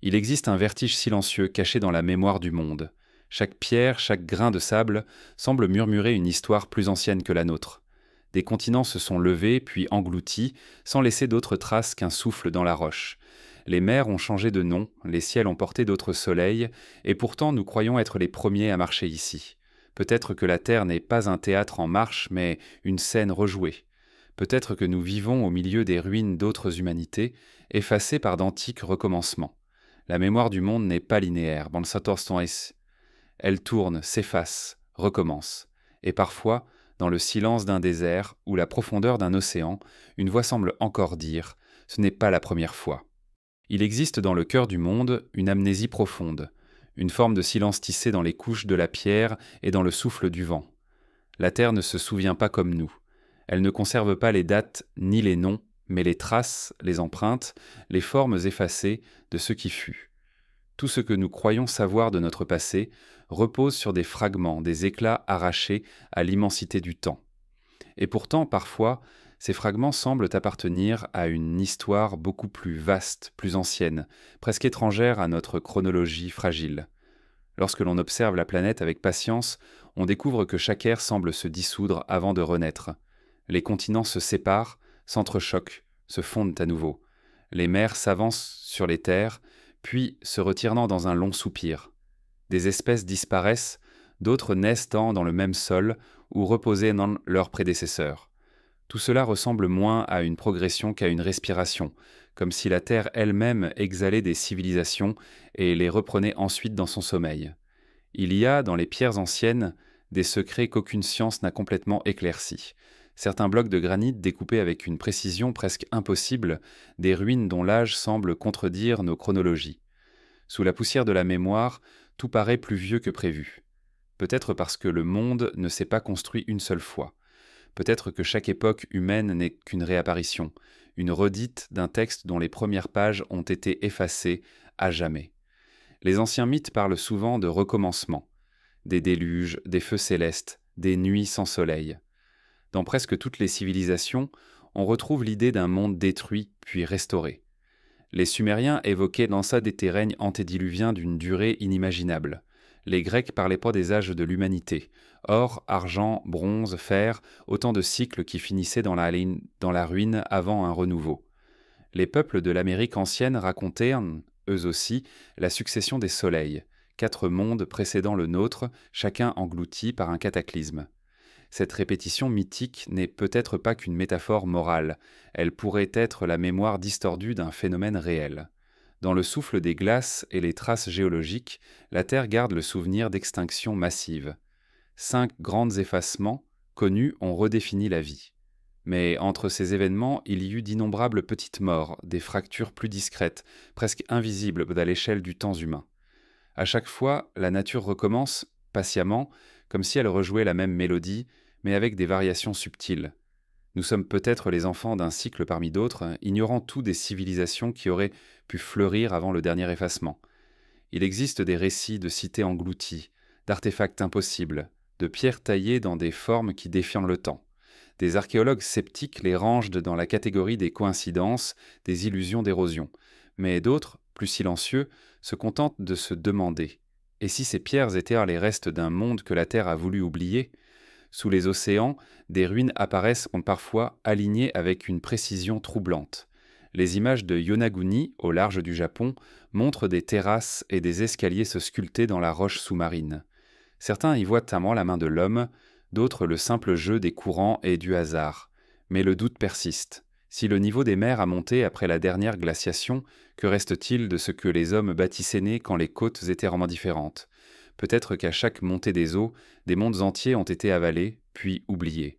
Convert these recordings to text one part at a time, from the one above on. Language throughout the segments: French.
Il existe un vertige silencieux caché dans la mémoire du monde. Chaque pierre, chaque grain de sable semble murmurer une histoire plus ancienne que la nôtre. Des continents se sont levés puis engloutis, sans laisser d'autres traces qu'un souffle dans la roche. Les mers ont changé de nom, les ciels ont porté d'autres soleils, et pourtant nous croyons être les premiers à marcher ici. Peut-être que la Terre n'est pas un théâtre en marche, mais une scène rejouée. Peut-être que nous vivons au milieu des ruines d'autres humanités, effacées par d'antiques recommencements. La mémoire du monde n'est pas linéaire, elle tourne, s'efface, recommence. Et parfois, dans le silence d'un désert ou la profondeur d'un océan, une voix semble encore dire « ce n'est pas la première fois ». Il existe dans le cœur du monde une amnésie profonde, une forme de silence tissé dans les couches de la pierre et dans le souffle du vent. La Terre ne se souvient pas comme nous. Elle ne conserve pas les dates ni les noms, mais les traces, les empreintes, les formes effacées de ce qui fut. Tout ce que nous croyons savoir de notre passé repose sur des fragments, des éclats arrachés à l'immensité du temps. Et pourtant, parfois, ces fragments semblent appartenir à une histoire beaucoup plus vaste, plus ancienne, presque étrangère à notre chronologie fragile. Lorsque l'on observe la planète avec patience, on découvre que chaque ère semble se dissoudre avant de renaître. Les continents se séparent, s'entrechoquent, se fondent à nouveau. Les mers s'avancent sur les terres, puis se retirant dans un long soupir. Des espèces disparaissent, d'autres naissent dans le même sol où reposaient leurs prédécesseurs. Tout cela ressemble moins à une progression qu'à une respiration, comme si la Terre elle-même exhalait des civilisations et les reprenait ensuite dans son sommeil. Il y a, dans les pierres anciennes, des secrets qu'aucune science n'a complètement éclaircis. Certains blocs de granit découpés avec une précision presque impossible, des ruines dont l'âge semble contredire nos chronologies. Sous la poussière de la mémoire, tout paraît plus vieux que prévu. Peut-être parce que le monde ne s'est pas construit une seule fois. Peut-être que chaque époque humaine n'est qu'une réapparition, une redite d'un texte dont les premières pages ont été effacées à jamais. Les anciens mythes parlent souvent de recommencement, des déluges, des feux célestes, des nuits sans soleil. Dans presque toutes les civilisations, on retrouve l'idée d'un monde détruit puis restauré. Les Sumériens évoquaient l'ensa des règnes antédiluviens d'une durée inimaginable. Les Grecs parlaient pas des âges de l'humanité. Or, argent, bronze, fer, autant de cycles qui finissaient dans la ruine avant un renouveau. Les peuples de l'Amérique ancienne racontaient, eux aussi, la succession des soleils, 4 mondes précédant le nôtre, chacun englouti par un cataclysme. Cette répétition mythique n'est peut-être pas qu'une métaphore morale, elle pourrait être la mémoire distordue d'un phénomène réel. Dans le souffle des glaces et les traces géologiques, la Terre garde le souvenir d'extinctions massives. 5 grands effacements, connus, ont redéfini la vie. Mais entre ces événements, il y eut d'innombrables petites morts, des fractures plus discrètes, presque invisibles à l'échelle du temps humain. À chaque fois, la nature recommence, patiemment, comme si elle rejouait la même mélodie, mais avec des variations subtiles. Nous sommes peut-être les enfants d'un cycle parmi d'autres, ignorant tout des civilisations qui auraient pu fleurir avant le dernier effacement. Il existe des récits de cités englouties, d'artefacts impossibles, de pierres taillées dans des formes qui défient le temps. Des archéologues sceptiques les rangent dans la catégorie des coïncidences, des illusions d'érosion. Mais d'autres, plus silencieux, se contentent de se demander « Et si ces pierres étaient les restes d'un monde que la Terre a voulu oublier ?» Sous les océans, des ruines apparaissent parfois alignées avec une précision troublante. Les images de Yonaguni, au large du Japon, montrent des terrasses et des escaliers se sculpter dans la roche sous-marine. Certains y voient notamment la main de l'homme, d'autres le simple jeu des courants et du hasard. Mais le doute persiste. Si le niveau des mers a monté après la dernière glaciation, que reste-t-il de ce que les hommes bâtissaient quand les côtes étaient vraiment différentes ? Peut-être qu'à chaque montée des eaux, des mondes entiers ont été avalés, puis oubliés.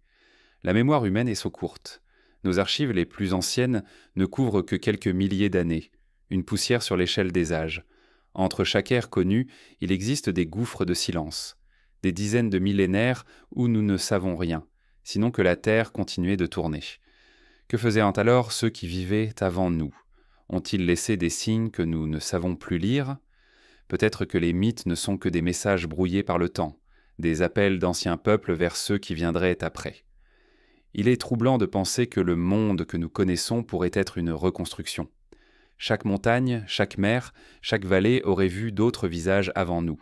La mémoire humaine est courte. Nos archives les plus anciennes ne couvrent que quelques milliers d'années, une poussière sur l'échelle des âges. Entre chaque ère connue, il existe des gouffres de silence, des dizaines de millénaires où nous ne savons rien, sinon que la Terre continuait de tourner. Que faisaient alors ceux qui vivaient avant nous ? Ont-ils laissé des signes que nous ne savons plus lire ? Peut-être que les mythes ne sont que des messages brouillés par le temps, des appels d'anciens peuples vers ceux qui viendraient après. Il est troublant de penser que le monde que nous connaissons pourrait être une reconstruction. Chaque montagne, chaque mer, chaque vallée aurait vu d'autres visages avant nous.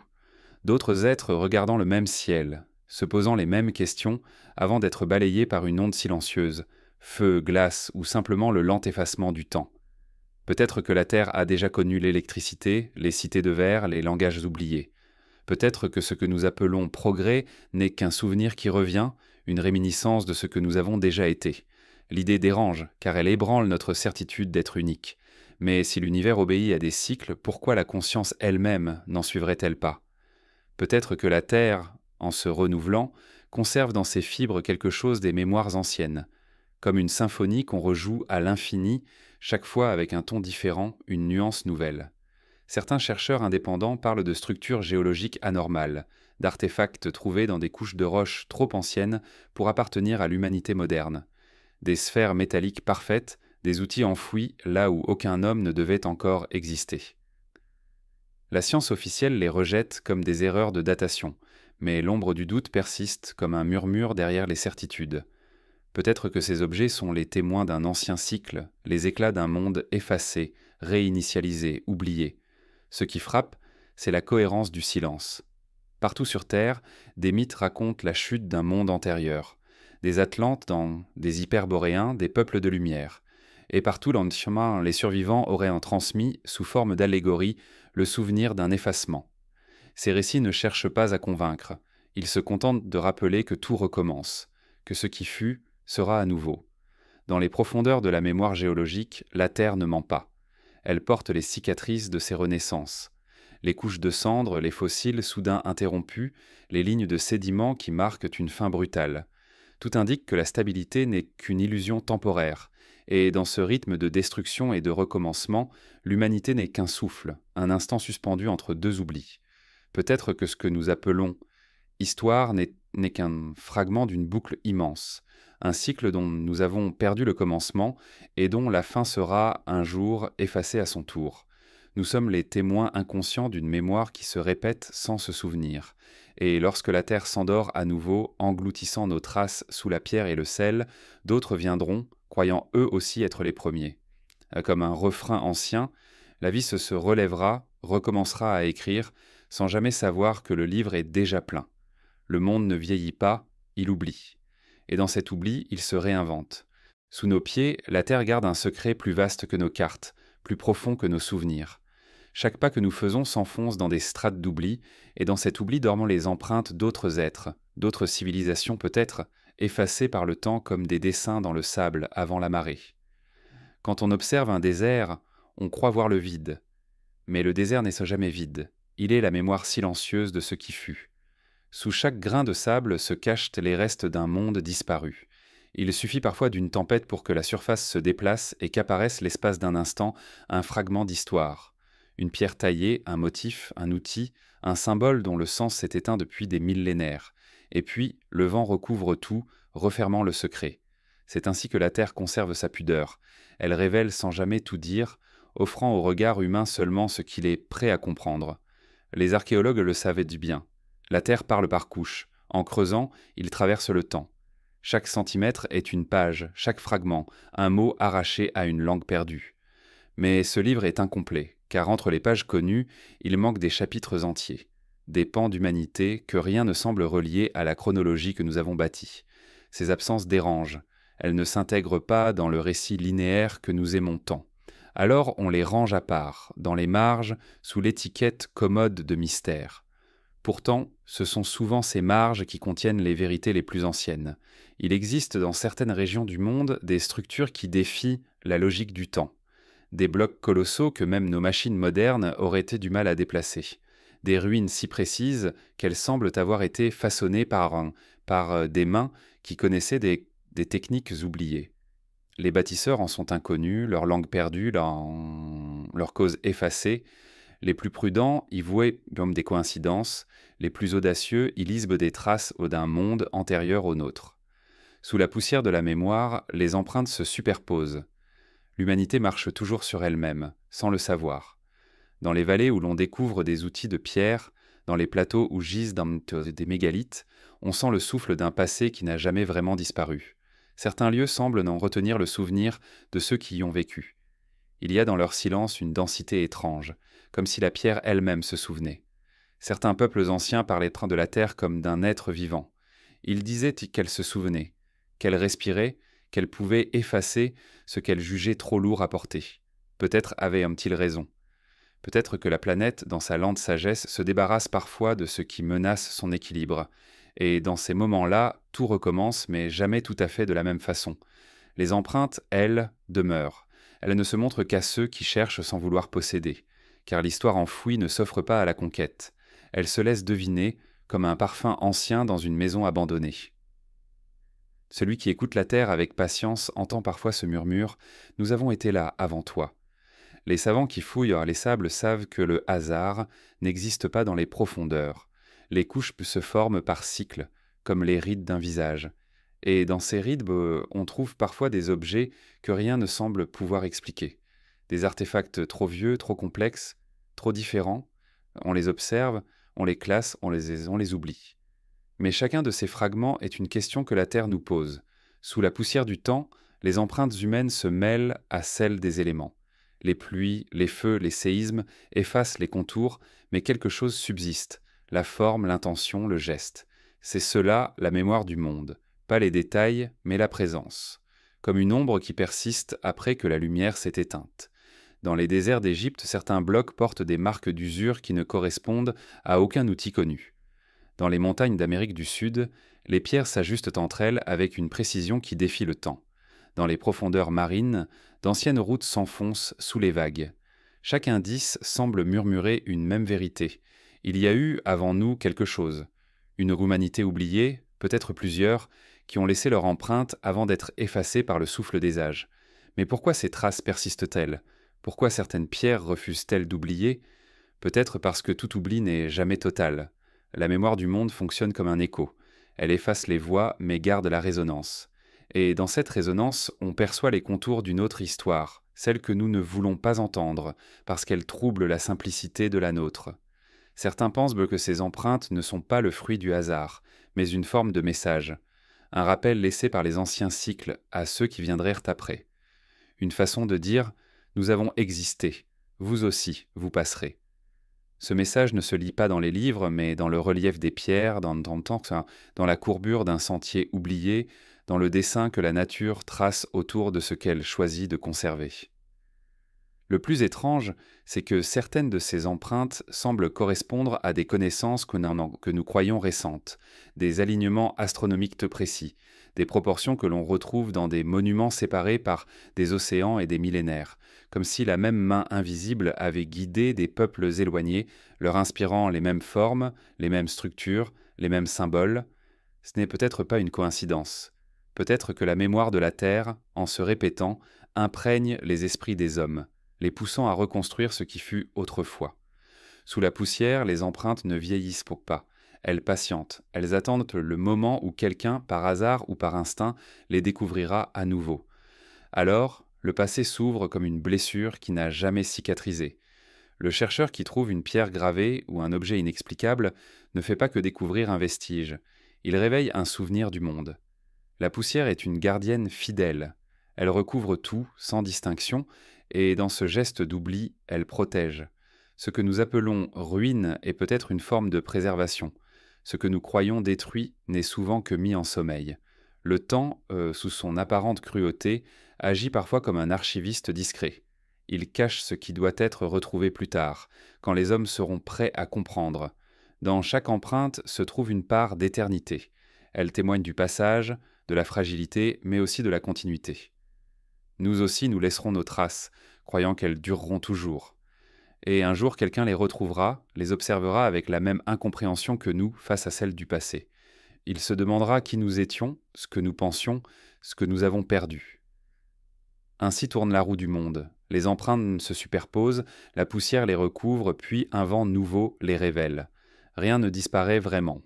D'autres êtres regardant le même ciel, se posant les mêmes questions avant d'être balayés par une onde silencieuse, feu, glace ou simplement le lent effacement du temps. Peut-être que la Terre a déjà connu l'électricité, les cités de verre, les langages oubliés. Peut-être que ce que nous appelons progrès n'est qu'un souvenir qui revient, une réminiscence de ce que nous avons déjà été. L'idée dérange, car elle ébranle notre certitude d'être unique. Mais si l'univers obéit à des cycles, pourquoi la conscience elle-même n'en suivrait-elle pas ? Peut-être que la Terre, en se renouvelant, conserve dans ses fibres quelque chose des mémoires anciennes, comme une symphonie qu'on rejoue à l'infini, chaque fois avec un ton différent, une nuance nouvelle. Certains chercheurs indépendants parlent de structures géologiques anormales, d'artefacts trouvés dans des couches de roches trop anciennes pour appartenir à l'humanité moderne, des sphères métalliques parfaites, des outils enfouis là où aucun homme ne devait encore exister. La science officielle les rejette comme des erreurs de datation, mais l'ombre du doute persiste comme un murmure derrière les certitudes. Peut-être que ces objets sont les témoins d'un ancien cycle, les éclats d'un monde effacé, réinitialisé, oublié. Ce qui frappe, c'est la cohérence du silence. Partout sur Terre, des mythes racontent la chute d'un monde antérieur. Des Atlantes dans des Hyperboréens, des peuples de lumière. Et partout dans le chemin, les survivants auraient en transmis, sous forme d'allégorie, le souvenir d'un effacement. Ces récits ne cherchent pas à convaincre. Ils se contentent de rappeler que tout recommence, que ce qui fut sera à nouveau. Dans les profondeurs de la mémoire géologique, la Terre ne ment pas. Elle porte les cicatrices de ses renaissances. Les couches de cendres, les fossiles soudain interrompus, les lignes de sédiments qui marquent une fin brutale. Tout indique que la stabilité n'est qu'une illusion temporaire, et dans ce rythme de destruction et de recommencement, l'humanité n'est qu'un souffle, un instant suspendu entre deux oublis. Peut-être que ce que nous appelons histoire n'est qu'un fragment d'une boucle immense, un cycle dont nous avons perdu le commencement et dont la fin sera, un jour, effacée à son tour. Nous sommes les témoins inconscients d'une mémoire qui se répète sans se souvenir. Et lorsque la terre s'endort à nouveau, engloutissant nos traces sous la pierre et le sel, d'autres viendront, croyant eux aussi être les premiers. Comme un refrain ancien, la vie se relèvera, recommencera à écrire, sans jamais savoir que le livre est déjà plein. Le monde ne vieillit pas, il oublie. Et dans cet oubli, il se réinvente. Sous nos pieds, la Terre garde un secret plus vaste que nos cartes, plus profond que nos souvenirs. Chaque pas que nous faisons s'enfonce dans des strates d'oubli, et dans cet oubli dorment les empreintes d'autres êtres, d'autres civilisations peut-être, effacées par le temps comme des dessins dans le sable avant la marée. Quand on observe un désert, on croit voir le vide. Mais le désert n'est jamais vide. Il est la mémoire silencieuse de ce qui fut. Sous chaque grain de sable se cachent les restes d'un monde disparu. Il suffit parfois d'une tempête pour que la surface se déplace et qu'apparaisse l'espace d'un instant un fragment d'histoire. Une pierre taillée, un motif, un outil, un symbole dont le sens s'est éteint depuis des millénaires. Et puis, le vent recouvre tout, refermant le secret. C'est ainsi que la Terre conserve sa pudeur. Elle révèle sans jamais tout dire, offrant au regard humain seulement ce qu'il est prêt à comprendre. Les archéologues le savaient du bien. La Terre parle par couches. En creusant, il traverse le temps. Chaque centimètre est une page, chaque fragment, un mot arraché à une langue perdue. Mais ce livre est incomplet, car entre les pages connues, il manque des chapitres entiers, des pans d'humanité que rien ne semble relier à la chronologie que nous avons bâtie. Ces absences dérangent. Elles ne s'intègrent pas dans le récit linéaire que nous aimons tant. Alors on les range à part, dans les marges, sous l'étiquette commode de mystère. Pourtant, ce sont souvent ces marges qui contiennent les vérités les plus anciennes. Il existe dans certaines régions du monde des structures qui défient la logique du temps. Des blocs colossaux que même nos machines modernes auraient été du mal à déplacer. Des ruines si précises qu'elles semblent avoir été façonnées par des mains qui connaissaient des techniques oubliées. Les bâtisseurs en sont inconnus, leur langue perdue, leur cause effacée. Les plus prudents y voient comme des coïncidences, les plus audacieux y lisent des traces d'un monde antérieur au nôtre. Sous la poussière de la mémoire, les empreintes se superposent. L'humanité marche toujours sur elle-même, sans le savoir. Dans les vallées où l'on découvre des outils de pierre, dans les plateaux où gisent des mégalithes, on sent le souffle d'un passé qui n'a jamais vraiment disparu. Certains lieux semblent n'en retenir le souvenir de ceux qui y ont vécu. Il y a dans leur silence une densité étrange, comme si la pierre elle-même se souvenait. Certains peuples anciens parlaient de la terre comme d'un être vivant. Ils disaient qu'elle se souvenait, qu'elle respirait, qu'elle pouvait effacer ce qu'elle jugeait trop lourd à porter. Peut-être avaient-ils raison. Peut-être que la planète, dans sa lente sagesse, se débarrasse parfois de ce qui menace son équilibre. Et dans ces moments-là, tout recommence, mais jamais tout à fait de la même façon. Les empreintes, elles, demeurent. Elles ne se montrent qu'à ceux qui cherchent sans vouloir posséder. Car l'histoire enfouie ne s'offre pas à la conquête. Elle se laisse deviner, comme un parfum ancien dans une maison abandonnée. Celui qui écoute la terre avec patience entend parfois ce murmure « Nous avons été là avant toi ». Les savants qui fouillent les sables savent que le hasard n'existe pas dans les profondeurs. Les couches se forment par cycles, comme les rides d'un visage. Et dans ces rides, on trouve parfois des objets que rien ne semble pouvoir expliquer. Des artefacts trop vieux, trop complexes, trop différents. On les observe, on les classe, on les oublie. Mais chacun de ces fragments est une question que la Terre nous pose. Sous la poussière du temps, les empreintes humaines se mêlent à celles des éléments. Les pluies, les feux, les séismes effacent les contours, mais quelque chose subsiste, la forme, l'intention, le geste. C'est cela la mémoire du monde, pas les détails, mais la présence, comme une ombre qui persiste après que la lumière s'est éteinte. Dans les déserts d'Égypte, certains blocs portent des marques d'usure qui ne correspondent à aucun outil connu. Dans les montagnes d'Amérique du Sud, les pierres s'ajustent entre elles avec une précision qui défie le temps. Dans les profondeurs marines, d'anciennes routes s'enfoncent sous les vagues. Chaque indice semble murmurer une même vérité. Il y a eu, avant nous, quelque chose. Une humanité oubliée, peut-être plusieurs, qui ont laissé leur empreinte avant d'être effacées par le souffle des âges. Mais pourquoi ces traces persistent-elles ? Pourquoi certaines pierres refusent-elles d'oublier ? Peut-être parce que tout oubli n'est jamais total. La mémoire du monde fonctionne comme un écho. Elle efface les voix, mais garde la résonance. Et dans cette résonance, on perçoit les contours d'une autre histoire, celle que nous ne voulons pas entendre, parce qu'elle trouble la simplicité de la nôtre. Certains pensent que ces empreintes ne sont pas le fruit du hasard, mais une forme de message, un rappel laissé par les anciens cycles à ceux qui viendraient après. Une façon de dire « Nous avons existé, vous aussi, vous passerez ». Ce message ne se lit pas dans les livres, mais dans le relief des pierres, dans la courbure d'un sentier oublié, dans le dessin que la nature trace autour de ce qu'elle choisit de conserver. Le plus étrange, c'est que certaines de ces empreintes semblent correspondre à des connaissances que nous croyons récentes, des alignements astronomiques précis, des proportions que l'on retrouve dans des monuments séparés par des océans et des millénaires, comme si la même main invisible avait guidé des peuples éloignés, leur inspirant les mêmes formes, les mêmes structures, les mêmes symboles. Ce n'est peut-être pas une coïncidence. Peut-être que la mémoire de la Terre, en se répétant, imprègne les esprits des hommes, les poussant à reconstruire ce qui fut autrefois. Sous la poussière, les empreintes ne vieillissent pas. Elles patientent, elles attendent le moment où quelqu'un, par hasard ou par instinct, les découvrira à nouveau. Alors, le passé s'ouvre comme une blessure qui n'a jamais cicatrisé. Le chercheur qui trouve une pierre gravée ou un objet inexplicable ne fait pas que découvrir un vestige. Il réveille un souvenir du monde. La poussière est une gardienne fidèle. Elle recouvre tout, sans distinction, et dans ce geste d'oubli, elle protège. Ce que nous appelons ruine est peut-être une forme de préservation. Ce que nous croyons détruit n'est souvent que mis en sommeil. Le temps, sous son apparente cruauté, agit parfois comme un archiviste discret. Il cache ce qui doit être retrouvé plus tard, quand les hommes seront prêts à comprendre. Dans chaque empreinte se trouve une part d'éternité. Elle témoigne du passage, de la fragilité, mais aussi de la continuité. Nous aussi nous laisserons nos traces, croyant qu'elles dureront toujours. Et un jour quelqu'un les retrouvera, les observera avec la même incompréhension que nous face à celle du passé. Il se demandera qui nous étions, ce que nous pensions, ce que nous avons perdu. Ainsi tourne la roue du monde. Les empreintes se superposent, la poussière les recouvre, puis un vent nouveau les révèle. Rien ne disparaît vraiment.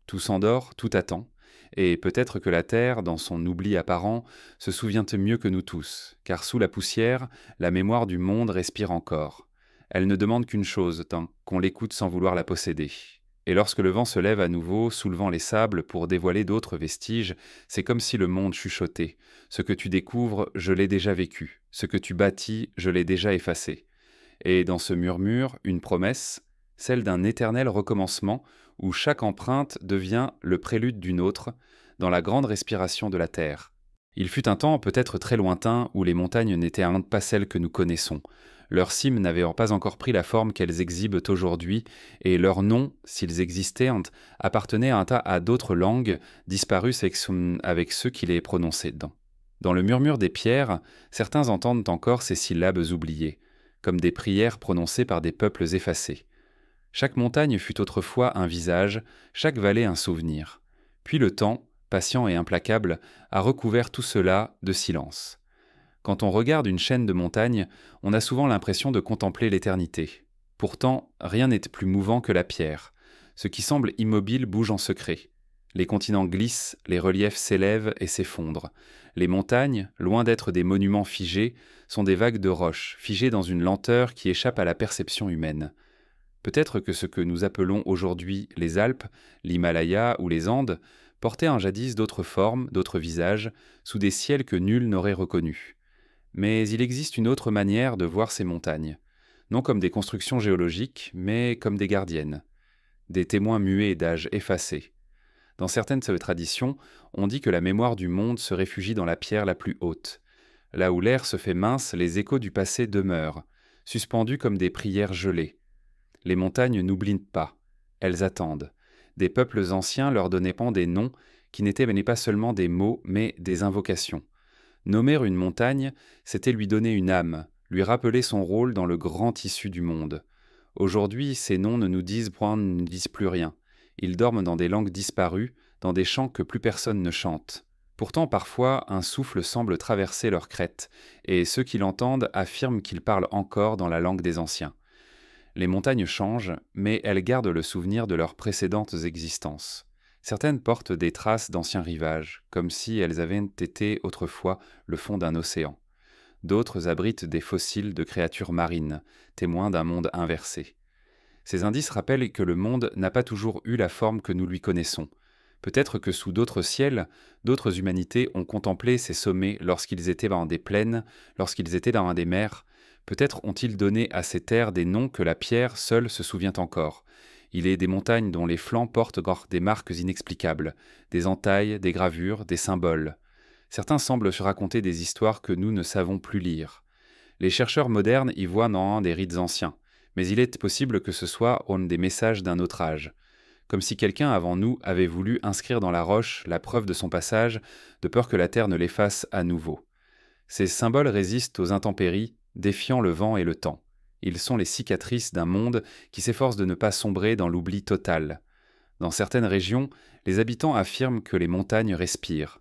Tout s'endort, tout attend. Et peut-être que la Terre, dans son oubli apparent, se souvient mieux que nous tous, car sous la poussière, la mémoire du monde respire encore. Elle ne demande qu'une chose, tant qu'on l'écoute sans vouloir la posséder. Et lorsque le vent se lève à nouveau, soulevant les sables pour dévoiler d'autres vestiges, c'est comme si le monde chuchotait. Ce que tu découvres, je l'ai déjà vécu. Ce que tu bâtis, je l'ai déjà effacé. Et dans ce murmure, une promesse, celle d'un éternel recommencement où chaque empreinte devient le prélude d'une autre, dans la grande respiration de la terre. Il fut un temps peut-être très lointain où les montagnes n'étaient pas celles que nous connaissons. Leurs cimes n'avaient pas encore pris la forme qu'elles exhibent aujourd'hui, et leurs noms, s'ils existaient, appartenaient à d'autres langues, disparues avec ceux qui les prononçaient. Dans le murmure des pierres, certains entendent encore ces syllabes oubliées, comme des prières prononcées par des peuples effacés. Chaque montagne fut autrefois un visage, chaque vallée un souvenir. Puis le temps, patient et implacable, a recouvert tout cela de silence. Quand on regarde une chaîne de montagnes, on a souvent l'impression de contempler l'éternité. Pourtant, rien n'est plus mouvant que la pierre. Ce qui semble immobile bouge en secret. Les continents glissent, les reliefs s'élèvent et s'effondrent. Les montagnes, loin d'être des monuments figés, sont des vagues de roches, figées dans une lenteur qui échappe à la perception humaine. Peut-être que ce que nous appelons aujourd'hui les Alpes, l'Himalaya ou les Andes portaient un jadis d'autres formes, d'autres visages, sous des ciels que nul n'aurait reconnus. Mais il existe une autre manière de voir ces montagnes, non comme des constructions géologiques, mais comme des gardiennes, des témoins muets d'âge effacé. Dans certaines traditions, on dit que la mémoire du monde se réfugie dans la pierre la plus haute. Là où l'air se fait mince, les échos du passé demeurent, suspendus comme des prières gelées. Les montagnes n'oublient pas, elles attendent. Des peuples anciens leur donnaient des noms qui n'étaient pas seulement des mots, mais des invocations. Nommer une montagne, c'était lui donner une âme, lui rappeler son rôle dans le grand tissu du monde. Aujourd'hui, ces noms ne nous disent plus rien. Ils dorment dans des langues disparues, dans des chants que plus personne ne chante. Pourtant, parfois, un souffle semble traverser leur crête, et ceux qui l'entendent affirment qu'ils parlent encore dans la langue des anciens. Les montagnes changent, mais elles gardent le souvenir de leurs précédentes existences. Certaines portent des traces d'anciens rivages, comme si elles avaient été autrefois le fond d'un océan. D'autres abritent des fossiles de créatures marines, témoins d'un monde inversé. Ces indices rappellent que le monde n'a pas toujours eu la forme que nous lui connaissons. Peut-être que sous d'autres ciels, d'autres humanités ont contemplé ces sommets lorsqu'ils étaient dans des plaines, lorsqu'ils étaient dans des mers. Peut-être ont-ils donné à ces terres des noms que la pierre seule se souvient encore. Il est des montagnes dont les flancs portent des marques inexplicables, des entailles, des gravures, des symboles. Certains semblent se raconter des histoires que nous ne savons plus lire. Les chercheurs modernes y voient des rites anciens, mais il est possible que ce soit des messages d'un autre âge. Comme si quelqu'un avant nous avait voulu inscrire dans la roche la preuve de son passage, de peur que la terre ne l'efface à nouveau. Ces symboles résistent aux intempéries, défiant le vent et le temps. Ils sont les cicatrices d'un monde qui s'efforce de ne pas sombrer dans l'oubli total. Dans certaines régions, les habitants affirment que les montagnes respirent,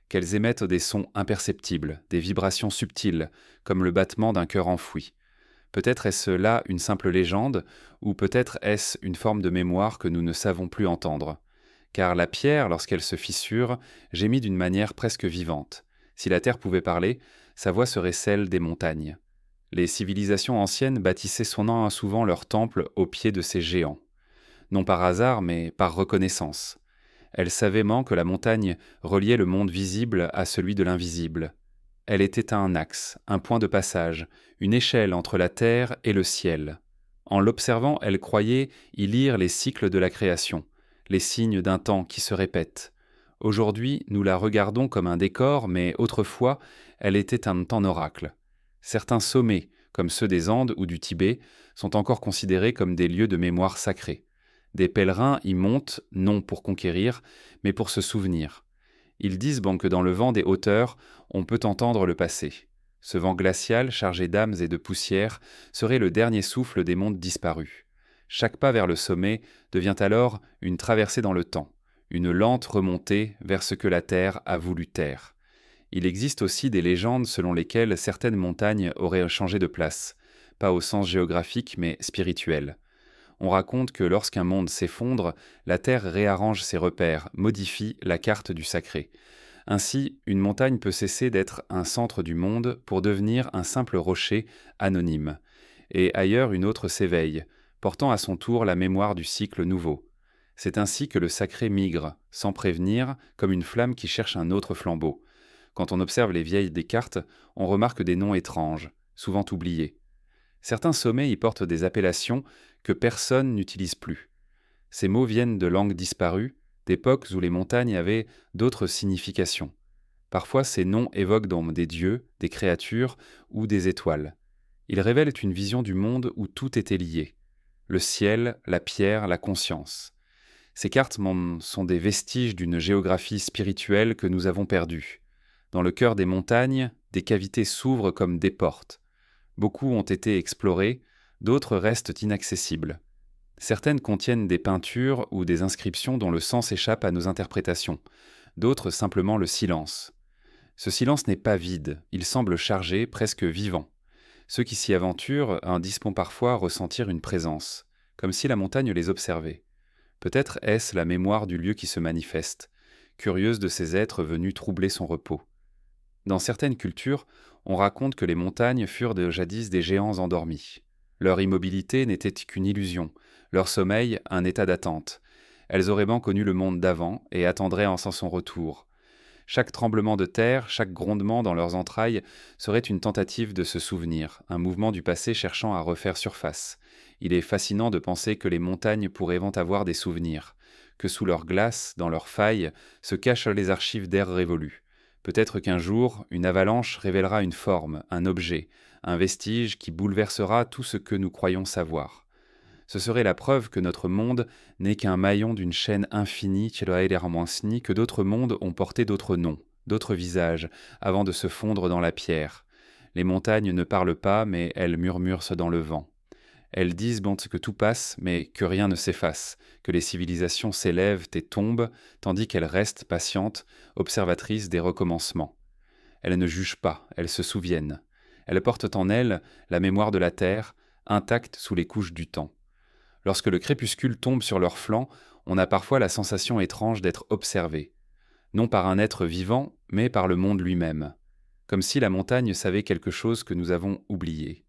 qu'elles émettent des sons imperceptibles, des vibrations subtiles, comme le battement d'un cœur enfoui. Peut-être est-ce là une simple légende, ou peut-être est-ce une forme de mémoire que nous ne savons plus entendre. Car la pierre, lorsqu'elle se fissure, gémit d'une manière presque vivante. Si la terre pouvait parler, sa voix serait celle des montagnes. Les civilisations anciennes bâtissaient souvent leurs temples au pied de ces géants. Non par hasard, mais par reconnaissance. Elles savaient que la montagne reliait le monde visible à celui de l'invisible. Elle était un axe, un point de passage, une échelle entre la terre et le ciel. En l'observant, elles croyaient y lire les cycles de la création, les signes d'un temps qui se répète. Aujourd'hui, nous la regardons comme un décor, mais autrefois, elle était un temps oracle. Certains sommets, comme ceux des Andes ou du Tibet, sont encore considérés comme des lieux de mémoire sacrés. Des pèlerins y montent, non pour conquérir, mais pour se souvenir. Ils disent que dans le vent des hauteurs, on peut entendre le passé. Ce vent glacial, chargé d'âmes et de poussière, serait le dernier souffle des mondes disparus. Chaque pas vers le sommet devient alors une traversée dans le temps, une lente remontée vers ce que la terre a voulu taire. Il existe aussi des légendes selon lesquelles certaines montagnes auraient changé de place, pas au sens géographique mais spirituel. On raconte que lorsqu'un monde s'effondre, la terre réarrange ses repères, modifie la carte du sacré. Ainsi, une montagne peut cesser d'être un centre du monde pour devenir un simple rocher anonyme. Et ailleurs une autre s'éveille, portant à son tour la mémoire du cycle nouveau. C'est ainsi que le sacré migre, sans prévenir, comme une flamme qui cherche un autre flambeau. Quand on observe les vieilles des cartes, on remarque des noms étranges, souvent oubliés. Certains sommets y portent des appellations que personne n'utilise plus. Ces mots viennent de langues disparues, d'époques où les montagnes avaient d'autres significations. Parfois, ces noms évoquent donc des dieux, des créatures ou des étoiles. Ils révèlent une vision du monde où tout était lié. Le ciel, la pierre, la conscience. Ces cartes sont des vestiges d'une géographie spirituelle que nous avons perdue. Dans le cœur des montagnes, des cavités s'ouvrent comme des portes. Beaucoup ont été explorées, d'autres restent inaccessibles. Certaines contiennent des peintures ou des inscriptions dont le sens échappe à nos interprétations, d'autres simplement le silence. Ce silence n'est pas vide, il semble chargé, presque vivant. Ceux qui s'y aventurent en disent parfois ressentir une présence, comme si la montagne les observait. Peut-être est-ce la mémoire du lieu qui se manifeste, curieuse de ces êtres venus troubler son repos. Dans certaines cultures, on raconte que les montagnes furent jadis des géants endormis. Leur immobilité n'était qu'une illusion, leur sommeil un état d'attente. Elles auraient bien connu le monde d'avant et attendraient en son retour. Chaque tremblement de terre, chaque grondement dans leurs entrailles serait une tentative de se souvenir, un mouvement du passé cherchant à refaire surface. Il est fascinant de penser que les montagnes pourraient avoir des souvenirs, que sous leur glace, dans leurs failles, se cachent les archives d'ères révolues. Peut-être qu'un jour, une avalanche révélera une forme, un objet, un vestige qui bouleversera tout ce que nous croyons savoir. Ce serait la preuve que notre monde n'est qu'un maillon d'une chaîne infinie que d'autres mondes ont porté d'autres noms, d'autres visages, avant de se fondre dans la pierre. Les montagnes ne parlent pas, mais elles murmurent dans le vent. Elles disent que tout passe, mais que rien ne s'efface, que les civilisations s'élèvent et tombent, tandis qu'elles restent patientes, observatrices des recommencements. Elles ne jugent pas, elles se souviennent. Elles portent en elles la mémoire de la terre, intacte sous les couches du temps. Lorsque le crépuscule tombe sur leurs flancs, on a parfois la sensation étrange d'être observé, non par un être vivant, mais par le monde lui-même, comme si la montagne savait quelque chose que nous avons oublié.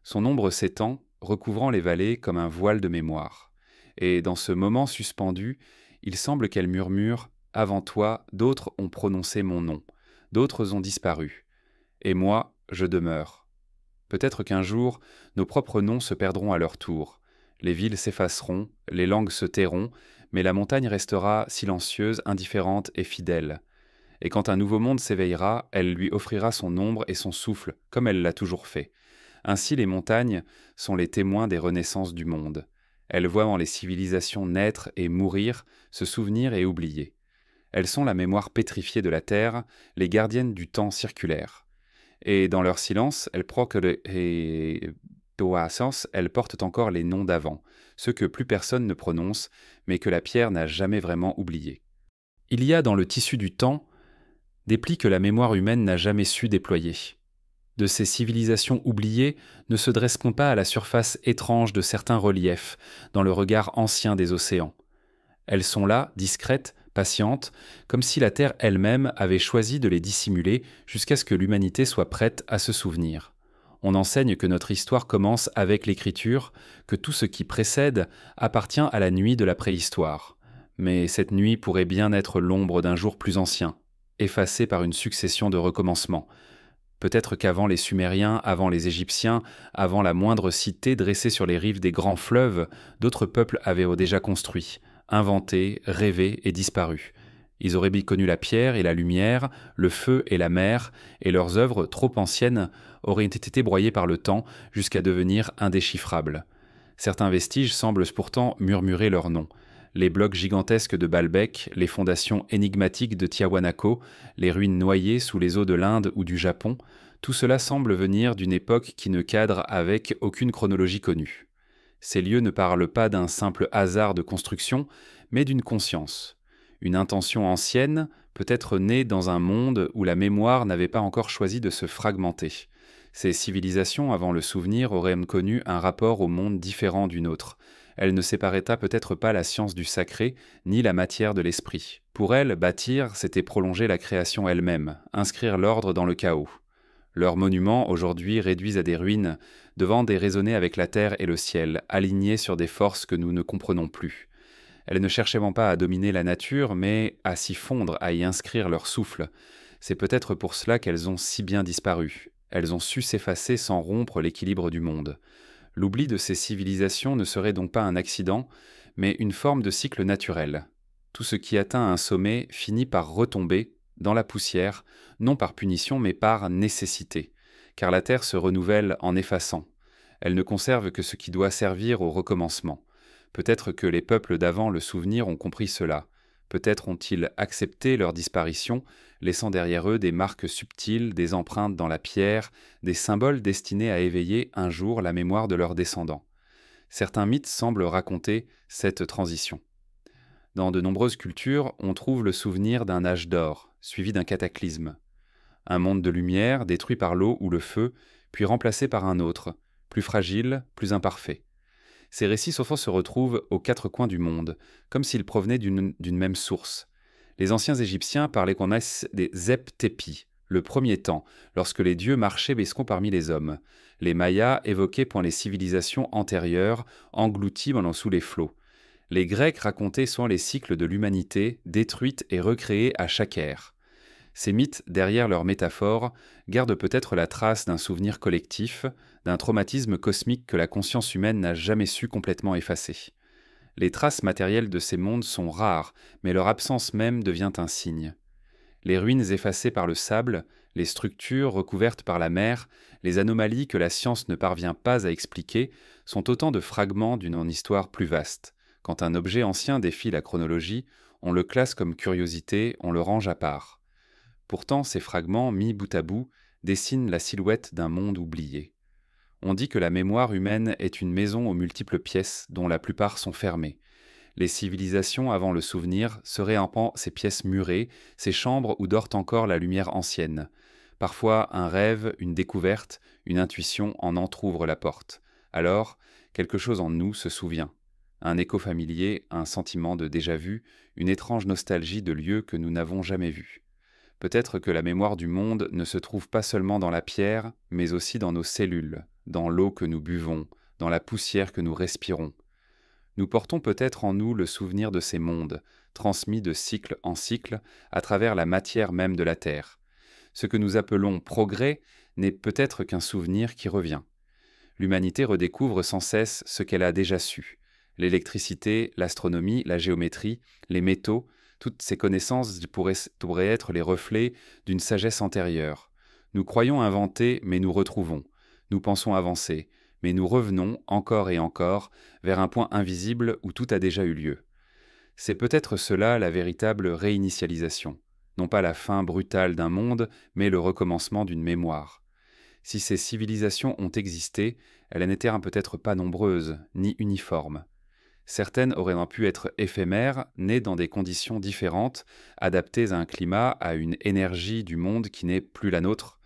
Son ombre s'étend, recouvrant les vallées comme un voile de mémoire. Et dans ce moment suspendu, il semble qu'elle murmure « Avant toi, d'autres ont prononcé mon nom, d'autres ont disparu. Et moi, je demeure. » Peut-être qu'un jour, nos propres noms se perdront à leur tour. Les villes s'effaceront, les langues se tairont, mais la montagne restera silencieuse, indifférente et fidèle. Et quand un nouveau monde s'éveillera, elle lui offrira son ombre et son souffle, comme elle l'a toujours fait. Ainsi les montagnes sont les témoins des renaissances du monde. Elles voient en les civilisations naître et mourir, se souvenir et oublier. Elles sont la mémoire pétrifiée de la terre, les gardiennes du temps circulaire. Et dans leur silence, elles portent encore les noms d'avant, ceux que plus personne ne prononce, mais que la pierre n'a jamais vraiment oubliés. Il y a dans le tissu du temps des plis que la mémoire humaine n'a jamais su déployer. De ces civilisations oubliées ne se dressent-elles pas à la surface étrange de certains reliefs, dans le regard ancien des océans. Elles sont là, discrètes, patientes, comme si la Terre elle-même avait choisi de les dissimuler jusqu'à ce que l'humanité soit prête à se souvenir. On enseigne que notre histoire commence avec l'écriture, que tout ce qui précède appartient à la nuit de la préhistoire. Mais cette nuit pourrait bien être l'ombre d'un jour plus ancien, effacée par une succession de recommencements. Peut-être qu'avant les Sumériens, avant les Égyptiens, avant la moindre cité dressée sur les rives des grands fleuves, d'autres peuples avaient déjà construit, inventé, rêvé et disparu. Ils auraient bien connu la pierre et la lumière, le feu et la mer, et leurs œuvres, trop anciennes, auraient été broyées par le temps jusqu'à devenir indéchiffrables. Certains vestiges semblent pourtant murmurer leur nom. Les blocs gigantesques de Baalbek, les fondations énigmatiques de Tiahuanaco, les ruines noyées sous les eaux de l'Inde ou du Japon, tout cela semble venir d'une époque qui ne cadre avec aucune chronologie connue. Ces lieux ne parlent pas d'un simple hasard de construction, mais d'une conscience. Une intention ancienne, peut-être née dans un monde où la mémoire n'avait pas encore choisi de se fragmenter. Ces civilisations, avant le souvenir, auraient connu un rapport au monde différent du nôtre. Elle ne séparait peut-être pas la science du sacré, ni la matière de l'esprit. Pour elle, bâtir, c'était prolonger la création elle-même, inscrire l'ordre dans le chaos. Leurs monuments, aujourd'hui réduits à des ruines, devaient raisonner avec la terre et le ciel, alignés sur des forces que nous ne comprenons plus. Elles ne cherchaient pas à dominer la nature, mais à s'y fondre, à y inscrire leur souffle. C'est peut-être pour cela qu'elles ont si bien disparu. Elles ont su s'effacer sans rompre l'équilibre du monde. L'oubli de ces civilisations ne serait donc pas un accident, mais une forme de cycle naturel. Tout ce qui atteint un sommet finit par retomber dans la poussière, non par punition mais par nécessité, car la Terre se renouvelle en effaçant. Elle ne conserve que ce qui doit servir au recommencement. Peut-être que les peuples d'avant le souvenir ont compris cela. Peut-être ont-ils accepté leur disparition, laissant derrière eux des marques subtiles, des empreintes dans la pierre, des symboles destinés à éveiller un jour la mémoire de leurs descendants. Certains mythes semblent raconter cette transition. Dans de nombreuses cultures, on trouve le souvenir d'un âge d'or, suivi d'un cataclysme. Un monde de lumière, détruit par l'eau ou le feu, puis remplacé par un autre, plus fragile, plus imparfait. Ces récits souvent se retrouvent aux quatre coins du monde, comme s'ils provenaient d'une même source. Les anciens Égyptiens parlaient qu'on a des Zep-Tepi, le premier temps, lorsque les dieux marchaient bescons parmi les hommes. Les Mayas évoquaient les civilisations antérieures, englouties pendant sous les flots. Les Grecs racontaient souvent les cycles de l'humanité, détruite et recréée à chaque ère. Ces mythes, derrière leurs métaphores, gardent peut-être la trace d'un souvenir collectif, d'un traumatisme cosmique que la conscience humaine n'a jamais su complètement effacer. Les traces matérielles de ces mondes sont rares, mais leur absence même devient un signe. Les ruines effacées par le sable, les structures recouvertes par la mer, les anomalies que la science ne parvient pas à expliquer sont autant de fragments d'une histoire plus vaste. Quand un objet ancien défie la chronologie, on le classe comme curiosité, on le range à part. Pourtant, ces fragments, mis bout à bout, dessinent la silhouette d'un monde oublié. On dit que la mémoire humaine est une maison aux multiples pièces, dont la plupart sont fermées. Les civilisations avant le souvenir seraient un pan ces pièces murées, ces chambres où dort encore la lumière ancienne. Parfois, un rêve, une découverte, une intuition en entr'ouvre la porte. Alors, quelque chose en nous se souvient. Un écho familier, un sentiment de déjà-vu, une étrange nostalgie de lieux que nous n'avons jamais vus. Peut-être que la mémoire du monde ne se trouve pas seulement dans la pierre, mais aussi dans nos cellules, dans l'eau que nous buvons, dans la poussière que nous respirons. Nous portons peut-être en nous le souvenir de ces mondes, transmis de cycle en cycle, à travers la matière même de la Terre. Ce que nous appelons progrès n'est peut-être qu'un souvenir qui revient. L'humanité redécouvre sans cesse ce qu'elle a déjà su. L'électricité, l'astronomie, la géométrie, les métaux, toutes ces connaissances pourraient être les reflets d'une sagesse antérieure. Nous croyons inventer, mais nous retrouvons. Nous pensons avancer, mais nous revenons, encore et encore, vers un point invisible où tout a déjà eu lieu. C'est peut-être cela la véritable réinitialisation. Non pas la fin brutale d'un monde, mais le recommencement d'une mémoire. Si ces civilisations ont existé, elles n'étaient peut-être pas nombreuses, ni uniformes. Certaines auraient pu être éphémères, nées dans des conditions différentes, adaptées à un climat, à une énergie du monde qui n'est plus la nôtre.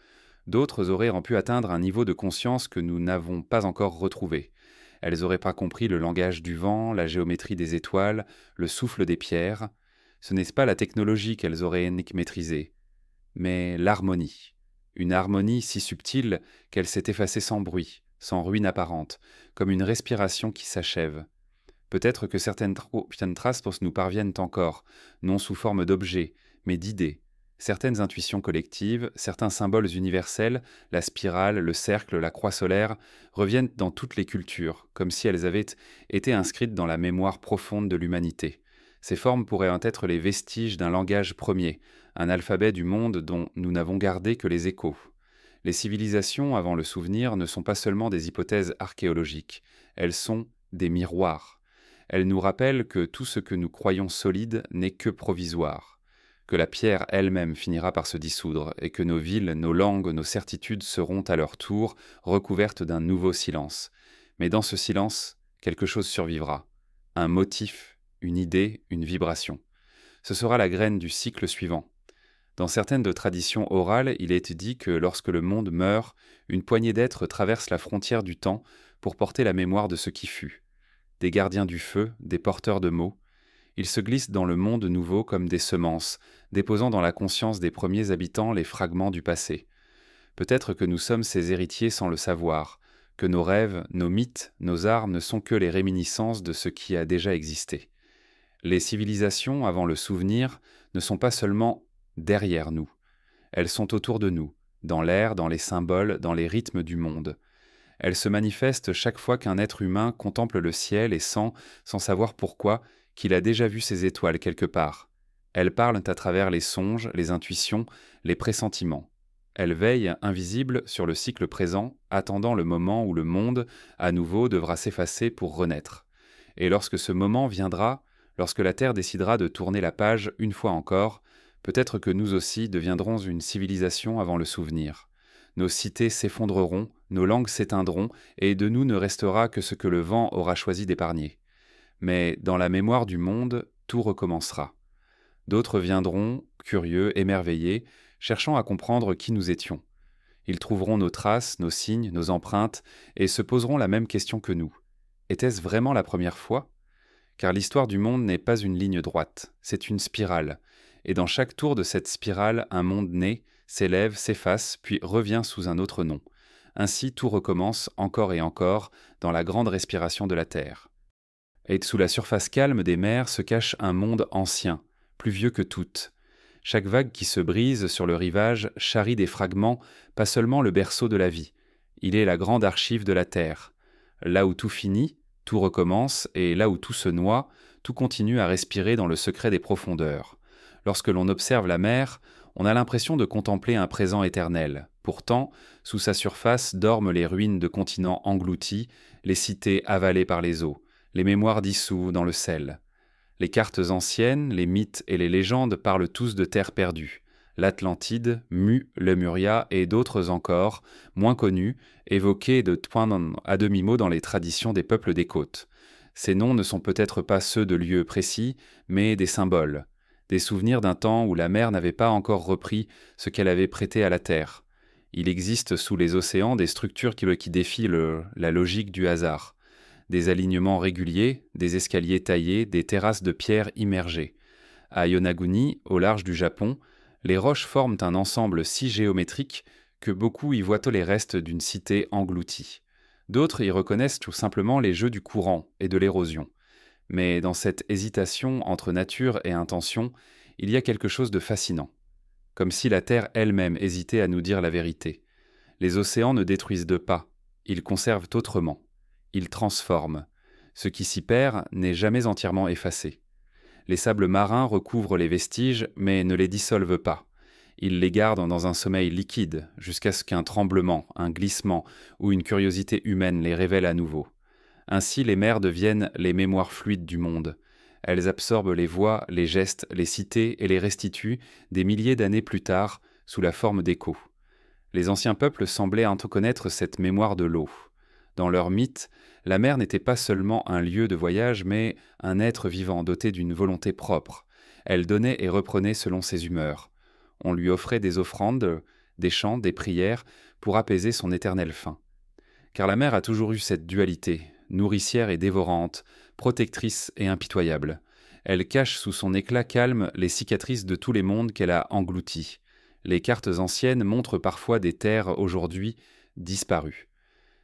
D'autres auraient pu atteindre un niveau de conscience que nous n'avons pas encore retrouvé. Elles n'auraient pas compris le langage du vent, la géométrie des étoiles, le souffle des pierres. Ce n'est pas la technologie qu'elles auraient maîtrisée, mais l'harmonie. Une harmonie si subtile qu'elle s'est effacée sans bruit, sans ruine apparente, comme une respiration qui s'achève. Peut-être que certaines traces nous parviennent encore, non sous forme d'objets, mais d'idées. Certaines intuitions collectives, certains symboles universels, la spirale, le cercle, la croix solaire, reviennent dans toutes les cultures, comme si elles avaient été inscrites dans la mémoire profonde de l'humanité. Ces formes pourraient être les vestiges d'un langage premier, un alphabet du monde dont nous n'avons gardé que les échos. Les civilisations avant le souvenir ne sont pas seulement des hypothèses archéologiques, elles sont des miroirs. Elles nous rappellent que tout ce que nous croyons solide n'est que provisoire, que la pierre elle-même finira par se dissoudre et que nos villes, nos langues, nos certitudes seront à leur tour recouvertes d'un nouveau silence. Mais dans ce silence, quelque chose survivra, un motif, une idée, une vibration. Ce sera la graine du cycle suivant. Dans certaines traditions orales, il est dit que lorsque le monde meurt, une poignée d'êtres traverse la frontière du temps pour porter la mémoire de ce qui fut. Des gardiens du feu, des porteurs de mots, ils se glissent dans le monde nouveau comme des semences, déposant dans la conscience des premiers habitants les fragments du passé. Peut-être que nous sommes ces héritiers sans le savoir, que nos rêves, nos mythes, nos arts ne sont que les réminiscences de ce qui a déjà existé. Les civilisations avant le souvenir ne sont pas seulement derrière nous, elles sont autour de nous, dans l'air, dans les symboles, dans les rythmes du monde. Elles se manifestent chaque fois qu'un être humain contemple le ciel et sent, sans savoir pourquoi, qu'il a déjà vu ces étoiles quelque part. Elles parlent à travers les songes, les intuitions, les pressentiments. Elles veillent, invisibles, sur le cycle présent, attendant le moment où le monde, à nouveau, devra s'effacer pour renaître. Et lorsque ce moment viendra, lorsque la Terre décidera de tourner la page une fois encore, peut-être que nous aussi deviendrons une civilisation avant le souvenir. Nos cités s'effondreront, nos langues s'éteindront, et de nous ne restera que ce que le vent aura choisi d'épargner. Mais dans la mémoire du monde, tout recommencera. D'autres viendront, curieux, émerveillés, cherchant à comprendre qui nous étions. Ils trouveront nos traces, nos signes, nos empreintes, et se poseront la même question que nous. Était-ce vraiment la première fois ? Car l'histoire du monde n'est pas une ligne droite, c'est une spirale, et dans chaque tour de cette spirale, un monde naît, s'élève, s'efface, puis revient sous un autre nom. Ainsi tout recommence encore et encore dans la grande respiration de la Terre. Et sous la surface calme des mers se cache un monde ancien, plus vieux que toutes. Chaque vague qui se brise sur le rivage charrie des fragments, pas seulement le berceau de la vie. Il est la grande archive de la Terre. Là où tout finit, tout recommence, et là où tout se noie, tout continue à respirer dans le secret des profondeurs. Lorsque l'on observe la mer, on a l'impression de contempler un présent éternel. Pourtant, sous sa surface dorment les ruines de continents engloutis, les cités avalées par les eaux, les mémoires dissous dans le sel. Les cartes anciennes, les mythes et les légendes parlent tous de terres perdues. L'Atlantide, Mu, Lemuria et d'autres encore, moins connus, évoqués de Twanan à demi-mot dans les traditions des peuples des côtes. Ces noms ne sont peut-être pas ceux de lieux précis, mais des symboles, des souvenirs d'un temps où la mer n'avait pas encore repris ce qu'elle avait prêté à la terre. Il existe sous les océans des structures qui défient la logique du hasard. Des alignements réguliers, des escaliers taillés, des terrasses de pierre immergées. À Yonaguni, au large du Japon, les roches forment un ensemble si géométrique que beaucoup y voient les restes d'une cité engloutie. D'autres y reconnaissent tout simplement les jeux du courant et de l'érosion. Mais dans cette hésitation entre nature et intention, il y a quelque chose de fascinant. Comme si la Terre elle-même hésitait à nous dire la vérité. Les océans ne détruisent pas, ils conservent autrement. Ils transforment. Ce qui s'y perd n'est jamais entièrement effacé. Les sables marins recouvrent les vestiges, mais ne les dissolvent pas. Ils les gardent dans un sommeil liquide, jusqu'à ce qu'un tremblement, un glissement ou une curiosité humaine les révèle à nouveau. Ainsi les mers deviennent les mémoires fluides du monde. Elles absorbent les voix, les gestes, les cités et les restituent, des milliers d'années plus tard, sous la forme d'échos. Les anciens peuples semblaient reconnaître cette mémoire de l'eau. Dans leur mythe, la mer n'était pas seulement un lieu de voyage, mais un être vivant doté d'une volonté propre. Elle donnait et reprenait selon ses humeurs. On lui offrait des offrandes, des chants, des prières, pour apaiser son éternelle faim. Car la mer a toujours eu cette dualité, nourricière et dévorante, protectrice et impitoyable. Elle cache sous son éclat calme les cicatrices de tous les mondes qu'elle a engloutis. Les cartes anciennes montrent parfois des terres aujourd'hui disparues.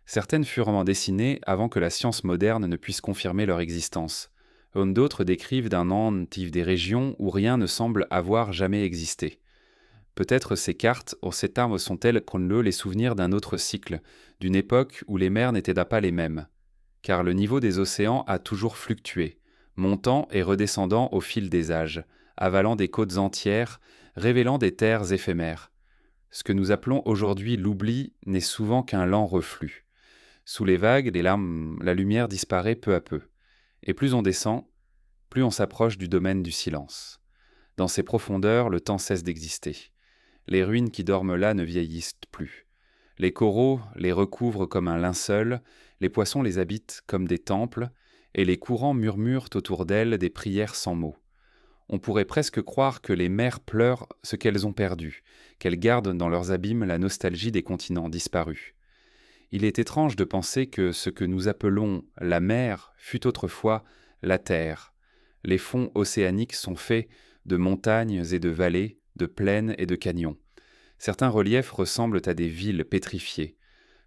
Certaines furent dessinées avant que la science moderne ne puisse confirmer leur existence. D'autres décrivent d'un antive des régions où rien ne semble avoir jamais existé. Peut-être ces cartes, ou ces armes sont-elles les souvenirs d'un autre cycle, d'une époque où les mers n'étaient pas les mêmes. Car le niveau des océans a toujours fluctué, montant et redescendant au fil des âges, avalant des côtes entières, révélant des terres éphémères. Ce que nous appelons aujourd'hui l'oubli n'est souvent qu'un lent reflux. Sous les vagues, la lumière disparaît peu à peu. Et plus on descend, plus on s'approche du domaine du silence. Dans ces profondeurs, le temps cesse d'exister. Les ruines qui dorment là ne vieillissent plus. Les coraux les recouvrent comme un linceul, les poissons les habitent comme des temples, et les courants murmurent autour d'elles des prières sans mots. On pourrait presque croire que les mers pleurent ce qu'elles ont perdu, qu'elles gardent dans leurs abîmes la nostalgie des continents disparus. Il est étrange de penser que ce que nous appelons la mer fut autrefois la terre. Les fonds océaniques sont faits de montagnes et de vallées, de plaines et de canyons. Certains reliefs ressemblent à des villes pétrifiées.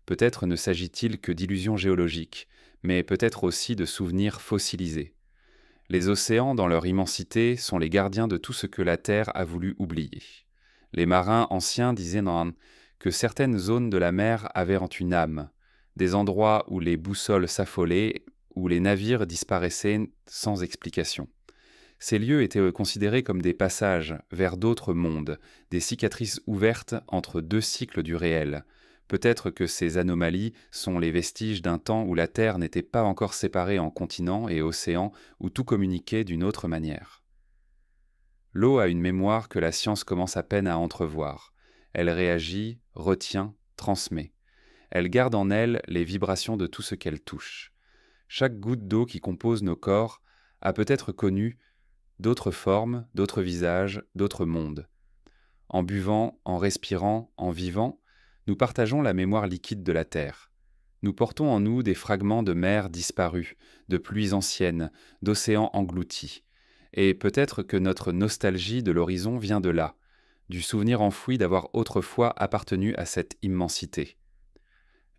Peut-être ne s'agit-il que d'illusions géologiques, mais peut-être aussi de souvenirs fossilisés. Les océans, dans leur immensité, sont les gardiens de tout ce que la Terre a voulu oublier. Les marins anciens disaient que certaines zones de la mer avaient une âme, des endroits où les boussoles s'affolaient, où les navires disparaissaient sans explication. Ces lieux étaient considérés comme des passages vers d'autres mondes, des cicatrices ouvertes entre deux cycles du réel. Peut-être que ces anomalies sont les vestiges d'un temps où la Terre n'était pas encore séparée en continents et océans, où tout communiquait d'une autre manière. L'eau a une mémoire que la science commence à peine à entrevoir. Elle réagit, retient, transmet. Elle garde en elle les vibrations de tout ce qu'elle touche. Chaque goutte d'eau qui compose nos corps a peut-être connu d'autres formes, d'autres visages, d'autres mondes. En buvant, en respirant, en vivant, nous partageons la mémoire liquide de la Terre. Nous portons en nous des fragments de mers disparus, de pluies anciennes, d'océans engloutis. Et peut-être que notre nostalgie de l'horizon vient de là, du souvenir enfoui d'avoir autrefois appartenu à cette immensité.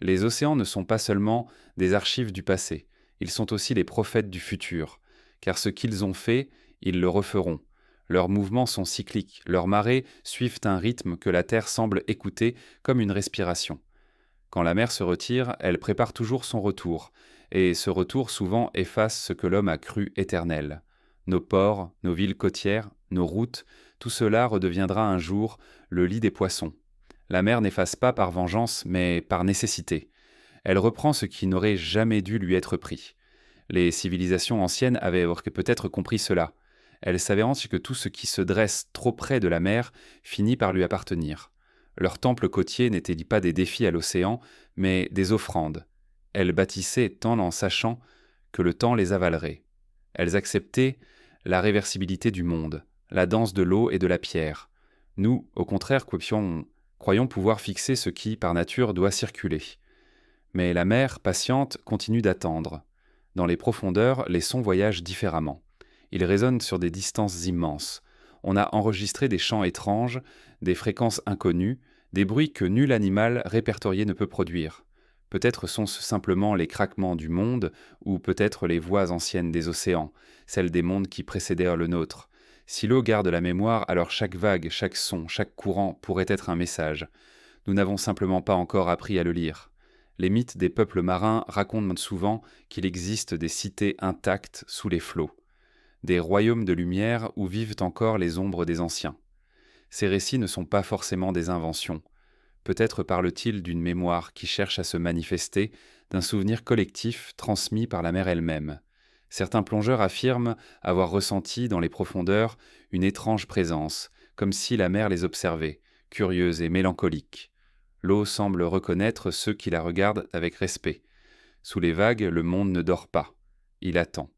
Les océans ne sont pas seulement des archives du passé, ils sont aussi les prophètes du futur, car ce qu'ils ont fait, ils le referont. Leurs mouvements sont cycliques, leurs marées suivent un rythme que la Terre semble écouter comme une respiration. Quand la mer se retire, elle prépare toujours son retour, et ce retour souvent efface ce que l'homme a cru éternel. Nos ports, nos villes côtières, nos routes, tout cela redeviendra un jour le lit des poissons. La mer n'efface pas par vengeance, mais par nécessité. Elle reprend ce qui n'aurait jamais dû lui être pris. Les civilisations anciennes avaient peut-être compris cela. Elles savaient que tout ce qui se dresse trop près de la mer finit par lui appartenir. Leurs temples côtiers n'étaient pas des défis à l'océan, mais des offrandes. Elles bâtissaient tant en sachant que le temps les avalerait. Elles acceptaient la réversibilité du monde, la danse de l'eau et de la pierre. Nous, au contraire, croyons pouvoir fixer ce qui, par nature, doit circuler. Mais la mer, patiente, continue d'attendre. Dans les profondeurs, les sons voyagent différemment. Ils résonnent sur des distances immenses. On a enregistré des chants étranges, des fréquences inconnues, des bruits que nul animal répertorié ne peut produire. Peut-être sont-ce simplement les craquements du monde, ou peut-être les voix anciennes des océans, celles des mondes qui précédèrent le nôtre. Si l'eau garde la mémoire, alors chaque vague, chaque son, chaque courant pourrait être un message. Nous n'avons simplement pas encore appris à le lire. Les mythes des peuples marins racontent souvent qu'il existe des cités intactes sous les flots, des royaumes de lumière où vivent encore les ombres des anciens. Ces récits ne sont pas forcément des inventions. Peut-être parle-t-il d'une mémoire qui cherche à se manifester, d'un souvenir collectif transmis par la mer elle-même. Certains plongeurs affirment avoir ressenti dans les profondeurs une étrange présence, comme si la mer les observait, curieuse et mélancolique. L'eau semble reconnaître ceux qui la regardent avec respect. Sous les vagues, le monde ne dort pas. Il attend.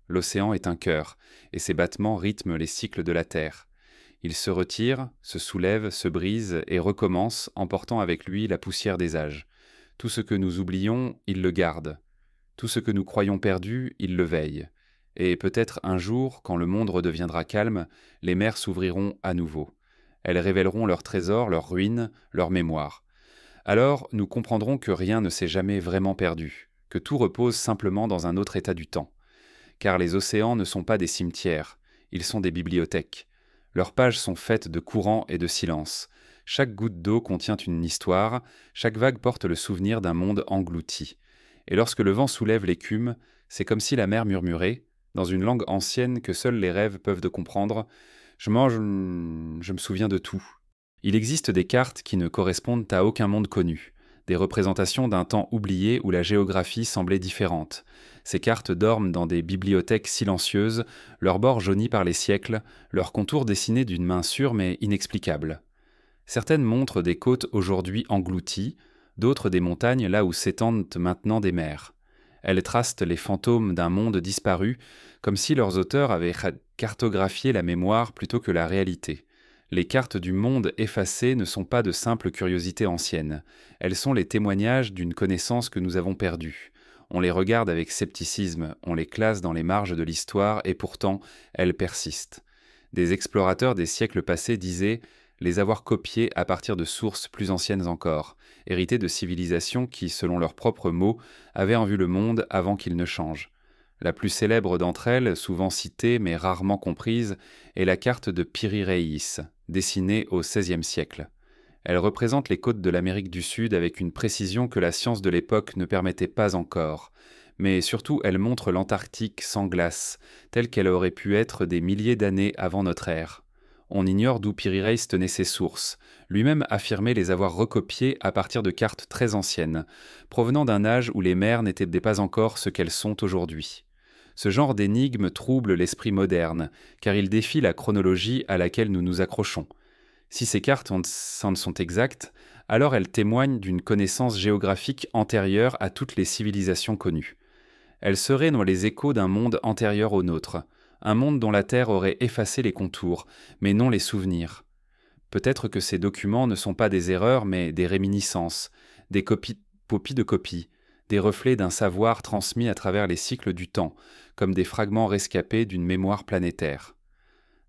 L'océan est un cœur, et ses battements rythment les cycles de la terre. Il se retire, se soulève, se brise et recommence, emportant avec lui la poussière des âges. Tout ce que nous oublions, il le garde. Tout ce que nous croyons perdu, il le veille. Et peut-être un jour, quand le monde redeviendra calme, les mers s'ouvriront à nouveau. Elles révéleront leurs trésors, leurs ruines, leurs mémoires. Alors, nous comprendrons que rien ne s'est jamais vraiment perdu, que tout repose simplement dans un autre état du temps. Car les océans ne sont pas des cimetières, ils sont des bibliothèques. Leurs pages sont faites de courants et de silence. Chaque goutte d'eau contient une histoire, chaque vague porte le souvenir d'un monde englouti. Et lorsque le vent soulève l'écume, c'est comme si la mer murmurait, dans une langue ancienne que seuls les rêves peuvent comprendre, « je me souviens de tout ». Il existe des cartes qui ne correspondent à aucun monde connu, des représentations d'un temps oublié où la géographie semblait différente. Ces cartes dorment dans des bibliothèques silencieuses, leurs bords jaunis par les siècles, leurs contours dessinés d'une main sûre mais inexplicable. Certaines montrent des côtes aujourd'hui englouties, d'autres des montagnes là où s'étendent maintenant des mers. Elles tracent les fantômes d'un monde disparu, comme si leurs auteurs avaient cartographié la mémoire plutôt que la réalité. Les cartes du monde effacé ne sont pas de simples curiosités anciennes. Elles sont les témoignages d'une connaissance que nous avons perdue. On les regarde avec scepticisme, on les classe dans les marges de l'histoire et pourtant, elles persistent. Des explorateurs des siècles passés disaient les avoir copiées à partir de sources plus anciennes encore, héritées de civilisations qui, selon leurs propres mots, avaient en vue le monde avant qu'il ne change. La plus célèbre d'entre elles, souvent citée mais rarement comprise, est la carte de Piri Reis, dessinée au XVIe siècle. Elle représente les côtes de l'Amérique du Sud avec une précision que la science de l'époque ne permettait pas encore. Mais surtout, elle montre l'Antarctique sans glace, telle qu'elle aurait pu être des milliers d'années avant notre ère. On ignore d'où Piri Reis tenait ses sources. Lui-même affirmait les avoir recopiées à partir de cartes très anciennes, provenant d'un âge où les mers n'étaient pas encore ce qu'elles sont aujourd'hui. Ce genre d'énigme trouble l'esprit moderne, car il défie la chronologie à laquelle nous nous accrochons. Si ces cartes sont exactes, alors elles témoignent d'une connaissance géographique antérieure à toutes les civilisations connues. Elles seraient dans les échos d'un monde antérieur au nôtre, un monde dont la Terre aurait effacé les contours, mais non les souvenirs. Peut-être que ces documents ne sont pas des erreurs, mais des réminiscences, des copies de copies, des reflets d'un savoir transmis à travers les cycles du temps, comme des fragments rescapés d'une mémoire planétaire.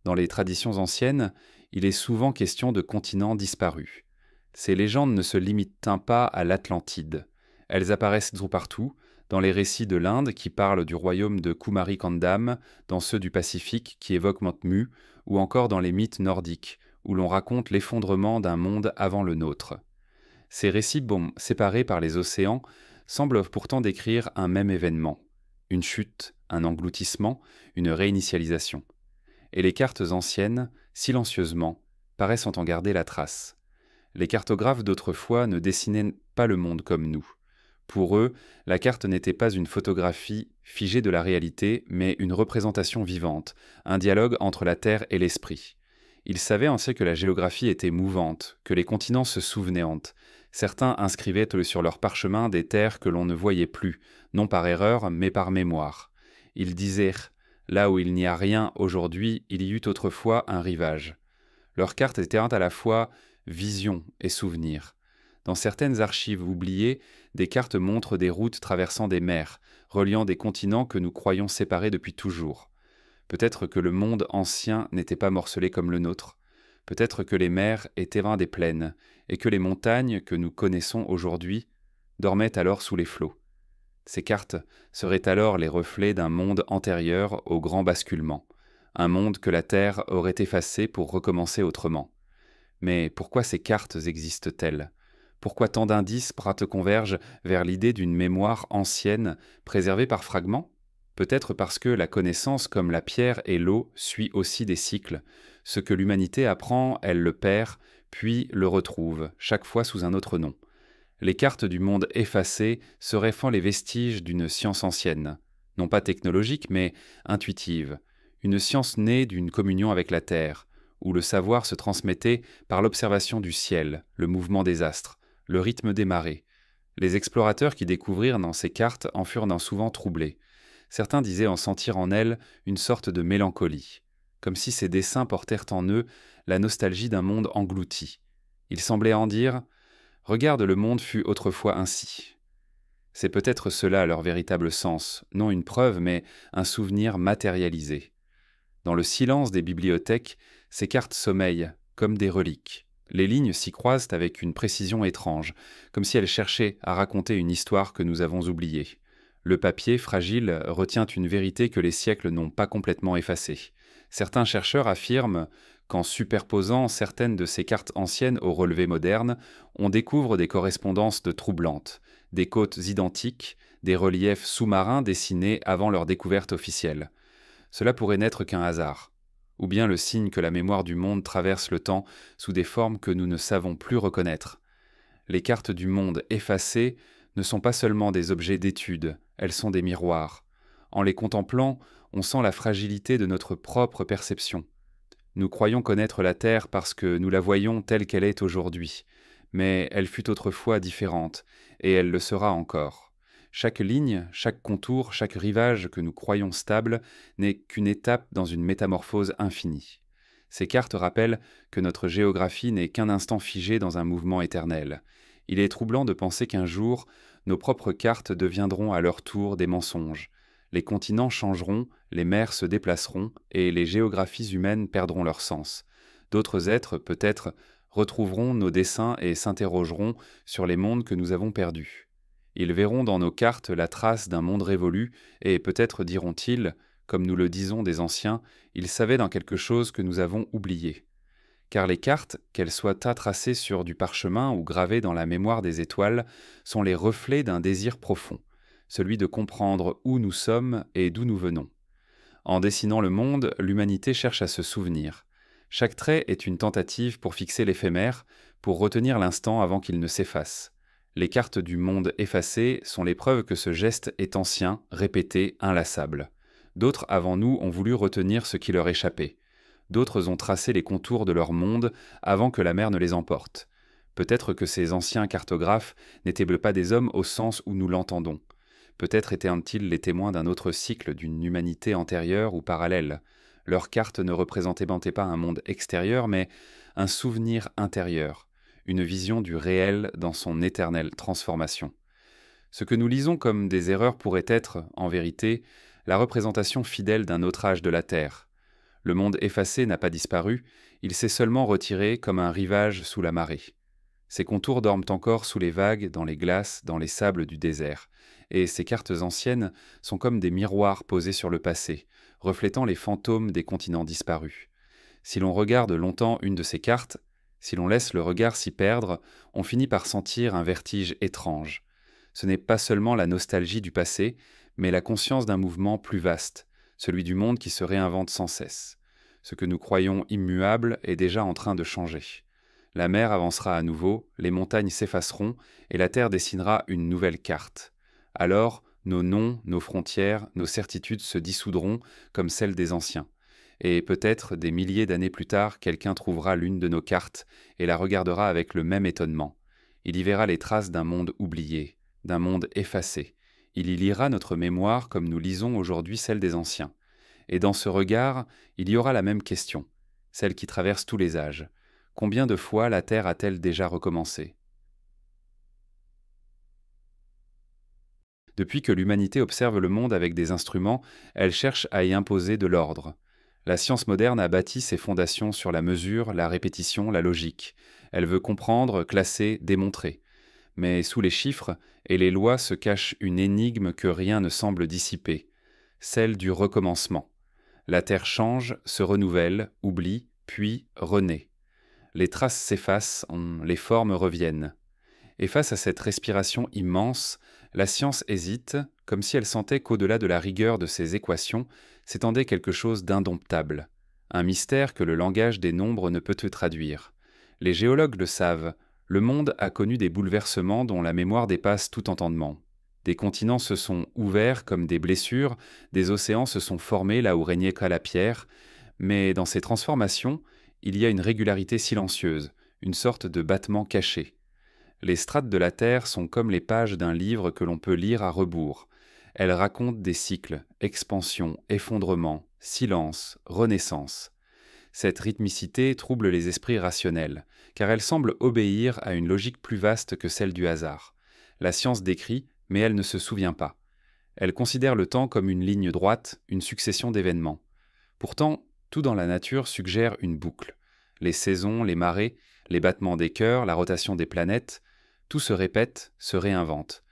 Dans les traditions anciennes, il est souvent question de continents disparus. Ces légendes ne se limitent pas à l'Atlantide. Elles apparaissent tout partout, dans les récits de l'Inde qui parlent du royaume de Kumari-Kandam, dans ceux du Pacifique qui évoquent Motmu, ou encore dans les mythes nordiques, où l'on raconte l'effondrement d'un monde avant le nôtre. Ces récits, séparés par les océans, semblent pourtant décrire un même événement, une chute, un engloutissement, une réinitialisation. Et les cartes anciennes, silencieusement, paraissent en garder la trace. Les cartographes d'autrefois ne dessinaient pas le monde comme nous. Pour eux, la carte n'était pas une photographie figée de la réalité, mais une représentation vivante, un dialogue entre la terre et l'esprit. Ils savaient ainsi que la géographie était mouvante, que les continents se souvenaient. Certains inscrivaient sur leur parchemin des terres que l'on ne voyait plus, non par erreur, mais par mémoire. Ils disaient « Là où il n'y a rien aujourd'hui, il y eut autrefois un rivage ». Leurs cartes étaient à la fois vision et souvenir. Dans certaines archives oubliées, des cartes montrent des routes traversant des mers, reliant des continents que nous croyons séparés depuis toujours. Peut-être que le monde ancien n'était pas morcelé comme le nôtre. Peut-être que les mers étaient des plaines, et que les montagnes que nous connaissons aujourd'hui dormaient alors sous les flots. Ces cartes seraient alors les reflets d'un monde antérieur au grand basculement, un monde que la Terre aurait effacé pour recommencer autrement. Mais pourquoi ces cartes existent-elles ? Pourquoi tant d'indices convergent vers l'idée d'une mémoire ancienne préservée par fragments ? Peut-être parce que la connaissance, comme la pierre et l'eau, suit aussi des cycles. Ce que l'humanité apprend, elle le perd, puis le retrouve, chaque fois sous un autre nom. Les cartes du monde effacé seraient les vestiges d'une science ancienne, non pas technologique, mais intuitive, une science née d'une communion avec la Terre, où le savoir se transmettait par l'observation du ciel, le mouvement des astres, le rythme des marées. Les explorateurs qui découvrirent dans ces cartes en furent souvent troublés. Certains disaient en sentir en elles une sorte de mélancolie, comme si ces dessins portèrent en eux la nostalgie d'un monde englouti. Ils semblaient en dire « Regarde, le monde fut autrefois ainsi ». C'est peut-être cela leur véritable sens, non une preuve, mais un souvenir matérialisé. Dans le silence des bibliothèques, ces cartes sommeillent, comme des reliques. Les lignes s'y croisent avec une précision étrange, comme si elles cherchaient à raconter une histoire que nous avons oubliée. Le papier, fragile, retient une vérité que les siècles n'ont pas complètement effacée. Certains chercheurs affirment qu'en superposant certaines de ces cartes anciennes aux relevés modernes, on découvre des correspondances troublantes, des côtes identiques, des reliefs sous-marins dessinés avant leur découverte officielle. Cela pourrait n'être qu'un hasard, ou bien le signe que la mémoire du monde traverse le temps sous des formes que nous ne savons plus reconnaître. Les cartes du monde effacées ne sont pas seulement des objets d'étude, elles sont des miroirs. En les contemplant, on sent la fragilité de notre propre perception. Nous croyons connaître la Terre parce que nous la voyons telle qu'elle est aujourd'hui, mais elle fut autrefois différente, et elle le sera encore. Chaque ligne, chaque contour, chaque rivage que nous croyons stable n'est qu'une étape dans une métamorphose infinie. Ces cartes rappellent que notre géographie n'est qu'un instant figé dans un mouvement éternel. Il est troublant de penser qu'un jour, nos propres cartes deviendront à leur tour des mensonges. Les continents changeront, les mers se déplaceront et les géographies humaines perdront leur sens. D'autres êtres, peut-être, retrouveront nos dessins et s'interrogeront sur les mondes que nous avons perdus. Ils verront dans nos cartes la trace d'un monde révolu, et peut-être diront-ils, comme nous le disons des anciens, ils savaient dans quelque chose que nous avons oublié. Car les cartes, qu'elles soient tracées sur du parchemin ou gravées dans la mémoire des étoiles, sont les reflets d'un désir profond, celui de comprendre où nous sommes et d'où nous venons. En dessinant le monde, l'humanité cherche à se souvenir. Chaque trait est une tentative pour fixer l'éphémère, pour retenir l'instant avant qu'il ne s'efface. Les cartes du monde effacé sont les preuves que ce geste est ancien, répété, inlassable. D'autres avant nous ont voulu retenir ce qui leur échappait. D'autres ont tracé les contours de leur monde avant que la mer ne les emporte. Peut-être que ces anciens cartographes n'étaient pas des hommes au sens où nous l'entendons. Peut-être étaient-ils les témoins d'un autre cycle, d'une humanité antérieure ou parallèle. Leurs cartes ne représentaient pas un monde extérieur, mais un souvenir intérieur, une vision du réel dans son éternelle transformation. Ce que nous lisons comme des erreurs pourrait être, en vérité, la représentation fidèle d'un autre âge de la Terre. Le monde effacé n'a pas disparu, il s'est seulement retiré comme un rivage sous la marée. Ses contours dorment encore sous les vagues, dans les glaces, dans les sables du désert, et ces cartes anciennes sont comme des miroirs posés sur le passé, reflétant les fantômes des continents disparus. Si l'on regarde longtemps une de ces cartes, si l'on laisse le regard s'y perdre, on finit par sentir un vertige étrange. Ce n'est pas seulement la nostalgie du passé, mais la conscience d'un mouvement plus vaste, celui du monde qui se réinvente sans cesse. Ce que nous croyons immuable est déjà en train de changer. La mer avancera à nouveau, les montagnes s'effaceront, et la terre dessinera une nouvelle carte. Alors, nos noms, nos frontières, nos certitudes se dissoudront comme celles des anciens. Et peut-être, des milliers d'années plus tard, quelqu'un trouvera l'une de nos cartes et la regardera avec le même étonnement. Il y verra les traces d'un monde oublié, d'un monde effacé. Il y lira notre mémoire comme nous lisons aujourd'hui celle des anciens. Et dans ce regard, il y aura la même question, celle qui traverse tous les âges. Combien de fois la Terre a-t-elle déjà recommencé ? Depuis que l'humanité observe le monde avec des instruments, elle cherche à y imposer de l'ordre. La science moderne a bâti ses fondations sur la mesure, la répétition, la logique. Elle veut comprendre, classer, démontrer. Mais sous les chiffres et les lois se cache une énigme que rien ne semble dissiper, celle du recommencement. La Terre change, se renouvelle, oublie, puis renaît. Les traces s'effacent, les formes reviennent. Et face à cette respiration immense, la science hésite, comme si elle sentait qu'au-delà de la rigueur de ses équations s'étendait quelque chose d'indomptable, un mystère que le langage des nombres ne peut te traduire. Les géologues le savent, le monde a connu des bouleversements dont la mémoire dépasse tout entendement. Des continents se sont ouverts comme des blessures, des océans se sont formés là où régnait qu'à la pierre, mais dans ces transformations, il y a une régularité silencieuse, une sorte de battement caché. Les strates de la Terre sont comme les pages d'un livre que l'on peut lire à rebours. Elles racontent des cycles, expansion, effondrement, silence, renaissance. Cette rythmicité trouble les esprits rationnels, car elle semble obéir à une logique plus vaste que celle du hasard. La science décrit, mais elle ne se souvient pas. Elle considère le temps comme une ligne droite, une succession d'événements. Pourtant, tout dans la nature suggère une boucle. Les saisons, les marées, les battements des cœurs, la rotation des planètes, tout se répète, se réinvente.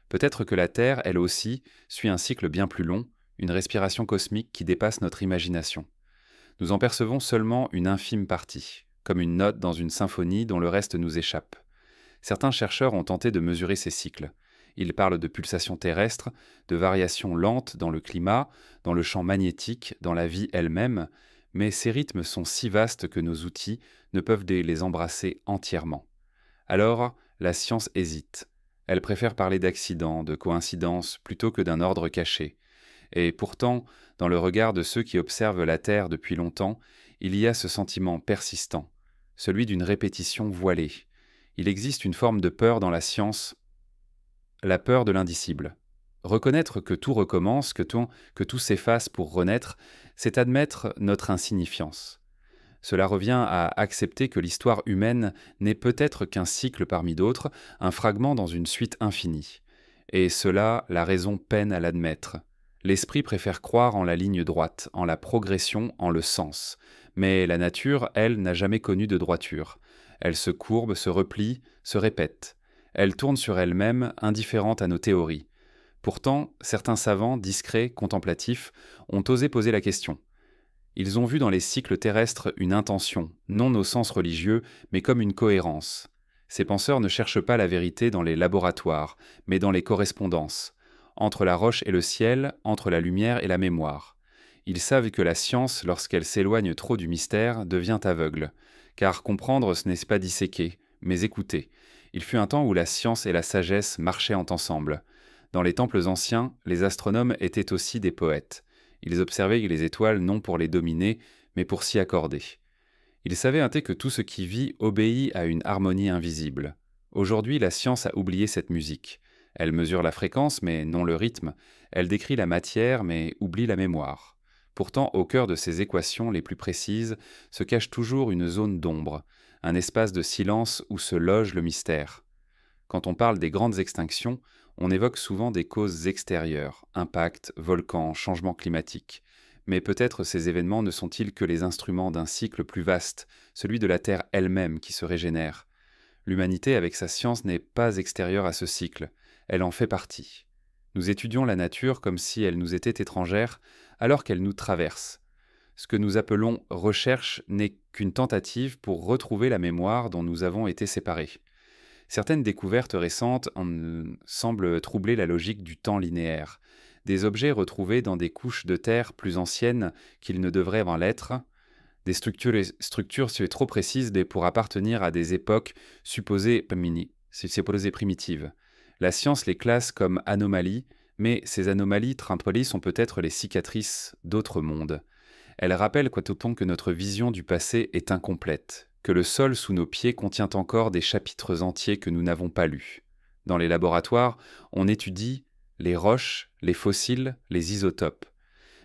Peut-être que la Terre, elle aussi, suit un cycle bien plus long, une respiration cosmique qui dépasse notre imagination. Nous en percevons seulement une infime partie, comme une note dans une symphonie dont le reste nous échappe. Certains chercheurs ont tenté de mesurer ces cycles. Ils parlent de pulsations terrestres, de variations lentes dans le climat, dans le champ magnétique, dans la vie elle-même, mais ces rythmes sont si vastes que nos outils ne peuvent les embrasser entièrement. Alors, la science hésite. Elle préfère parler d'accidents, de coïncidences, plutôt que d'un ordre caché. Et pourtant, dans le regard de ceux qui observent la Terre depuis longtemps, il y a ce sentiment persistant, celui d'une répétition voilée. Il existe une forme de peur dans la science, la peur de l'indicible. Reconnaître que tout recommence, que tout s'efface pour renaître, c'est admettre notre insignifiance. Cela revient à accepter que l'histoire humaine n'est peut-être qu'un cycle parmi d'autres, un fragment dans une suite infinie. Et cela, la raison peine à l'admettre. L'esprit préfère croire en la ligne droite, en la progression, en le sens. Mais la nature, elle, n'a jamais connu de droiture. Elle se courbe, se replie, se répète. Elle tourne sur elle-même, indifférente à nos théories. Pourtant, certains savants, discrets, contemplatifs, ont osé poser la question. Ils ont vu dans les cycles terrestres une intention, non au sens religieux, mais comme une cohérence. Ces penseurs ne cherchent pas la vérité dans les laboratoires, mais dans les correspondances, entre la roche et le ciel, entre la lumière et la mémoire. Ils savent que la science, lorsqu'elle s'éloigne trop du mystère, devient aveugle, car comprendre ce n'est pas disséquer, mais écouter. Il fut un temps où la science et la sagesse marchaient ensemble. Dans les temples anciens, les astronomes étaient aussi des poètes. Ils observaient les étoiles non pour les dominer, mais pour s'y accorder. Ils savaient que tout ce qui vit obéit à une harmonie invisible. Aujourd'hui, la science a oublié cette musique. Elle mesure la fréquence, mais non le rythme. Elle décrit la matière, mais oublie la mémoire. Pourtant, au cœur de ces équations les plus précises se cache toujours une zone d'ombre, un espace de silence où se loge le mystère. Quand on parle des grandes extinctions, on évoque souvent des causes extérieures, impacts, volcans, changements climatiques. Mais peut-être ces événements ne sont-ils que les instruments d'un cycle plus vaste, celui de la Terre elle-même qui se régénère. L'humanité, avec sa science, n'est pas extérieure à ce cycle, elle en fait partie. Nous étudions la nature comme si elle nous était étrangère, alors qu'elle nous traverse. Ce que nous appelons recherche n'est qu'une tentative pour retrouver la mémoire dont nous avons été séparés. Certaines découvertes récentes semblent troubler la logique du temps linéaire. Des objets retrouvés dans des couches de terre plus anciennes qu'ils ne devraient en l'être, des structures trop précises pour appartenir à des époques supposées primitives. La science les classe comme anomalies, mais ces anomalies sont peut-être les cicatrices d'autres mondes. Elles rappellent que notre vision du passé est incomplète, que le sol sous nos pieds contient encore des chapitres entiers que nous n'avons pas lus. Dans les laboratoires, on étudie les roches, les fossiles, les isotopes.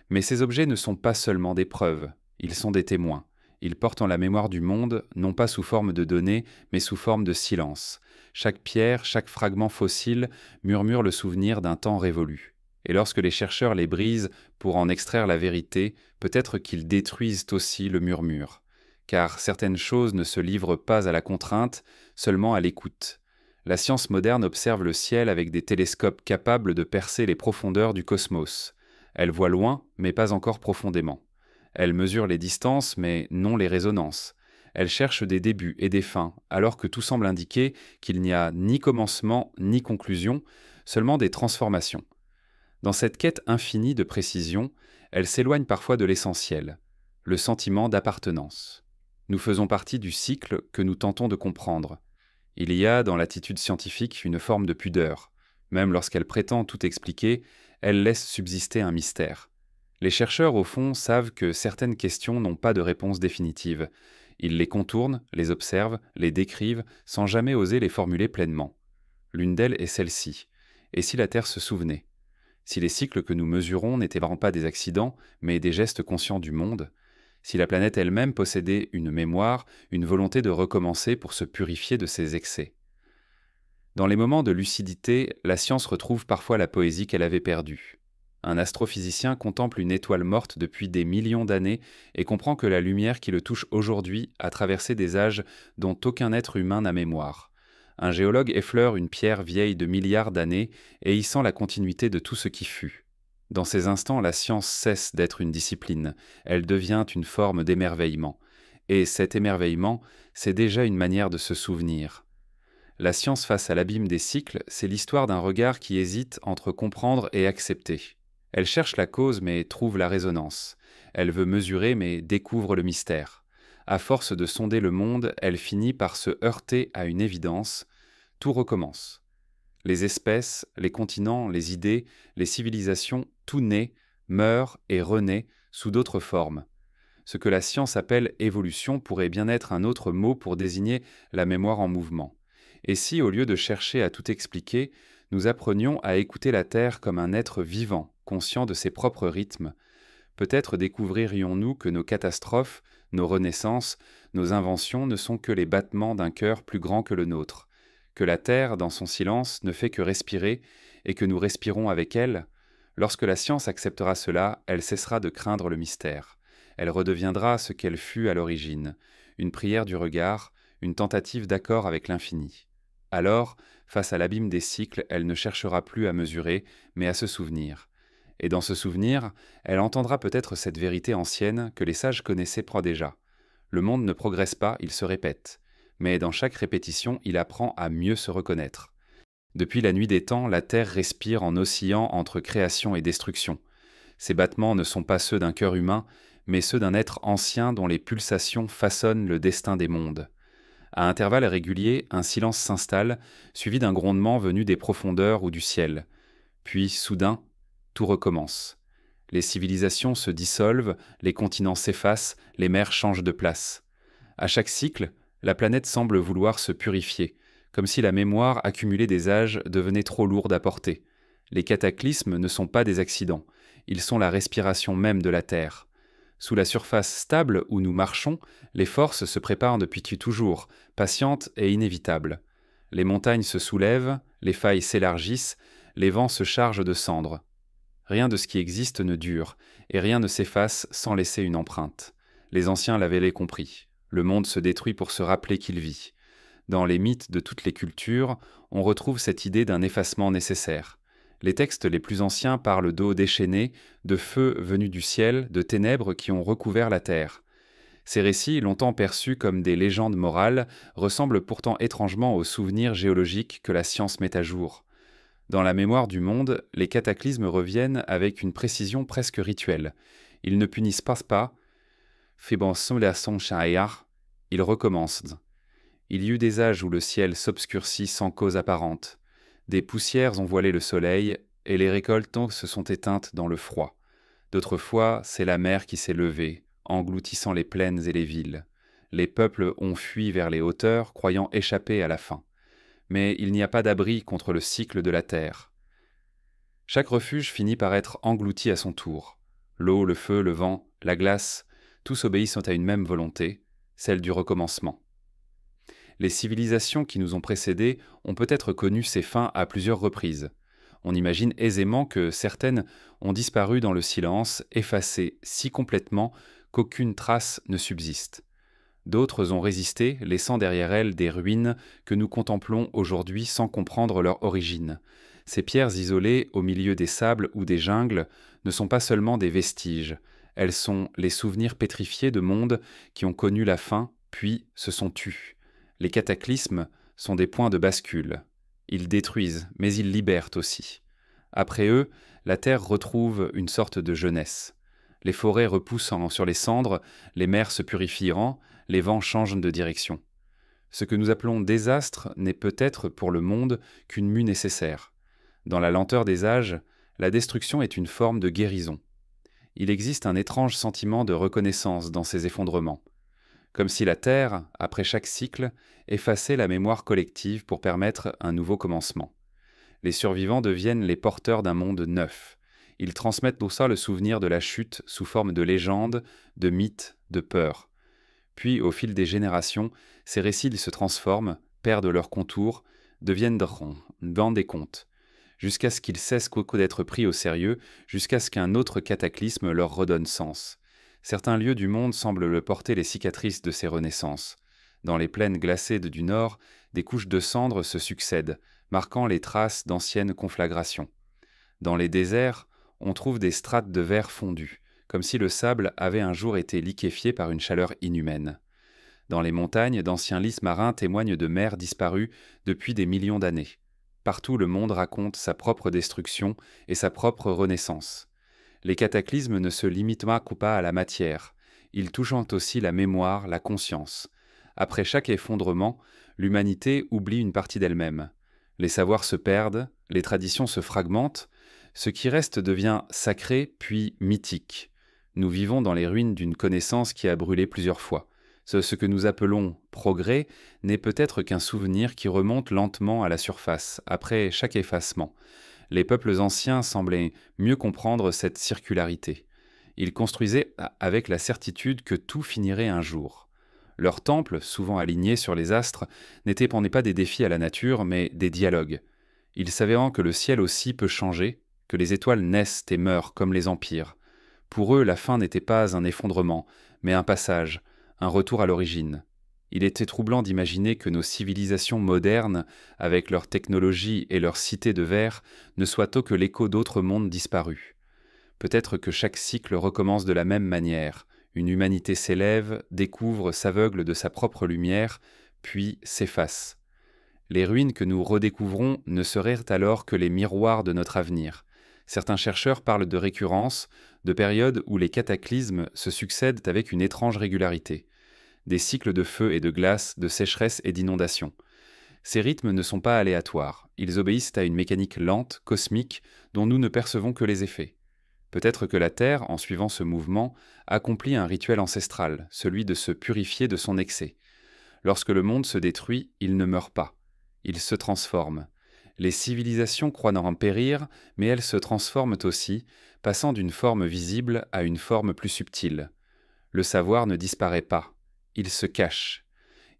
Mais ces objets ne sont pas seulement des preuves, ils sont des témoins. Ils portent en la mémoire du monde, non pas sous forme de données, mais sous forme de silence. Chaque pierre, chaque fragment fossile murmure le souvenir d'un temps révolu. Et lorsque les chercheurs les brisent pour en extraire la vérité, peut-être qu'ils détruisent aussi le murmure. Car certaines choses ne se livrent pas à la contrainte, seulement à l'écoute. La science moderne observe le ciel avec des télescopes capables de percer les profondeurs du cosmos. Elle voit loin, mais pas encore profondément. Elle mesure les distances, mais non les résonances. Elle cherche des débuts et des fins, alors que tout semble indiquer qu'il n'y a ni commencement ni conclusion, seulement des transformations. Dans cette quête infinie de précision, elle s'éloigne parfois de l'essentiel, le sentiment d'appartenance. Nous faisons partie du cycle que nous tentons de comprendre. Il y a dans l'attitude scientifique une forme de pudeur. Même lorsqu'elle prétend tout expliquer, elle laisse subsister un mystère. Les chercheurs, au fond, savent que certaines questions n'ont pas de réponse définitive. Ils les contournent, les observent, les décrivent, sans jamais oser les formuler pleinement. L'une d'elles est celle-ci. Et si la Terre se souvenait ? Si les cycles que nous mesurons n'étaient vraiment pas des accidents, mais des gestes conscients du monde ? Si la planète elle-même possédait une mémoire, une volonté de recommencer pour se purifier de ses excès ? Dans les moments de lucidité, la science retrouve parfois la poésie qu'elle avait perdue. Un astrophysicien contemple une étoile morte depuis des millions d'années et comprend que la lumière qui le touche aujourd'hui a traversé des âges dont aucun être humain n'a mémoire. Un géologue effleure une pierre vieille de milliards d'années et y sent la continuité de tout ce qui fut. Dans ces instants, la science cesse d'être une discipline, elle devient une forme d'émerveillement. Et cet émerveillement, c'est déjà une manière de se souvenir. La science face à l'abîme des cycles, c'est l'histoire d'un regard qui hésite entre comprendre et accepter. Elle cherche la cause mais trouve la résonance. Elle veut mesurer mais découvre le mystère. À force de sonder le monde, elle finit par se heurter à une évidence. Tout recommence. Les espèces, les continents, les idées, les civilisations, tout naît, meurt et renaît sous d'autres formes. Ce que la science appelle évolution pourrait bien être un autre mot pour désigner la mémoire en mouvement. Et si, au lieu de chercher à tout expliquer, nous apprenions à écouter la Terre comme un être vivant, conscient de ses propres rythmes, peut-être découvririons-nous que nos catastrophes, nos renaissances, nos inventions ne sont que les battements d'un cœur plus grand que le nôtre, que la Terre, dans son silence, ne fait que respirer et que nous respirons avec elle. Lorsque la science acceptera cela, elle cessera de craindre le mystère. Elle redeviendra ce qu'elle fut à l'origine, une prière du regard, une tentative d'accord avec l'infini. Alors, face à l'abîme des cycles, elle ne cherchera plus à mesurer, mais à se souvenir. Et dans ce souvenir, elle entendra peut-être cette vérité ancienne que les sages connaissaient déjà. Le monde ne progresse pas, il se répète. Mais dans chaque répétition, il apprend à mieux se reconnaître. Depuis la nuit des temps, la Terre respire en oscillant entre création et destruction. Ces battements ne sont pas ceux d'un cœur humain, mais ceux d'un être ancien dont les pulsations façonnent le destin des mondes. À intervalles réguliers, un silence s'installe, suivi d'un grondement venu des profondeurs ou du ciel. Puis, soudain, tout recommence. Les civilisations se dissolvent, les continents s'effacent, les mers changent de place. À chaque cycle, la planète semble vouloir se purifier, comme si la mémoire accumulée des âges devenait trop lourde à porter. Les cataclysmes ne sont pas des accidents, ils sont la respiration même de la Terre. Sous la surface stable où nous marchons, les forces se préparent depuis toujours, patientes et inévitables. Les montagnes se soulèvent, les failles s'élargissent, les vents se chargent de cendres. Rien de ce qui existe ne dure, et rien ne s'efface sans laisser une empreinte. Les anciens l'avaient compris. Le monde se détruit pour se rappeler qu'il vit. Dans les mythes de toutes les cultures, on retrouve cette idée d'un effacement nécessaire. Les textes les plus anciens parlent d'eau déchaînée, de feu venu du ciel, de ténèbres qui ont recouvert la terre. Ces récits, longtemps perçus comme des légendes morales, ressemblent pourtant étrangement aux souvenirs géologiques que la science met à jour. Dans la mémoire du monde, les cataclysmes reviennent avec une précision presque rituelle. Ils ne punissent pas, ils recommencent. Il y eut des âges où le ciel s'obscurcit sans cause apparente. Des poussières ont voilé le soleil, et les récoltes se sont éteintes dans le froid. D'autres fois, c'est la mer qui s'est levée, engloutissant les plaines et les villes. Les peuples ont fui vers les hauteurs, croyant échapper à la faim. Mais il n'y a pas d'abri contre le cycle de la terre. Chaque refuge finit par être englouti à son tour. L'eau, le feu, le vent, la glace, tous obéissent à une même volonté, celle du recommencement. Les civilisations qui nous ont précédés ont peut-être connu ces fins à plusieurs reprises. On imagine aisément que certaines ont disparu dans le silence, effacées si complètement qu'aucune trace ne subsiste. D'autres ont résisté, laissant derrière elles des ruines que nous contemplons aujourd'hui sans comprendre leur origine. Ces pierres isolées au milieu des sables ou des jungles ne sont pas seulement des vestiges, elles sont les souvenirs pétrifiés de mondes qui ont connu la fin, puis se sont tus. Les cataclysmes sont des points de bascule. Ils détruisent, mais ils libèrent aussi. Après eux, la terre retrouve une sorte de jeunesse. Les forêts repoussant sur les cendres, les mers se purifiant, les vents changent de direction. Ce que nous appelons désastre n'est peut-être pour le monde qu'une mue nécessaire. Dans la lenteur des âges, la destruction est une forme de guérison. Il existe un étrange sentiment de reconnaissance dans ces effondrements. Comme si la Terre, après chaque cycle, effaçait la mémoire collective pour permettre un nouveau commencement. Les survivants deviennent les porteurs d'un monde neuf. Ils transmettent pour ça le souvenir de la chute sous forme de légendes, de mythes, de peurs. Puis, au fil des générations, ces récits se transforment, perdent leur contour, deviennent dans des contes, jusqu'à ce qu'ils cessent d'être pris au sérieux, jusqu'à ce qu'un autre cataclysme leur redonne sens. Certains lieux du monde semblent le porter les cicatrices de ces renaissances. Dans les plaines glacées du nord, des couches de cendres se succèdent, marquant les traces d'anciennes conflagrations. Dans les déserts, on trouve des strates de verre fondu, comme si le sable avait un jour été liquéfié par une chaleur inhumaine. Dans les montagnes, d'anciens lys marins témoignent de mers disparues depuis des millions d'années. Partout, le monde raconte sa propre destruction et sa propre renaissance. Les cataclysmes ne se limitent pas à la matière, ils touchent aussi la mémoire, la conscience. Après chaque effondrement, l'humanité oublie une partie d'elle-même. Les savoirs se perdent, les traditions se fragmentent, ce qui reste devient sacré puis mythique. Nous vivons dans les ruines d'une connaissance qui a brûlé plusieurs fois. Ce que nous appelons progrès n'est peut-être qu'un souvenir qui remonte lentement à la surface, après chaque effacement. Les peuples anciens semblaient mieux comprendre cette circularité. Ils construisaient avec la certitude que tout finirait un jour. Leurs temples, souvent alignés sur les astres, n'étaient pas des défis à la nature, mais des dialogues. Ils savaient que le ciel aussi peut changer, que les étoiles naissent et meurent comme les empires. Pour eux, la fin n'était pas un effondrement, mais un passage, un retour à l'origine. Il était troublant d'imaginer que nos civilisations modernes, avec leur technologie et leurs cités de verre, ne soient que l'écho d'autres mondes disparus. Peut-être que chaque cycle recommence de la même manière. Une humanité s'élève, découvre, s'aveugle de sa propre lumière, puis s'efface. Les ruines que nous redécouvrons ne seraient alors que les miroirs de notre avenir. Certains chercheurs parlent de récurrence, de périodes où les cataclysmes se succèdent avec une étrange régularité. Des cycles de feu et de glace, de sécheresse et d'inondation. Ces rythmes ne sont pas aléatoires, ils obéissent à une mécanique lente, cosmique, dont nous ne percevons que les effets. Peut-être que la Terre, en suivant ce mouvement, accomplit un rituel ancestral, celui de se purifier de son excès. Lorsque le monde se détruit, il ne meurt pas, il se transforme. Les civilisations croient en périr, mais elles se transforment aussi, passant d'une forme visible à une forme plus subtile. Le savoir ne disparaît pas, il se cache.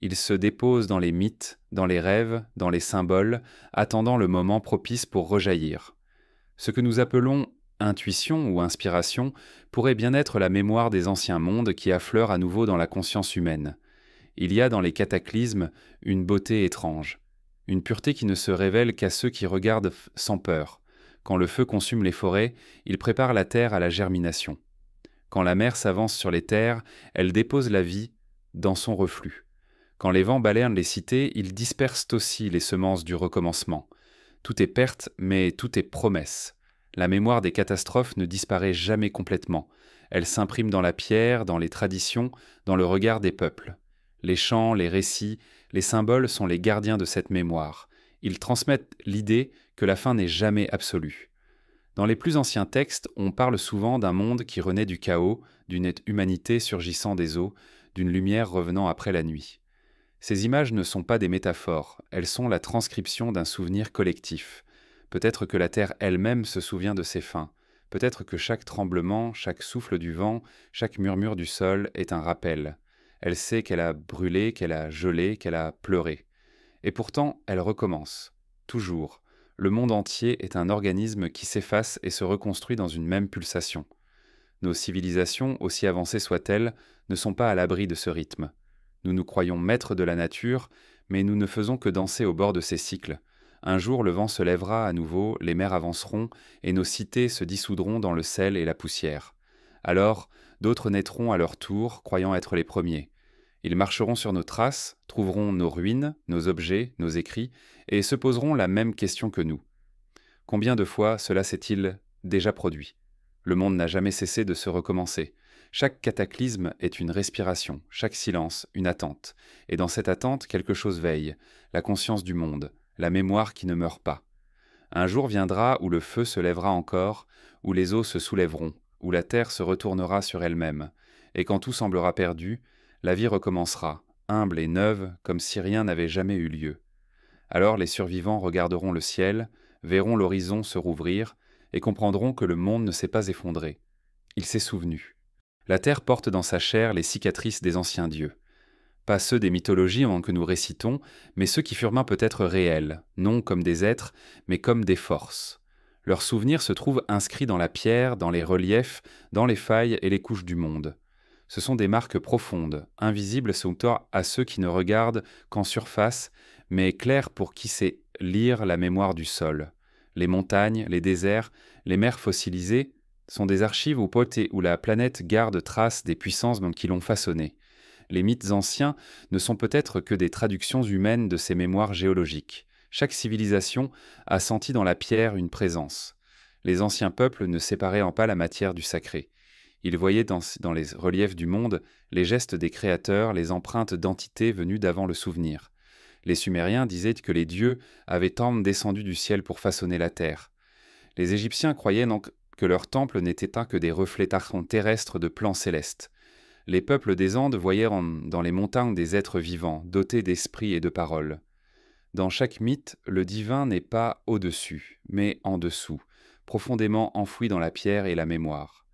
Il se dépose dans les mythes, dans les rêves, dans les symboles, attendant le moment propice pour rejaillir. Ce que nous appelons intuition ou inspiration pourrait bien être la mémoire des anciens mondes qui affleure à nouveau dans la conscience humaine. Il y a dans les cataclysmes une beauté étrange, une pureté qui ne se révèle qu'à ceux qui regardent sans peur. Quand le feu consume les forêts, il prépare la terre à la germination. Quand la mer s'avance sur les terres, elle dépose la vie dans son reflux. Quand les vents balernent les cités, ils dispersent aussi les semences du recommencement. Tout est perte, mais tout est promesse. La mémoire des catastrophes ne disparaît jamais complètement. Elle s'imprime dans la pierre, dans les traditions, dans le regard des peuples. Les chants, les récits, les symboles sont les gardiens de cette mémoire. Ils transmettent l'idée que la fin n'est jamais absolue. Dans les plus anciens textes, on parle souvent d'un monde qui renaît du chaos, d'une humanité surgissant des eaux, d'une lumière revenant après la nuit. Ces images ne sont pas des métaphores, elles sont la transcription d'un souvenir collectif. Peut-être que la Terre elle-même se souvient de ses fins. Peut-être que chaque tremblement, chaque souffle du vent, chaque murmure du sol est un rappel. Elle sait qu'elle a brûlé, qu'elle a gelé, qu'elle a pleuré. Et pourtant, elle recommence. Toujours. Le monde entier est un organisme qui s'efface et se reconstruit dans une même pulsation. Nos civilisations, aussi avancées soient-elles, ne sont pas à l'abri de ce rythme. Nous nous croyons maîtres de la nature, mais nous ne faisons que danser au bord de ces cycles. Un jour le vent se lèvera à nouveau, les mers avanceront, et nos cités se dissoudront dans le sel et la poussière. Alors, d'autres naîtront à leur tour, croyant être les premiers. Ils marcheront sur nos traces, trouveront nos ruines, nos objets, nos écrits, et se poseront la même question que nous. Combien de fois cela s'est-il déjà produit ? Le monde n'a jamais cessé de se recommencer. Chaque cataclysme est une respiration, chaque silence une attente. Et dans cette attente, quelque chose veille, la conscience du monde, la mémoire qui ne meurt pas. Un jour viendra où le feu se lèvera encore, où les eaux se soulèveront, où la terre se retournera sur elle-même. Et quand tout semblera perdu, la vie recommencera, humble et neuve, comme si rien n'avait jamais eu lieu. Alors les survivants regarderont le ciel, verront l'horizon se rouvrir, et comprendront que le monde ne s'est pas effondré. Il s'est souvenu. La terre porte dans sa chair les cicatrices des anciens dieux. Pas ceux des mythologies que nous récitons, mais ceux qui furent peut-être réels, non comme des êtres, mais comme des forces. Leurs souvenirs se trouvent inscrits dans la pierre, dans les reliefs, dans les failles et les couches du monde. Ce sont des marques profondes, invisibles à ceux qui ne regardent qu'en surface, mais claires pour qui sait lire la mémoire du sol. Les montagnes, les déserts, les mers fossilisées sont des archives où la planète garde trace des puissances qui l'ont façonnée. Les mythes anciens ne sont peut-être que des traductions humaines de ces mémoires géologiques. Chaque civilisation a senti dans la pierre une présence. Les anciens peuples ne séparaient pas la matière du sacré. Ils voyaient dans les reliefs du monde les gestes des créateurs, les empreintes d'entités venues d'avant le souvenir. Les Sumériens disaient que les dieux avaient tant descendu du ciel pour façonner la terre. Les Égyptiens croyaient donc que leurs temples n'étaient que des reflets terrestres de plans célestes. Les peuples des Andes voyaient dans les montagnes des êtres vivants, dotés d'esprit et de parole. Dans chaque mythe, le divin n'est pas au-dessus, mais en dessous, profondément enfoui dans la pierre et la mémoire.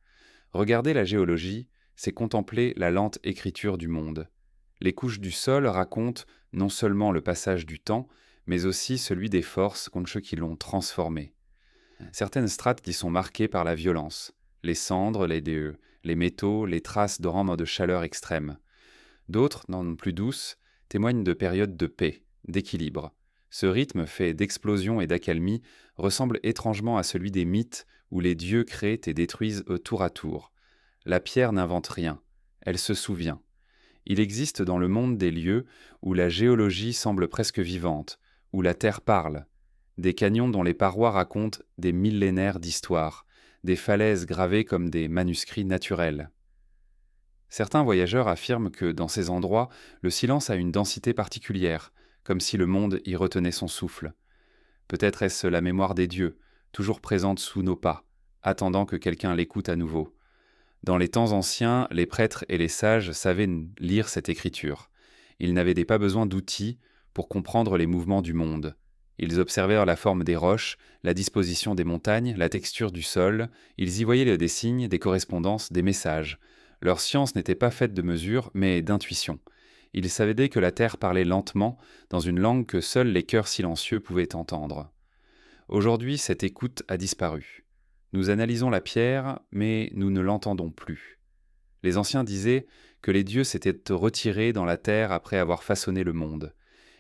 Regarder la géologie, c'est contempler la lente écriture du monde. Les couches du sol racontent non seulement le passage du temps, mais aussi celui des forces contre ceux qui l'ont transformé. Certaines strates qui sont marquées par la violence, les cendres, les métaux, les traces de chaleur extrême. D'autres, non plus douces, témoignent de périodes de paix, d'équilibre. Ce rythme, fait d'explosions et d'accalmie, ressemble étrangement à celui des mythes où les dieux créent et détruisent tour à tour. La pierre n'invente rien, elle se souvient. Il existe dans le monde des lieux où la géologie semble presque vivante, où la terre parle, des canyons dont les parois racontent des millénaires d'histoire, des falaises gravées comme des manuscrits naturels. Certains voyageurs affirment que dans ces endroits, le silence a une densité particulière, comme si le monde y retenait son souffle. Peut-être est-ce la mémoire des dieux, toujours présente sous nos pas, attendant que quelqu'un l'écoute à nouveau. Dans les temps anciens, les prêtres et les sages savaient lire cette écriture. Ils n'avaient pas besoin d'outils pour comprendre les mouvements du monde. Ils observèrent la forme des roches, la disposition des montagnes, la texture du sol. Ils y voyaient des signes, des correspondances, des messages. Leur science n'était pas faite de mesures, mais d'intuition. Ils savaient que la terre parlait lentement, dans une langue que seuls les cœurs silencieux pouvaient entendre. Aujourd'hui, cette écoute a disparu. Nous analysons la pierre, mais nous ne l'entendons plus. Les anciens disaient que les dieux s'étaient retirés dans la terre après avoir façonné le monde,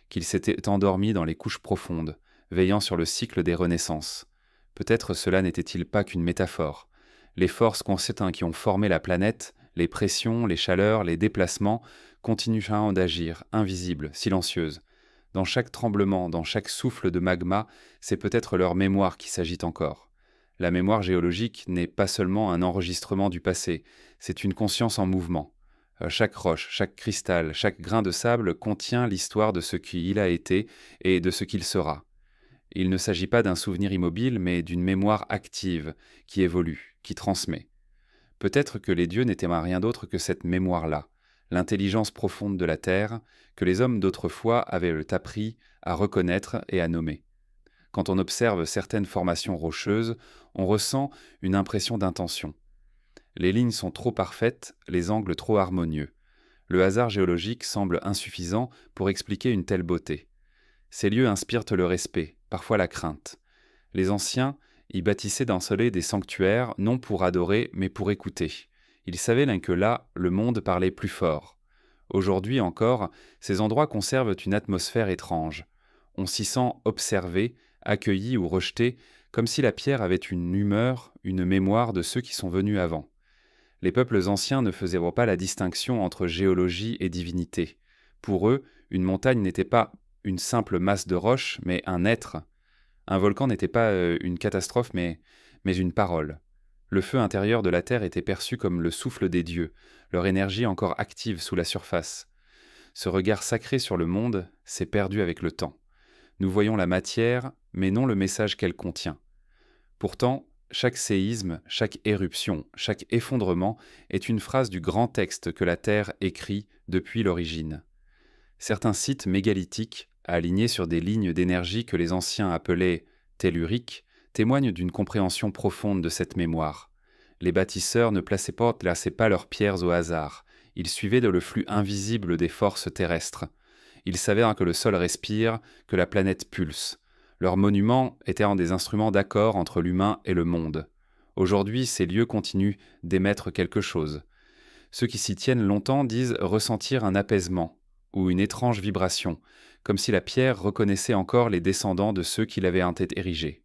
qu'ils s'étaient endormis dans les couches profondes, veillant sur le cycle des renaissances. Peut-être cela n'était-il pas qu'une métaphore. Les forces conséquentes qui ont formé la planète, les pressions, les chaleurs, les déplacements, continuent d'agir, invisibles, silencieuses. Dans chaque tremblement, dans chaque souffle de magma, c'est peut-être leur mémoire qui s'agite encore. La mémoire géologique n'est pas seulement un enregistrement du passé, c'est une conscience en mouvement. Chaque roche, chaque cristal, chaque grain de sable contient l'histoire de ce qu'il a été et de ce qu'il sera. Il ne s'agit pas d'un souvenir immobile, mais d'une mémoire active, qui évolue, qui transmet. Peut-être que les dieux n'étaient rien d'autre que cette mémoire-là, l'intelligence profonde de la terre, que les hommes d'autrefois avaient appris à reconnaître et à nommer. Quand on observe certaines formations rocheuses, on ressent une impression d'intention. Les lignes sont trop parfaites, les angles trop harmonieux. Le hasard géologique semble insuffisant pour expliquer une telle beauté. Ces lieux inspirent le respect, parfois la crainte. Les anciens y bâtissaient des sanctuaires, non pour adorer, mais pour écouter. Ils savaient que là, le monde parlait plus fort. Aujourd'hui encore, ces endroits conservent une atmosphère étrange. On s'y sent observé, accueilli ou rejeté, comme si la pierre avait une humeur, une mémoire de ceux qui sont venus avant. Les peuples anciens ne faisaient pas la distinction entre géologie et divinité. Pour eux, une montagne n'était pas une simple masse de roches, mais un être. Un volcan n'était pas une catastrophe, mais une parole. Le feu intérieur de la terre était perçu comme le souffle des dieux, leur énergie encore active sous la surface. Ce regard sacré sur le monde s'est perdu avec le temps. Nous voyons la matière, mais non le message qu'elle contient. Pourtant, chaque séisme, chaque éruption, chaque effondrement est une phrase du grand texte que la Terre écrit depuis l'origine. Certains sites mégalithiques, alignés sur des lignes d'énergie que les anciens appelaient telluriques, témoignent d'une compréhension profonde de cette mémoire. Les bâtisseurs ne plaçaient pas leurs pierres au hasard. Ils suivaient le flux invisible des forces terrestres. Ils savaient que le sol respire, que la planète pulse. Leurs monuments étaient des instruments d'accord entre l'humain et le monde. Aujourd'hui, ces lieux continuent d'émettre quelque chose. Ceux qui s'y tiennent longtemps disent ressentir un apaisement ou une étrange vibration, comme si la pierre reconnaissait encore les descendants de ceux qui l'avaient érigée.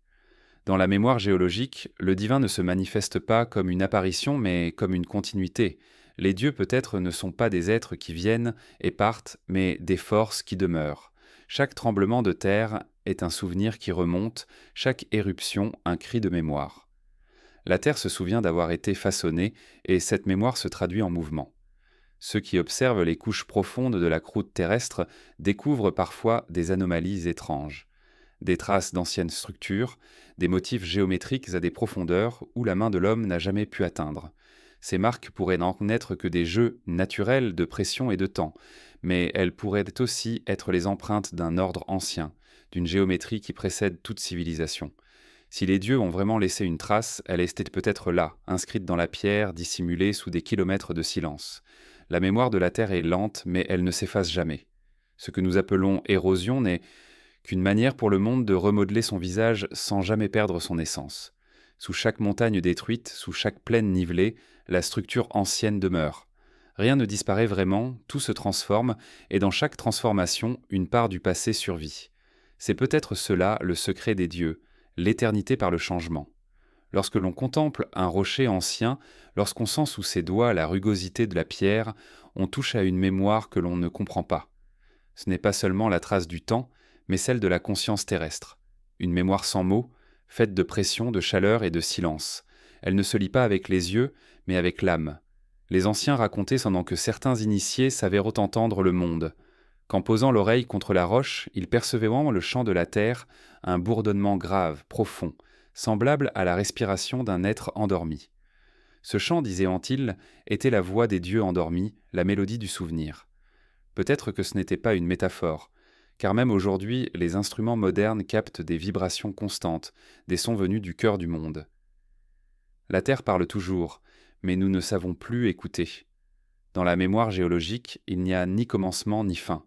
Dans la mémoire géologique, le divin ne se manifeste pas comme une apparition, mais comme une continuité. Les dieux peut-être ne sont pas des êtres qui viennent et partent, mais des forces qui demeurent. Chaque tremblement de terre est un souvenir qui remonte, chaque éruption un cri de mémoire. La terre se souvient d'avoir été façonnée, et cette mémoire se traduit en mouvement. Ceux qui observent les couches profondes de la croûte terrestre découvrent parfois des anomalies étranges. Des traces d'anciennes structures, des motifs géométriques à des profondeurs où la main de l'homme n'a jamais pu atteindre. Ces marques pourraient n'en n'être que des jeux naturels de pression et de temps, mais elles pourraient aussi être les empreintes d'un ordre ancien, d'une géométrie qui précède toute civilisation. Si les dieux ont vraiment laissé une trace, elle était peut-être là, inscrite dans la pierre, dissimulée sous des kilomètres de silence. La mémoire de la Terre est lente, mais elle ne s'efface jamais. Ce que nous appelons érosion n'est qu'une manière pour le monde de remodeler son visage sans jamais perdre son essence. Sous chaque montagne détruite, sous chaque plaine nivelée, la structure ancienne demeure. Rien ne disparaît vraiment, tout se transforme, et dans chaque transformation, une part du passé survit. C'est peut-être cela le secret des dieux, l'éternité par le changement. Lorsque l'on contemple un rocher ancien, lorsqu'on sent sous ses doigts la rugosité de la pierre, on touche à une mémoire que l'on ne comprend pas. Ce n'est pas seulement la trace du temps, mais celle de la conscience terrestre. Une mémoire sans mots, faite de pression, de chaleur et de silence. Elle ne se lit pas avec les yeux, mais avec l'âme. Les anciens racontaient pendant que certains initiés savaient entendre le monde. Qu'en posant l'oreille contre la roche, ils percevaient vraiment le chant de la terre, un bourdonnement grave, profond, semblable à la respiration d'un être endormi. Ce chant, disait Antil, était la voix des dieux endormis, la mélodie du souvenir. Peut-être que ce n'était pas une métaphore, car même aujourd'hui, les instruments modernes captent des vibrations constantes, des sons venus du cœur du monde. La Terre parle toujours, mais nous ne savons plus écouter. Dans la mémoire géologique, il n'y a ni commencement ni fin.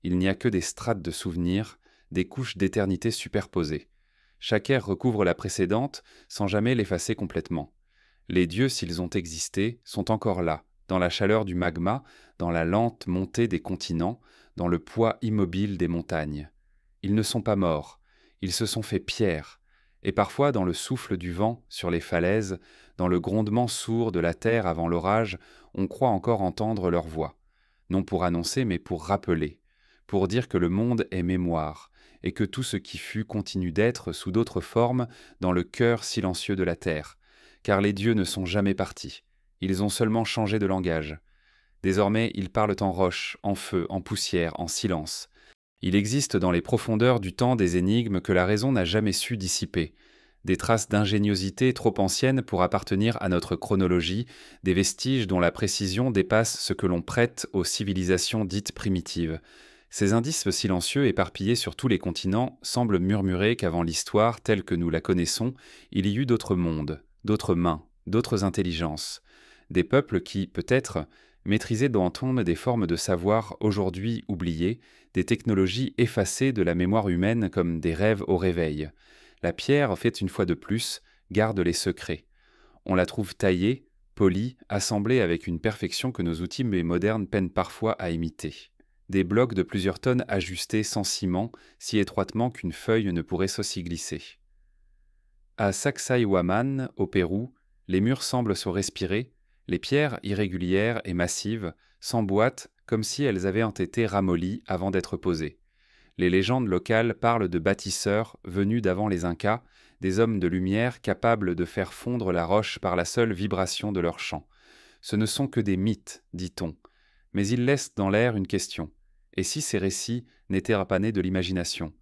Il n'y a que des strates de souvenirs, des couches d'éternité superposées. Chaque ère recouvre la précédente sans jamais l'effacer complètement. Les dieux, s'ils ont existé, sont encore là, dans la chaleur du magma, dans la lente montée des continents, dans le poids immobile des montagnes. Ils ne sont pas morts, ils se sont fait pierre, et parfois dans le souffle du vent sur les falaises, dans le grondement sourd de la terre avant l'orage, on croit encore entendre leur voix, non pour annoncer mais pour rappeler, pour dire que le monde est mémoire, et que tout ce qui fut continue d'être sous d'autres formes dans le cœur silencieux de la terre, car les dieux ne sont jamais partis, ils ont seulement changé de langage. Désormais, ils parlent en roche, en feu, en poussière, en silence. Il existe dans les profondeurs du temps des énigmes que la raison n'a jamais su dissiper, des traces d'ingéniosité trop anciennes pour appartenir à notre chronologie, des vestiges dont la précision dépasse ce que l'on prête aux civilisations dites primitives. Ces indices silencieux éparpillés sur tous les continents semblent murmurer qu'avant l'histoire telle que nous la connaissons, il y eut d'autres mondes, d'autres mains, d'autres intelligences, des peuples qui, peut-être, maîtrisaient d'entendre des formes de savoir aujourd'hui oubliées, des technologies effacées de la mémoire humaine comme des rêves au réveil. La pierre, faite une fois de plus, garde les secrets. On la trouve taillée, polie, assemblée avec une perfection que nos outils modernes peinent parfois à imiter. Des blocs de plusieurs tonnes ajustés sans ciment, si étroitement qu'une feuille ne pourrait s'aussi glisser. À Sacsayhuaman, au Pérou, les murs semblent se respirer, les pierres irrégulières et massives s'emboîtent comme si elles avaient été ramollies avant d'être posées. Les légendes locales parlent de bâtisseurs venus d'avant les Incas, des hommes de lumière capables de faire fondre la roche par la seule vibration de leur chant. Ce ne sont que des mythes, dit-on, mais ils laissent dans l'air une question. Et si ces récits n'étaient pas nés de l'imagination,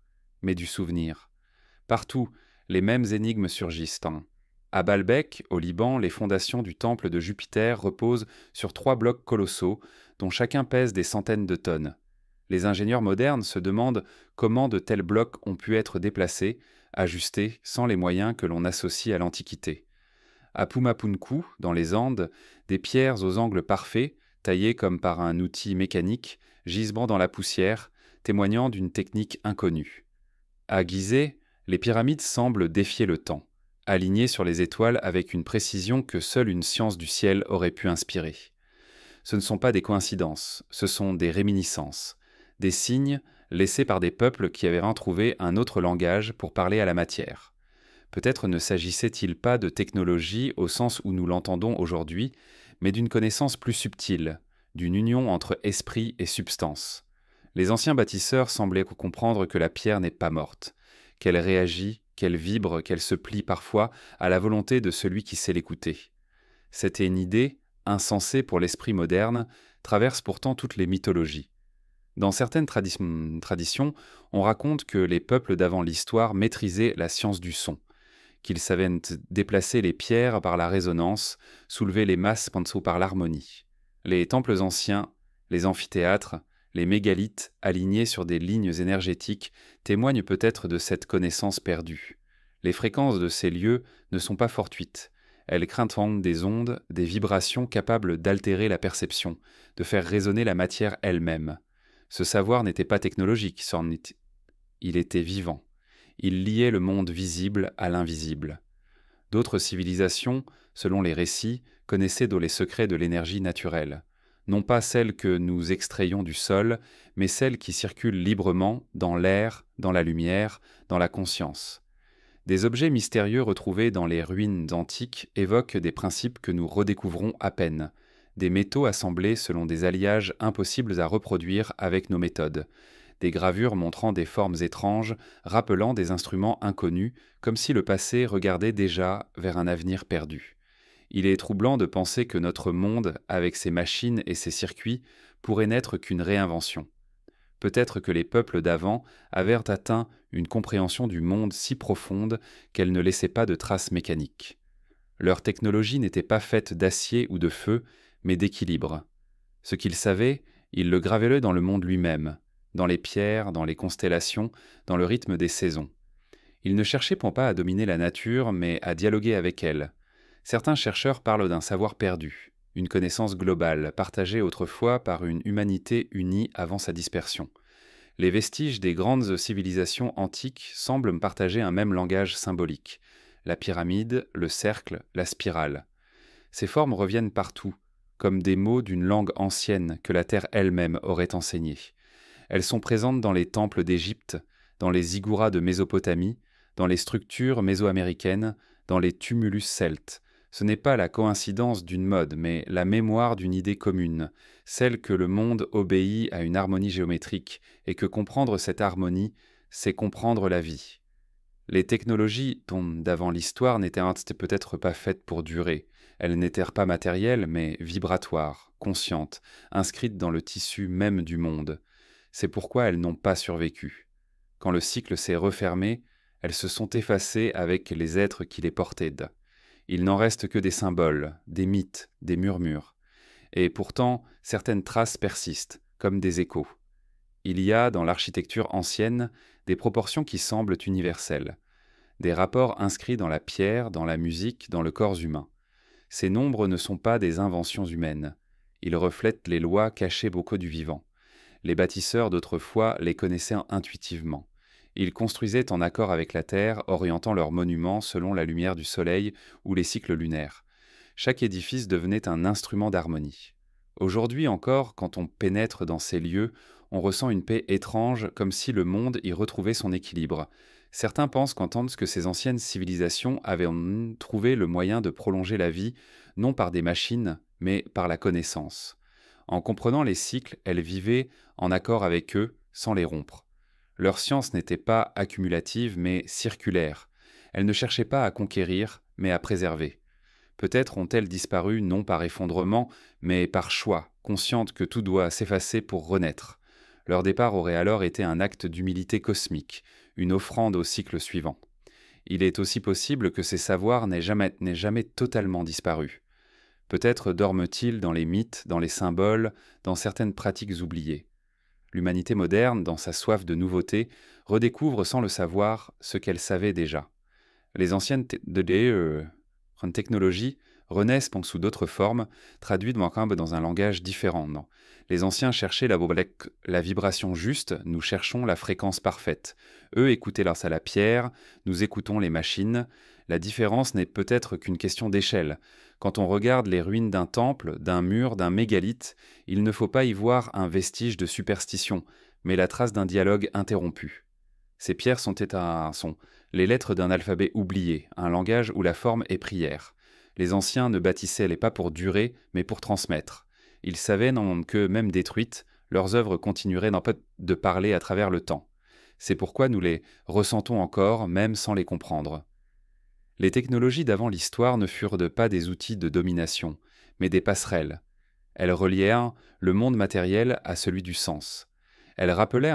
mais du souvenir? Partout, les mêmes énigmes surgissent. À Baalbek, au Liban, les fondations du temple de Jupiter reposent sur 3 blocs colossaux, dont chacun pèse des centaines de tonnes. Les ingénieurs modernes se demandent comment de tels blocs ont pu être déplacés, ajustés, sans les moyens que l'on associe à l'Antiquité. À Pumapunku, dans les Andes, des pierres aux angles parfaits, taillées comme par un outil mécanique, gisement dans la poussière, témoignant d'une technique inconnue. À Gizeh, les pyramides semblent défier le temps, alignées sur les étoiles avec une précision que seule une science du ciel aurait pu inspirer. Ce ne sont pas des coïncidences, ce sont des réminiscences, des signes laissés par des peuples qui avaient retrouvé un autre langage pour parler à la matière. Peut-être ne s'agissait-il pas de technologie au sens où nous l'entendons aujourd'hui, mais d'une connaissance plus subtile, d'une union entre esprit et substance. Les anciens bâtisseurs semblaient comprendre que la pierre n'est pas morte, qu'elle réagit, qu'elle vibre, qu'elle se plie parfois à la volonté de celui qui sait l'écouter. C'était une idée, insensée pour l'esprit moderne, traverse pourtant toutes les mythologies. Dans certaines traditions, on raconte que les peuples d'avant l'histoire maîtrisaient la science du son, qu'ils savaient déplacer les pierres par la résonance, soulever les masses par l'harmonie. Les temples anciens, les amphithéâtres, les mégalithes alignés sur des lignes énergétiques témoignent peut-être de cette connaissance perdue. Les fréquences de ces lieux ne sont pas fortuites. Elles craignent des ondes, des vibrations capables d'altérer la perception, de faire résonner la matière elle-même. Ce savoir n'était pas technologique, il était vivant. Il liait le monde visible à l'invisible. D'autres civilisations, selon les récits, connaissaient les secrets de l'énergie naturelle. non pas celles que nous extrayons du sol, mais celles qui circulent librement dans l'air, dans la lumière, dans la conscience. Des objets mystérieux retrouvés dans les ruines antiques évoquent des principes que nous redécouvrons à peine, des métaux assemblés selon des alliages impossibles à reproduire avec nos méthodes, des gravures montrant des formes étranges, rappelant des instruments inconnus, comme si le passé regardait déjà vers un avenir perdu. Il est troublant de penser que notre monde, avec ses machines et ses circuits, pourrait n'être qu'une réinvention. Peut-être que les peuples d'avant avaient atteint une compréhension du monde si profonde qu'elle ne laissait pas de traces mécaniques. Leur technologie n'était pas faite d'acier ou de feu, mais d'équilibre. Ce qu'ils savaient, ils le gravaient dans le monde lui-même, dans les pierres, dans les constellations, dans le rythme des saisons. Ils ne cherchaient pas à dominer la nature, mais à dialoguer avec elle. Certains chercheurs parlent d'un savoir perdu, une connaissance globale, partagée autrefois par une humanité unie avant sa dispersion. Les vestiges des grandes civilisations antiques semblent partager un même langage symbolique, la pyramide, le cercle, la spirale. Ces formes reviennent partout, comme des mots d'une langue ancienne que la terre elle-même aurait enseignée. Elles sont présentes dans les temples d'Égypte, dans les ziggourats de Mésopotamie, dans les structures mésoaméricaines, dans les tumulus celtes. Ce n'est pas la coïncidence d'une mode, mais la mémoire d'une idée commune, celle que le monde obéit à une harmonie géométrique, et que comprendre cette harmonie, c'est comprendre la vie. Les technologies d'avant l'histoire n'étaient peut-être pas faites pour durer. Elles n'étaient pas matérielles, mais vibratoires, conscientes, inscrites dans le tissu même du monde. C'est pourquoi elles n'ont pas survécu. Quand le cycle s'est refermé, elles se sont effacées avec les êtres qui les portaient. Il n'en reste que des symboles, des mythes, des murmures. Et pourtant, certaines traces persistent, comme des échos. Il y a, dans l'architecture ancienne, des proportions qui semblent universelles, des rapports inscrits dans la pierre, dans la musique, dans le corps humain. Ces nombres ne sont pas des inventions humaines. Ils reflètent les lois cachées beaucoup du vivant. Les bâtisseurs d'autrefois les connaissaient intuitivement. Ils construisaient en accord avec la terre, orientant leurs monuments selon la lumière du soleil ou les cycles lunaires. Chaque édifice devenait un instrument d'harmonie. Aujourd'hui encore, quand on pénètre dans ces lieux, on ressent une paix étrange, comme si le monde y retrouvait son équilibre. Certains pensent qu'entendre que ces anciennes civilisations avaient trouvé le moyen de prolonger la vie, non par des machines, mais par la connaissance. En comprenant les cycles, elles vivaient en accord avec eux, sans les rompre. Leur science n'était pas accumulative, mais circulaire. Elles ne cherchaient pas à conquérir, mais à préserver. Peut-être ont-elles disparu non par effondrement, mais par choix, conscientes que tout doit s'effacer pour renaître. Leur départ aurait alors été un acte d'humilité cosmique, une offrande au cycle suivant. Il est aussi possible que ces savoirs n'aient jamais totalement disparu. Peut-être dorment-ils dans les mythes, dans les symboles, dans certaines pratiques oubliées. L'humanité moderne, dans sa soif de nouveauté, redécouvre sans le savoir ce qu'elle savait déjà. Les anciennes technologies renaissent sous d'autres formes, traduites dans un langage différent. Non. Les anciens cherchaient la vibration juste, nous cherchons la fréquence parfaite. Eux écoutaient à la pierre, nous écoutons les machines. La différence n'est peut-être qu'une question d'échelle. Quand on regarde les ruines d'un temple, d'un mur, d'un mégalithe, il ne faut pas y voir un vestige de superstition, mais la trace d'un dialogue interrompu. Ces pierres sont les lettres d'un alphabet oublié, un langage où la forme est prière. Les anciens ne bâtissaient les pas pour durer, mais pour transmettre. Ils savaient que, même détruites, leurs œuvres continueraient de parler à travers le temps. C'est pourquoi nous les ressentons encore, même sans les comprendre. Les technologies d'avant l'histoire ne furent pas des outils de domination, mais des passerelles. Elles relièrent le monde matériel à celui du sens. Elles rappelaient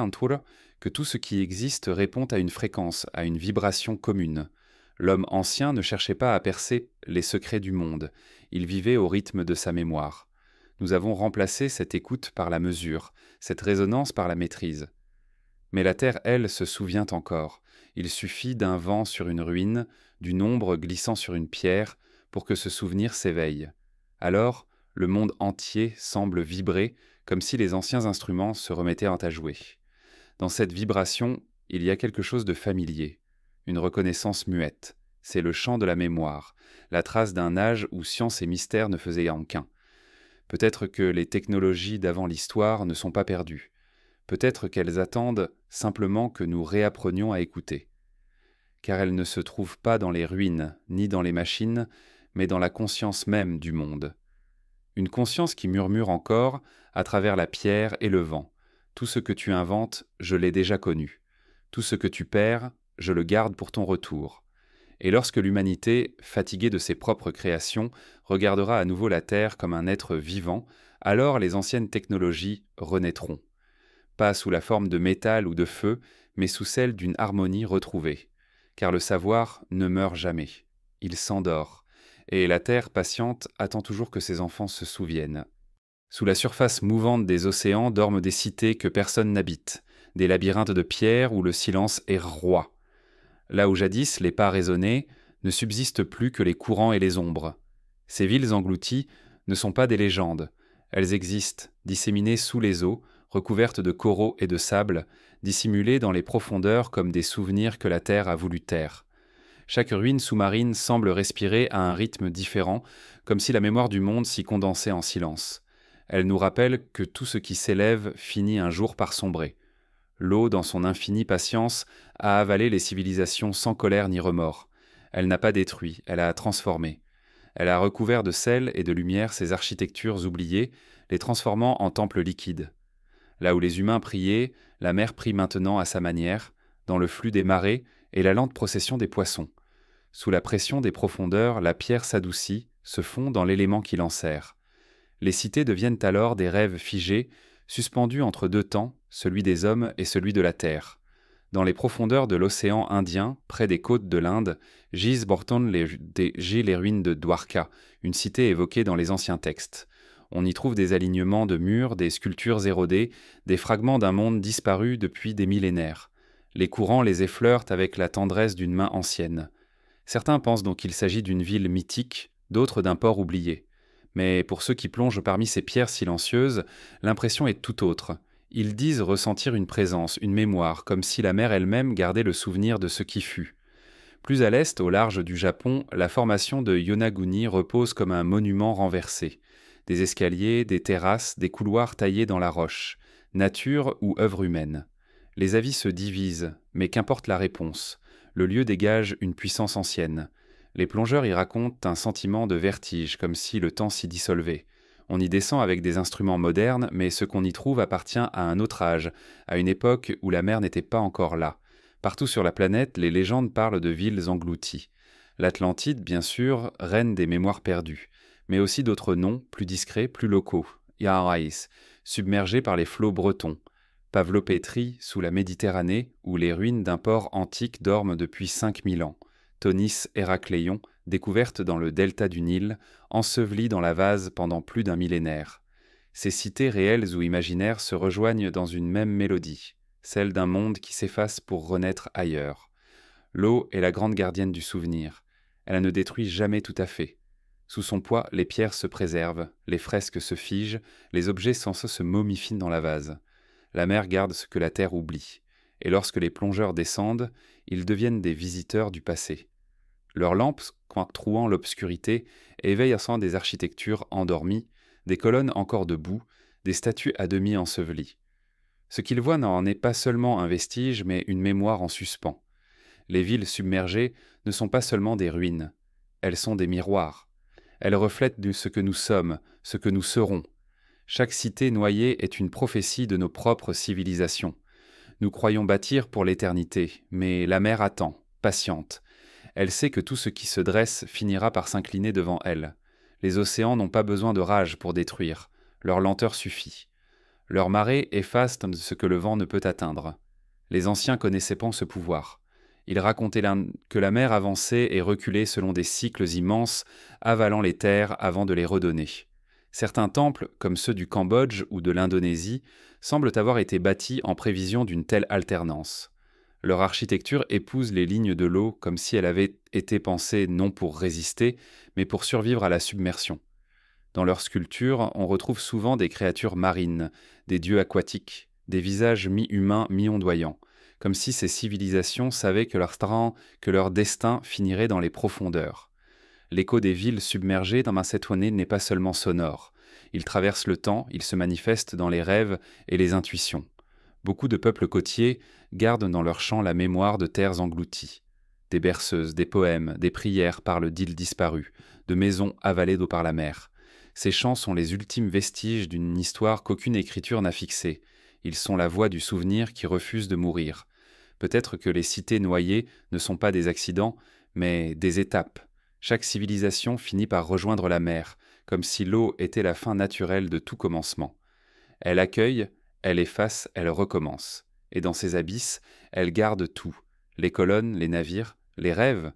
que tout ce qui existe répond à une fréquence, à une vibration commune. L'homme ancien ne cherchait pas à percer les secrets du monde, il vivait au rythme de sa mémoire. Nous avons remplacé cette écoute par la mesure, cette résonance par la maîtrise. Mais la terre, elle, se souvient encore. Il suffit d'un vent sur une ruine, d'une ombre glissant sur une pierre, pour que ce souvenir s'éveille. Alors, le monde entier semble vibrer, comme si les anciens instruments se remettaient à jouer. Dans cette vibration, il y a quelque chose de familier, une reconnaissance muette. C'est le chant de la mémoire, la trace d'un âge où science et mystère ne faisaient qu'un. Peut-être que les technologies d'avant l'histoire ne sont pas perdues. Peut-être qu'elles attendent simplement que nous réapprenions à écouter. Car elles ne se trouvent pas dans les ruines, ni dans les machines, mais dans la conscience même du monde. Une conscience qui murmure encore, à travers la pierre et le vent. Tout ce que tu inventes, je l'ai déjà connu. Tout ce que tu perds, je le garde pour ton retour. Et lorsque l'humanité, fatiguée de ses propres créations, regardera à nouveau la Terre comme un être vivant, alors les anciennes technologies renaîtront. Pas sous la forme de métal ou de feu, mais sous celle d'une harmonie retrouvée. Car le savoir ne meurt jamais. Il s'endort. Et la Terre patiente attend toujours que ses enfants se souviennent. Sous la surface mouvante des océans dorment des cités que personne n'habite, des labyrinthes de pierre où le silence est roi. Là où jadis les pas résonnaient, ne subsistent plus que les courants et les ombres. Ces villes englouties ne sont pas des légendes. Elles existent, disséminées sous les eaux, recouvertes de coraux et de sable, dissimulées dans les profondeurs comme des souvenirs que la terre a voulu taire. Chaque ruine sous-marine semble respirer à un rythme différent, comme si la mémoire du monde s'y condensait en silence. Elle nous rappelle que tout ce qui s'élève finit un jour par sombrer. L'eau, dans son infinie patience, a avalé les civilisations sans colère ni remords. Elle n'a pas détruit, elle a transformé. Elle a recouvert de sel et de lumière ces architectures oubliées, les transformant en temples liquides. Là où les humains priaient, la mer prie maintenant à sa manière, dans le flux des marées et la lente procession des poissons. Sous la pression des profondeurs, la pierre s'adoucit, se fond dans l'élément qui l'enserre. Les cités deviennent alors des rêves figés, suspendus entre deux temps, celui des hommes et celui de la terre. Dans les profondeurs de l'océan Indien, près des côtes de l'Inde, gisent les ruines de Dwarka, une cité évoquée dans les anciens textes. On y trouve des alignements de murs, des sculptures érodées, des fragments d'un monde disparu depuis des millénaires. Les courants les effleurent avec la tendresse d'une main ancienne. Certains pensent donc qu'il s'agit d'une ville mythique, d'autres d'un port oublié. Mais pour ceux qui plongent parmi ces pierres silencieuses, l'impression est tout autre. Ils disent ressentir une présence, une mémoire, comme si la mer elle-même gardait le souvenir de ce qui fut. Plus à l'est, au large du Japon, la formation de Yonaguni repose comme un monument renversé. Des escaliers, des terrasses, des couloirs taillés dans la roche. Nature ou œuvre humaine. Les avis se divisent, mais qu'importe la réponse. Le lieu dégage une puissance ancienne. Les plongeurs y racontent un sentiment de vertige, comme si le temps s'y dissolvait. On y descend avec des instruments modernes, mais ce qu'on y trouve appartient à un autre âge, à une époque où la mer n'était pas encore là. Partout sur la planète, les légendes parlent de villes englouties. L'Atlantide, bien sûr, reine des mémoires perdues, mais aussi d'autres noms, plus discrets, plus locaux. Yarais, submergé par les flots bretons. Pavlopétrie, sous la Méditerranée, où les ruines d'un port antique dorment depuis 5000 ans. Tonis Héracléon, découverte dans le delta du Nil, ensevelie dans la vase pendant plus d'un millénaire. Ces cités réelles ou imaginaires se rejoignent dans une même mélodie, celle d'un monde qui s'efface pour renaître ailleurs. L'eau est la grande gardienne du souvenir. Elle ne détruit jamais tout à fait. Sous son poids, les pierres se préservent, les fresques se figent, les objets sensés se momifient dans la vase. La mer garde ce que la terre oublie. Et lorsque les plongeurs descendent, ils deviennent des visiteurs du passé. Leurs lampes, trouant l'obscurité, éveillent ensemble des architectures endormies, des colonnes encore debout, des statues à demi ensevelies. Ce qu'ils voient n'en est pas seulement un vestige, mais une mémoire en suspens. Les villes submergées ne sont pas seulement des ruines, elles sont des miroirs. Elles reflètent ce que nous sommes, ce que nous serons. Chaque cité noyée est une prophétie de nos propres civilisations. Nous croyons bâtir pour l'éternité, mais la mer attend, patiente. Elle sait que tout ce qui se dresse finira par s'incliner devant elle. Les océans n'ont pas besoin de rage pour détruire, leur lenteur suffit. Leurs marées effacent ce que le vent ne peut atteindre. Les anciens connaissaient pas ce pouvoir. Ils racontaient que la mer avançait et reculait selon des cycles immenses, avalant les terres avant de les redonner. Certains temples, comme ceux du Cambodge ou de l'Indonésie, semblent avoir été bâtis en prévision d'une telle alternance. Leur architecture épouse les lignes de l'eau comme si elle avait été pensée non pour résister, mais pour survivre à la submersion. Dans leurs sculptures, on retrouve souvent des créatures marines, des dieux aquatiques, des visages mi-humains, mi-ondoyants, comme si ces civilisations savaient que leur destin finirait dans les profondeurs. L'écho des villes submergées dans Macédoine n'est pas seulement sonore, Il traverse le temps, il se manifeste dans les rêves et les intuitions. Beaucoup de peuples côtiers gardent dans leur chant la mémoire de terres englouties. Des berceuses, des poèmes, des prières parlent d'îles disparues, de maisons avalées d'eau par la mer. Ces chants sont les ultimes vestiges d'une histoire qu'aucune écriture n'a fixée. Ils sont la voix du souvenir qui refuse de mourir. Peut-être que les cités noyées ne sont pas des accidents, mais des étapes. Chaque civilisation finit par rejoindre la mer, comme si l'eau était la fin naturelle de tout commencement. Elle accueille, elle efface, elle recommence. Et dans ces abysses, elle garde tout. Les colonnes, les navires, les rêves.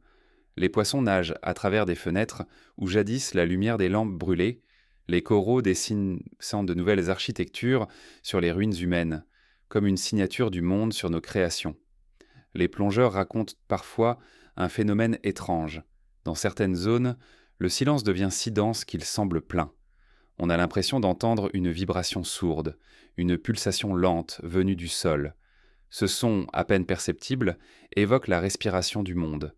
Les poissons nagent à travers des fenêtres où jadis la lumière des lampes brûlait. Les coraux dessinent de nouvelles architectures sur les ruines humaines, comme une signature du monde sur nos créations. Les plongeurs racontent parfois un phénomène étrange. Dans certaines zones, le silence devient si dense qu'il semble plein. On a l'impression d'entendre une vibration sourde, une pulsation lente venue du sol. Ce son, à peine perceptible, évoque la respiration du monde.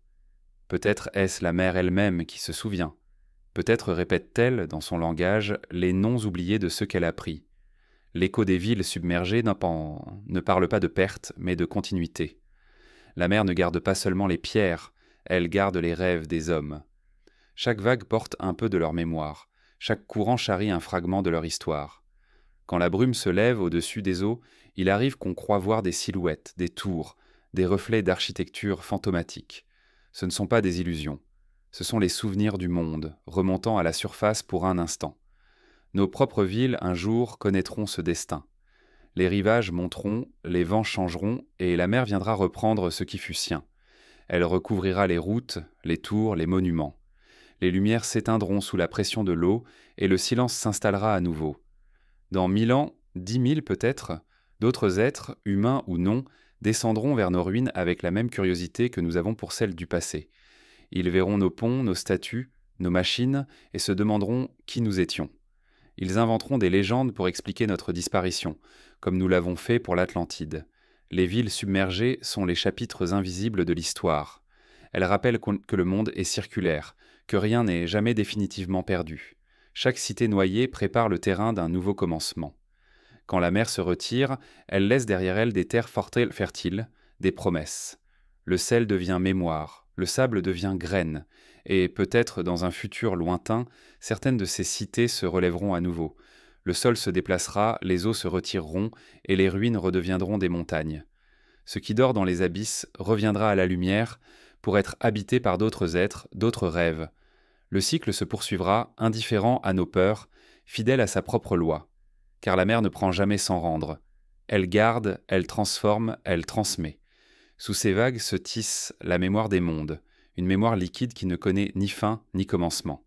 Peut-être est-ce la mer elle-même qui se souvient. Peut-être répète-t-elle, dans son langage, les noms oubliés de ceux qu'elle a pris. L'écho des villes submergées ne parle pas de perte, mais de continuité. La mer ne garde pas seulement les pierres, elle garde les rêves des hommes. Chaque vague porte un peu de leur mémoire, chaque courant charrie un fragment de leur histoire. Quand la brume se lève au-dessus des eaux, il arrive qu'on croit voir des silhouettes, des tours, des reflets d'architecture fantomatique. Ce ne sont pas des illusions, ce sont les souvenirs du monde, remontant à la surface pour un instant. Nos propres villes, un jour, connaîtront ce destin. Les rivages monteront, les vents changeront, et la mer viendra reprendre ce qui fut sien. Elle recouvrira les routes, les tours, les monuments. Les lumières s'éteindront sous la pression de l'eau, et le silence s'installera à nouveau. Dans 1000 ans, 10 000 peut-être, d'autres êtres, humains ou non, descendront vers nos ruines avec la même curiosité que nous avons pour celles du passé. Ils verront nos ponts, nos statues, nos machines, et se demanderont qui nous étions. Ils inventeront des légendes pour expliquer notre disparition, comme nous l'avons fait pour l'Atlantide. Les villes submergées sont les chapitres invisibles de l'histoire. Elles rappellent que le monde est circulaire, que rien n'est jamais définitivement perdu. Chaque cité noyée prépare le terrain d'un nouveau commencement. Quand la mer se retire, elle laisse derrière elle des terres fertiles, des promesses. Le sel devient mémoire, le sable devient graine, et peut-être dans un futur lointain, certaines de ces cités se relèveront à nouveau. Le sol se déplacera, les eaux se retireront, et les ruines redeviendront des montagnes. Ce qui dort dans les abysses reviendra à la lumière pour être habité par d'autres êtres, d'autres rêves. Le cycle se poursuivra, indifférent à nos peurs, fidèle à sa propre loi. Car la mer ne prend jamais sans rendre. Elle garde, elle transforme, elle transmet. Sous ces vagues se tisse la mémoire des mondes, une mémoire liquide qui ne connaît ni fin ni commencement.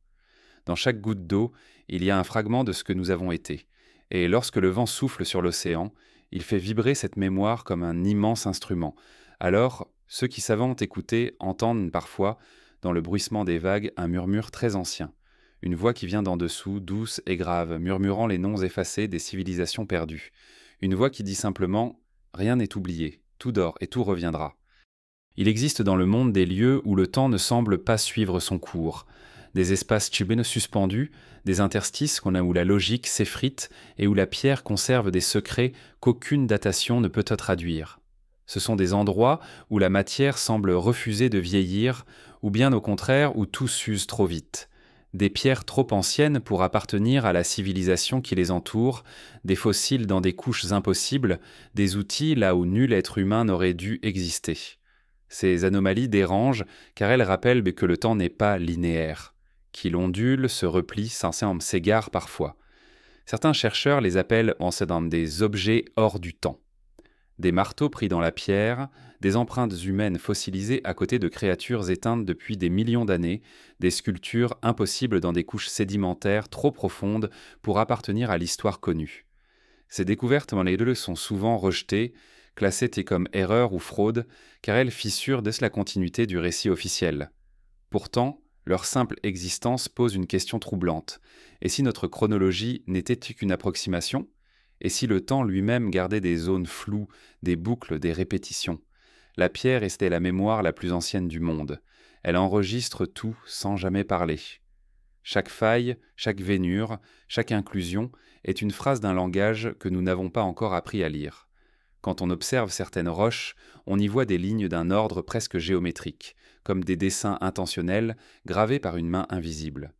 Dans chaque goutte d'eau, il y a un fragment de ce que nous avons été, et lorsque le vent souffle sur l'océan, il fait vibrer cette mémoire comme un immense instrument. Alors, ceux qui savent écouter entendent parfois, dans le bruissement des vagues, un murmure très ancien, une voix qui vient d'en dessous, douce et grave, murmurant les noms effacés des civilisations perdues, une voix qui dit simplement « Rien n'est oublié, tout dort et tout reviendra ». Il existe dans le monde des lieux où le temps ne semble pas suivre son cours, des espaces suspendus, des interstices où la logique s'effrite et où la pierre conserve des secrets qu'aucune datation ne peut te traduire. Ce sont des endroits où la matière semble refuser de vieillir, ou bien au contraire où tout s'use trop vite. Des pierres trop anciennes pour appartenir à la civilisation qui les entoure, des fossiles dans des couches impossibles, des outils là où nul être humain n'aurait dû exister. Ces anomalies dérangent car elles rappellent que le temps n'est pas linéaire, qu'il ondule, se replie, s'égare parfois. Certains chercheurs les appellent des objets hors du temps. Des marteaux pris dans la pierre, des empreintes humaines fossilisées à côté de créatures éteintes depuis des millions d'années, des sculptures impossibles dans des couches sédimentaires trop profondes pour appartenir à l'histoire connue. Ces découvertes sont souvent rejetées, classées comme erreurs ou fraudes, car elles fissurent la continuité du récit officiel. Pourtant, leur simple existence pose une question troublante. Et si notre chronologie n'était qu'une approximation ? Et si le temps lui-même gardait des zones floues, des boucles, des répétitions ? La pierre restait la mémoire la plus ancienne du monde. Elle enregistre tout sans jamais parler. Chaque faille, chaque vénure, chaque inclusion est une phrase d'un langage que nous n'avons pas encore appris à lire. Quand on observe certaines roches, on y voit des lignes d'un ordre presque géométrique, comme des dessins intentionnels gravés par une main invisible.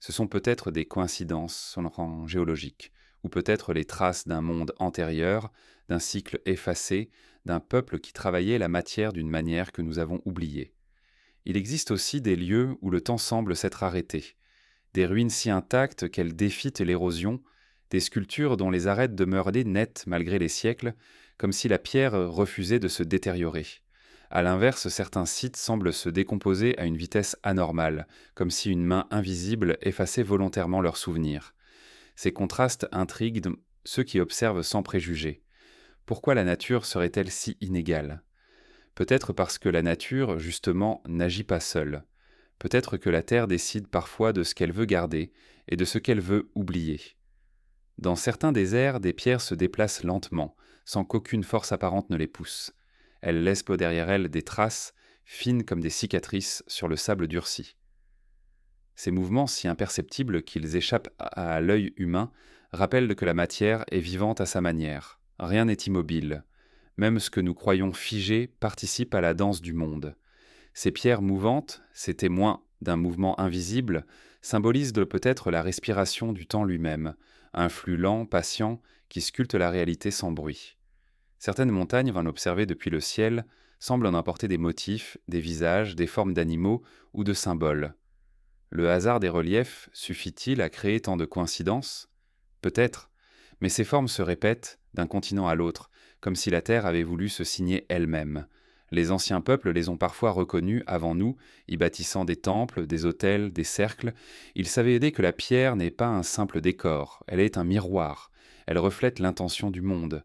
Ce sont peut-être des coïncidences sur le rang géologique, ou peut-être les traces d'un monde antérieur, d'un cycle effacé, d'un peuple qui travaillait la matière d'une manière que nous avons oubliée. Il existe aussi des lieux où le temps semble s'être arrêté, des ruines si intactes qu'elles défient l'érosion, des sculptures dont les arêtes demeuraient nettes malgré les siècles, comme si la pierre refusait de se détériorer. À l'inverse, certains sites semblent se décomposer à une vitesse anormale, comme si une main invisible effaçait volontairement leurs souvenirs. Ces contrastes intriguent ceux qui observent sans préjugés. Pourquoi la nature serait-elle si inégale ? Peut-être parce que la nature, justement, n'agit pas seule. Peut-être que la Terre décide parfois de ce qu'elle veut garder et de ce qu'elle veut oublier. Dans certains déserts, des pierres se déplacent lentement, sans qu'aucune force apparente ne les pousse. Elles laissent derrière elles des traces, fines comme des cicatrices, sur le sable durci. Ces mouvements si imperceptibles qu'ils échappent à l'œil humain rappellent que la matière est vivante à sa manière. Rien n'est immobile. Même ce que nous croyons figé participe à la danse du monde. Ces pierres mouvantes, ces témoins d'un mouvement invisible, symbolisent peut-être la respiration du temps lui-même, un flux lent, patient, qui sculpte la réalité sans bruit. Certaines montagnes, on observer depuis le ciel, semblent en apporter des motifs, des visages, des formes d'animaux ou de symboles. Le hasard des reliefs suffit-il à créer tant de coïncidences ? Peut-être, mais ces formes se répètent d'un continent à l'autre, comme si la Terre avait voulu se signer elle-même. Les anciens peuples les ont parfois reconnus avant nous, y bâtissant des temples, des autels, des cercles. Ils savaient aider que la pierre n'est pas un simple décor, elle est un miroir, elle reflète l'intention du monde.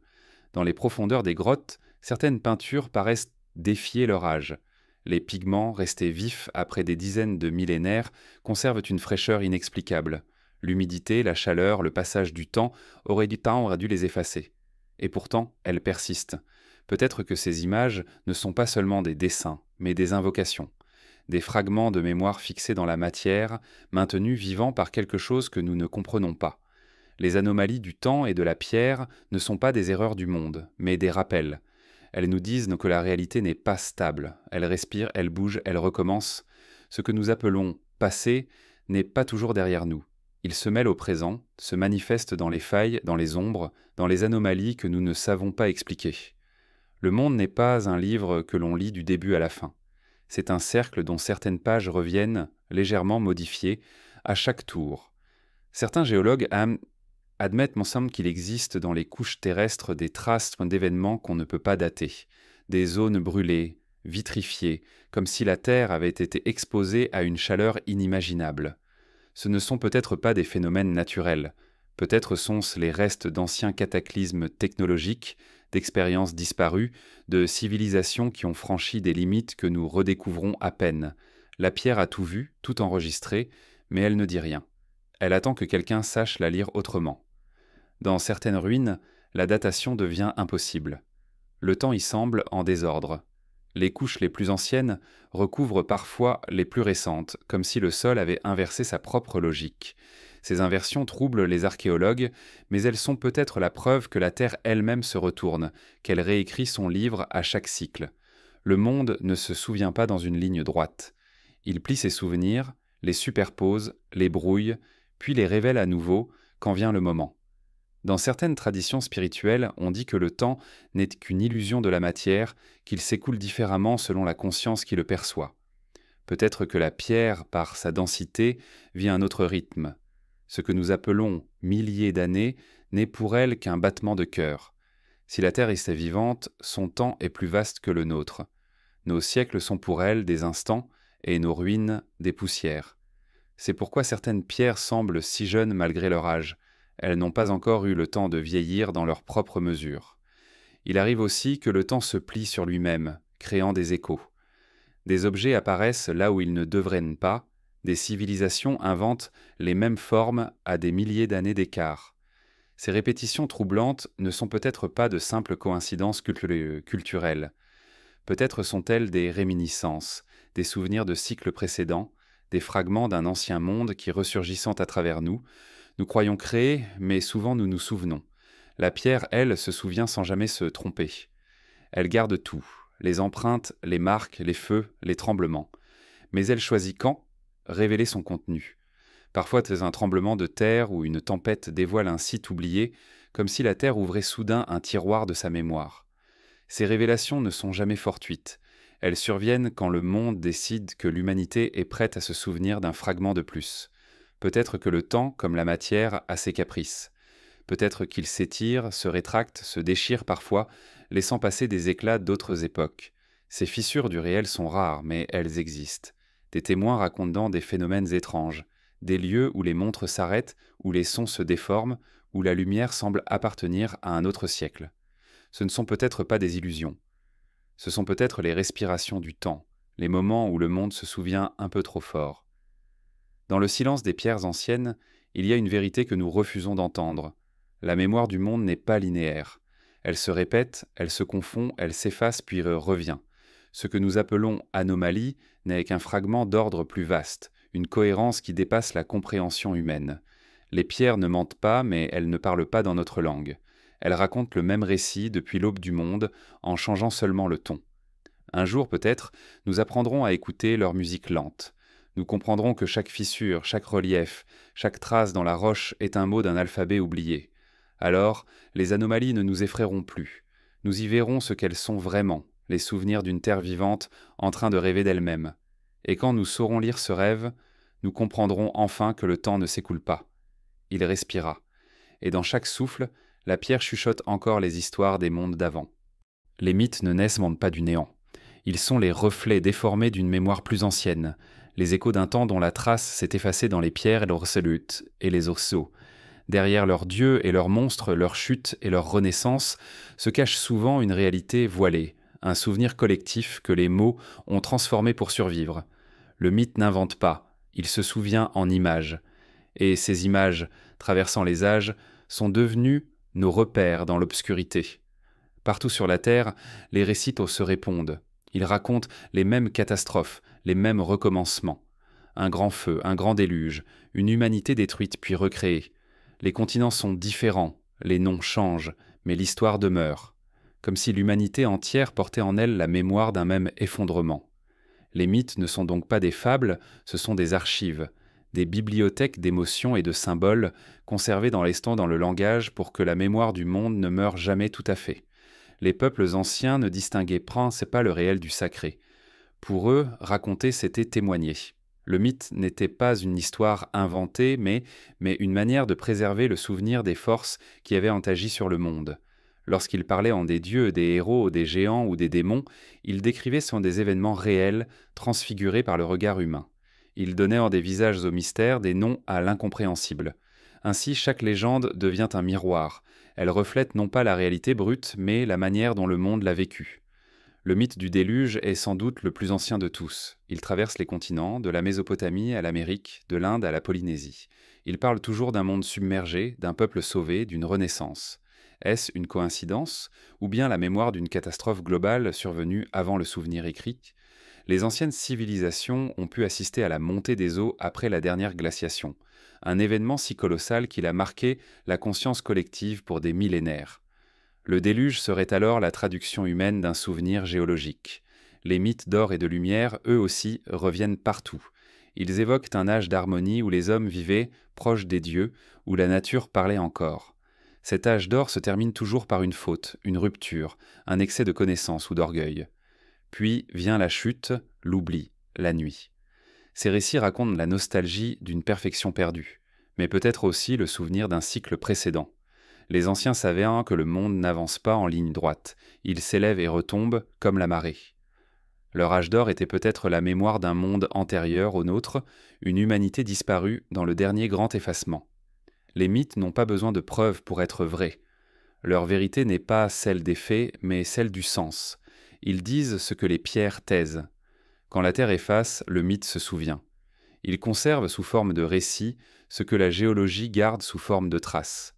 Dans les profondeurs des grottes, certaines peintures paraissent défier leur âge. Les pigments, restés vifs après des dizaines de millénaires, conservent une fraîcheur inexplicable. L'humidité, la chaleur, le passage du temps auraient dû les effacer. Et pourtant, elles persistent. Peut-être que ces images ne sont pas seulement des dessins, mais des invocations, des fragments de mémoire fixés dans la matière, maintenus vivants par quelque chose que nous ne comprenons pas. Les anomalies du temps et de la pierre ne sont pas des erreurs du monde, mais des rappels. Elles nous disent que la réalité n'est pas stable. Elle respire, elle bouge, elle recommence. Ce que nous appelons passé n'est pas toujours derrière nous. Il se mêle au présent, se manifeste dans les failles, dans les ombres, dans les anomalies que nous ne savons pas expliquer. Le monde n'est pas un livre que l'on lit du début à la fin. C'est un cercle dont certaines pages reviennent, légèrement modifiées, à chaque tour. Certains géologues admettent, me semble, qu'il existe dans les couches terrestres des traces d'événements qu'on ne peut pas dater, des zones brûlées, vitrifiées, comme si la Terre avait été exposée à une chaleur inimaginable. Ce ne sont peut-être pas des phénomènes naturels, peut-être sont-ce les restes d'anciens cataclysmes technologiques, d'expériences disparues, de civilisations qui ont franchi des limites que nous redécouvrons à peine. La pierre a tout vu, tout enregistré, mais elle ne dit rien. Elle attend que quelqu'un sache la lire autrement. Dans certaines ruines, la datation devient impossible. Le temps y semble en désordre. Les couches les plus anciennes recouvrent parfois les plus récentes, comme si le sol avait inversé sa propre logique. Ces inversions troublent les archéologues, mais elles sont peut-être la preuve que la Terre elle-même se retourne, qu'elle réécrit son livre à chaque cycle. Le monde ne se souvient pas dans une ligne droite. Il plie ses souvenirs, les superpose, les brouille, puis les révèle à nouveau quand vient le moment. Dans certaines traditions spirituelles, on dit que le temps n'est qu'une illusion de la matière, qu'il s'écoule différemment selon la conscience qui le perçoit. Peut-être que la pierre, par sa densité, vit un autre rythme. Ce que nous appelons milliers d'années n'est pour elle qu'un battement de cœur. Si la Terre est vivante, son temps est plus vaste que le nôtre. Nos siècles sont pour elle des instants et nos ruines des poussières. C'est pourquoi certaines pierres semblent si jeunes malgré leur âge. Elles n'ont pas encore eu le temps de vieillir dans leur propre mesure. Il arrive aussi que le temps se plie sur lui-même, créant des échos. Des objets apparaissent là où ils ne devraient pas, des civilisations inventent les mêmes formes à des milliers d'années d'écart. Ces répétitions troublantes ne sont peut-être pas de simples coïncidences culturelles. Peut-être sont-elles des réminiscences, des souvenirs de cycles précédents, des fragments d'un ancien monde qui ressurgissant à travers nous. Nous croyons créer, mais souvent nous nous souvenons. La pierre, elle, se souvient sans jamais se tromper. Elle garde tout, les empreintes, les marques, les feux, les tremblements. Mais elle choisit quand révéler son contenu. Parfois, un tremblement de terre ou une tempête dévoile un site oublié, comme si la terre ouvrait soudain un tiroir de sa mémoire. Ces révélations ne sont jamais fortuites. Elles surviennent quand le monde décide que l'humanité est prête à se souvenir d'un fragment de plus. Peut-être que le temps, comme la matière, a ses caprices. Peut-être qu'il s'étire, se rétracte, se déchire parfois, laissant passer des éclats d'autres époques. Ces fissures du réel sont rares, mais elles existent. Des témoins racontant des phénomènes étranges, des lieux où les montres s'arrêtent, où les sons se déforment, où la lumière semble appartenir à un autre siècle. Ce ne sont peut-être pas des illusions. Ce sont peut-être les respirations du temps, les moments où le monde se souvient un peu trop fort. Dans le silence des pierres anciennes, il y a une vérité que nous refusons d'entendre. La mémoire du monde n'est pas linéaire. Elle se répète, elle se confond, elle s'efface puis revient. Ce que nous appelons anomalie n'est qu'un fragment d'ordre plus vaste, une cohérence qui dépasse la compréhension humaine. Les pierres ne mentent pas, mais elles ne parlent pas dans notre langue. Elles racontent le même récit depuis l'aube du monde, en changeant seulement le ton. Un jour peut-être, nous apprendrons à écouter leur musique lente. Nous comprendrons que chaque fissure, chaque relief, chaque trace dans la roche est un mot d'un alphabet oublié. Alors, les anomalies ne nous effrayeront plus. Nous y verrons ce qu'elles sont vraiment, les souvenirs d'une terre vivante en train de rêver d'elle-même. Et quand nous saurons lire ce rêve, nous comprendrons enfin que le temps ne s'écoule pas. Il respira. Et dans chaque souffle, la pierre chuchote encore les histoires des mondes d'avant. Les mythes ne naissent pas du néant. Ils sont les reflets déformés d'une mémoire plus ancienne, les échos d'un temps dont la trace s'est effacée dans les pierres et les osseaux. Derrière leurs dieux et leurs monstres, leur chute et leur renaissance, se cache souvent une réalité voilée, un souvenir collectif que les mots ont transformé pour survivre. Le mythe n'invente pas, il se souvient en images. Et ces images, traversant les âges, sont devenues nos repères dans l'obscurité. Partout sur la Terre, les récits se répondent. Ils racontent les mêmes catastrophes, les mêmes recommencements. Un grand feu, un grand déluge, une humanité détruite puis recréée. Les continents sont différents, les noms changent, mais l'histoire demeure. Comme si l'humanité entière portait en elle la mémoire d'un même effondrement. Les mythes ne sont donc pas des fables, ce sont des archives, des bibliothèques d'émotions et de symboles conservées dans le langage pour que la mémoire du monde ne meure jamais tout à fait. Les peuples anciens ne distinguaient pas le réel du sacré. Pour eux, raconter, c'était témoigner. Le mythe n'était pas une histoire inventée, mais une manière de préserver le souvenir des forces qui avaient agi sur le monde. Lorsqu'ils parlaient en des dieux, des héros, des géants ou des démons, ils décrivaient des événements réels, transfigurés par le regard humain. Ils donnaient en des visages au mystère, des noms à l'incompréhensible. Ainsi, chaque légende devient un miroir. Elle reflète non pas la réalité brute, mais la manière dont le monde l'a vécue. Le mythe du déluge est sans doute le plus ancien de tous. Il traverse les continents, de la Mésopotamie à l'Amérique, de l'Inde à la Polynésie. Il parle toujours d'un monde submergé, d'un peuple sauvé, d'une renaissance. Est-ce une coïncidence, ou bien la mémoire d'une catastrophe globale survenue avant le souvenir écrit ? Les anciennes civilisations ont pu assister à la montée des eaux après la dernière glaciation, un événement si colossal qu'il a marqué la conscience collective pour des millénaires. Le déluge serait alors la traduction humaine d'un souvenir géologique. Les mythes d'or et de lumière, eux aussi, reviennent partout. Ils évoquent un âge d'harmonie où les hommes vivaient proches des dieux, où la nature parlait encore. Cet âge d'or se termine toujours par une faute, une rupture, un excès de connaissance ou d'orgueil. Puis vient la chute, l'oubli, la nuit. Ces récits racontent la nostalgie d'une perfection perdue, mais peut-être aussi le souvenir d'un cycle précédent. Les anciens savaient que le monde n'avance pas en ligne droite, il s'élève et retombe comme la marée. Leur âge d'or était peut-être la mémoire d'un monde antérieur au nôtre, une humanité disparue dans le dernier grand effacement. Les mythes n'ont pas besoin de preuves pour être vrais. Leur vérité n'est pas celle des faits, mais celle du sens. Ils disent ce que les pierres taisent. Quand la terre efface, le mythe se souvient. Il conserve sous forme de récit ce que la géologie garde sous forme de traces.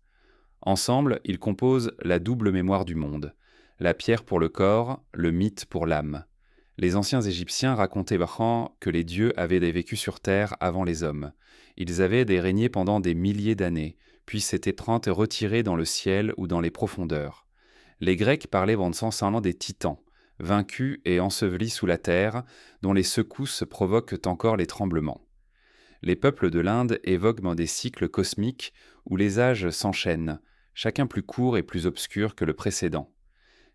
Ensemble, ils composent la double mémoire du monde. La pierre pour le corps, le mythe pour l'âme. Les anciens Égyptiens racontaient que les dieux avaient des vécus sur terre avant les hommes. Ils avaient des régnés pendant des milliers d'années, puis s'étaient retirés dans le ciel ou dans les profondeurs. Les Grecs parlaient concernant des titans, vaincus et ensevelis sous la terre, dont les secousses provoquent encore les tremblements. Les peuples de l'Inde évoquent des cycles cosmiques où les âges s'enchaînent, chacun plus court et plus obscur que le précédent.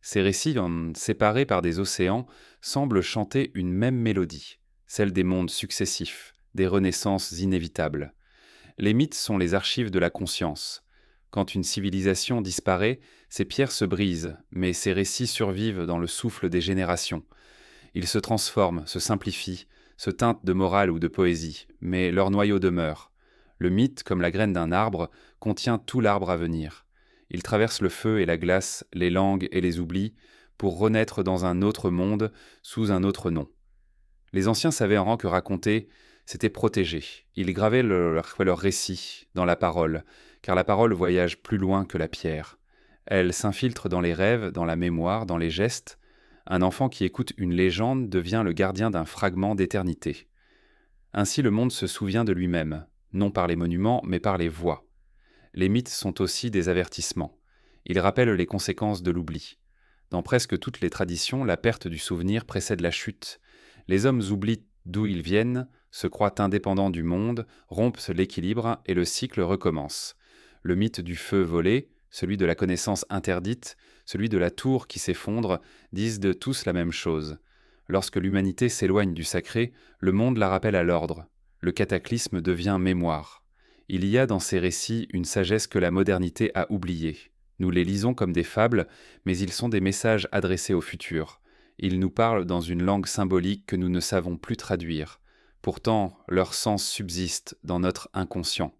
Ces récits, séparés par des océans, semblent chanter une même mélodie, celle des mondes successifs, des renaissances inévitables. Les mythes sont les archives de la conscience. Quand une civilisation disparaît, ses pierres se brisent, mais ses récits survivent dans le souffle des générations. Ils se transforment, se simplifient, se teintent de morale ou de poésie, mais leur noyau demeure. Le mythe, comme la graine d'un arbre, contient tout l'arbre à venir. Il traverse le feu et la glace, les langues et les oublis, pour renaître dans un autre monde, sous un autre nom. Les anciens savaient que raconter, c'était protéger. Ils gravaient leur récit dans la parole, car la parole voyage plus loin que la pierre. Elle s'infiltre dans les rêves, dans la mémoire, dans les gestes. Un enfant qui écoute une légende devient le gardien d'un fragment d'éternité. Ainsi le monde se souvient de lui-même, non par les monuments, mais par les voix. Les mythes sont aussi des avertissements. Ils rappellent les conséquences de l'oubli. Dans presque toutes les traditions, la perte du souvenir précède la chute. Les hommes oublient d'où ils viennent, se croient indépendants du monde, rompent l'équilibre et le cycle recommence. Le mythe du feu volé, celui de la connaissance interdite, celui de la tour qui s'effondre, disent de tous la même chose. Lorsque l'humanité s'éloigne du sacré, le monde la rappelle à l'ordre. Le cataclysme devient mémoire. Il y a dans ces récits une sagesse que la modernité a oubliée. Nous les lisons comme des fables, mais ils sont des messages adressés au futur. Ils nous parlent dans une langue symbolique que nous ne savons plus traduire. Pourtant, leur sens subsiste dans notre inconscient.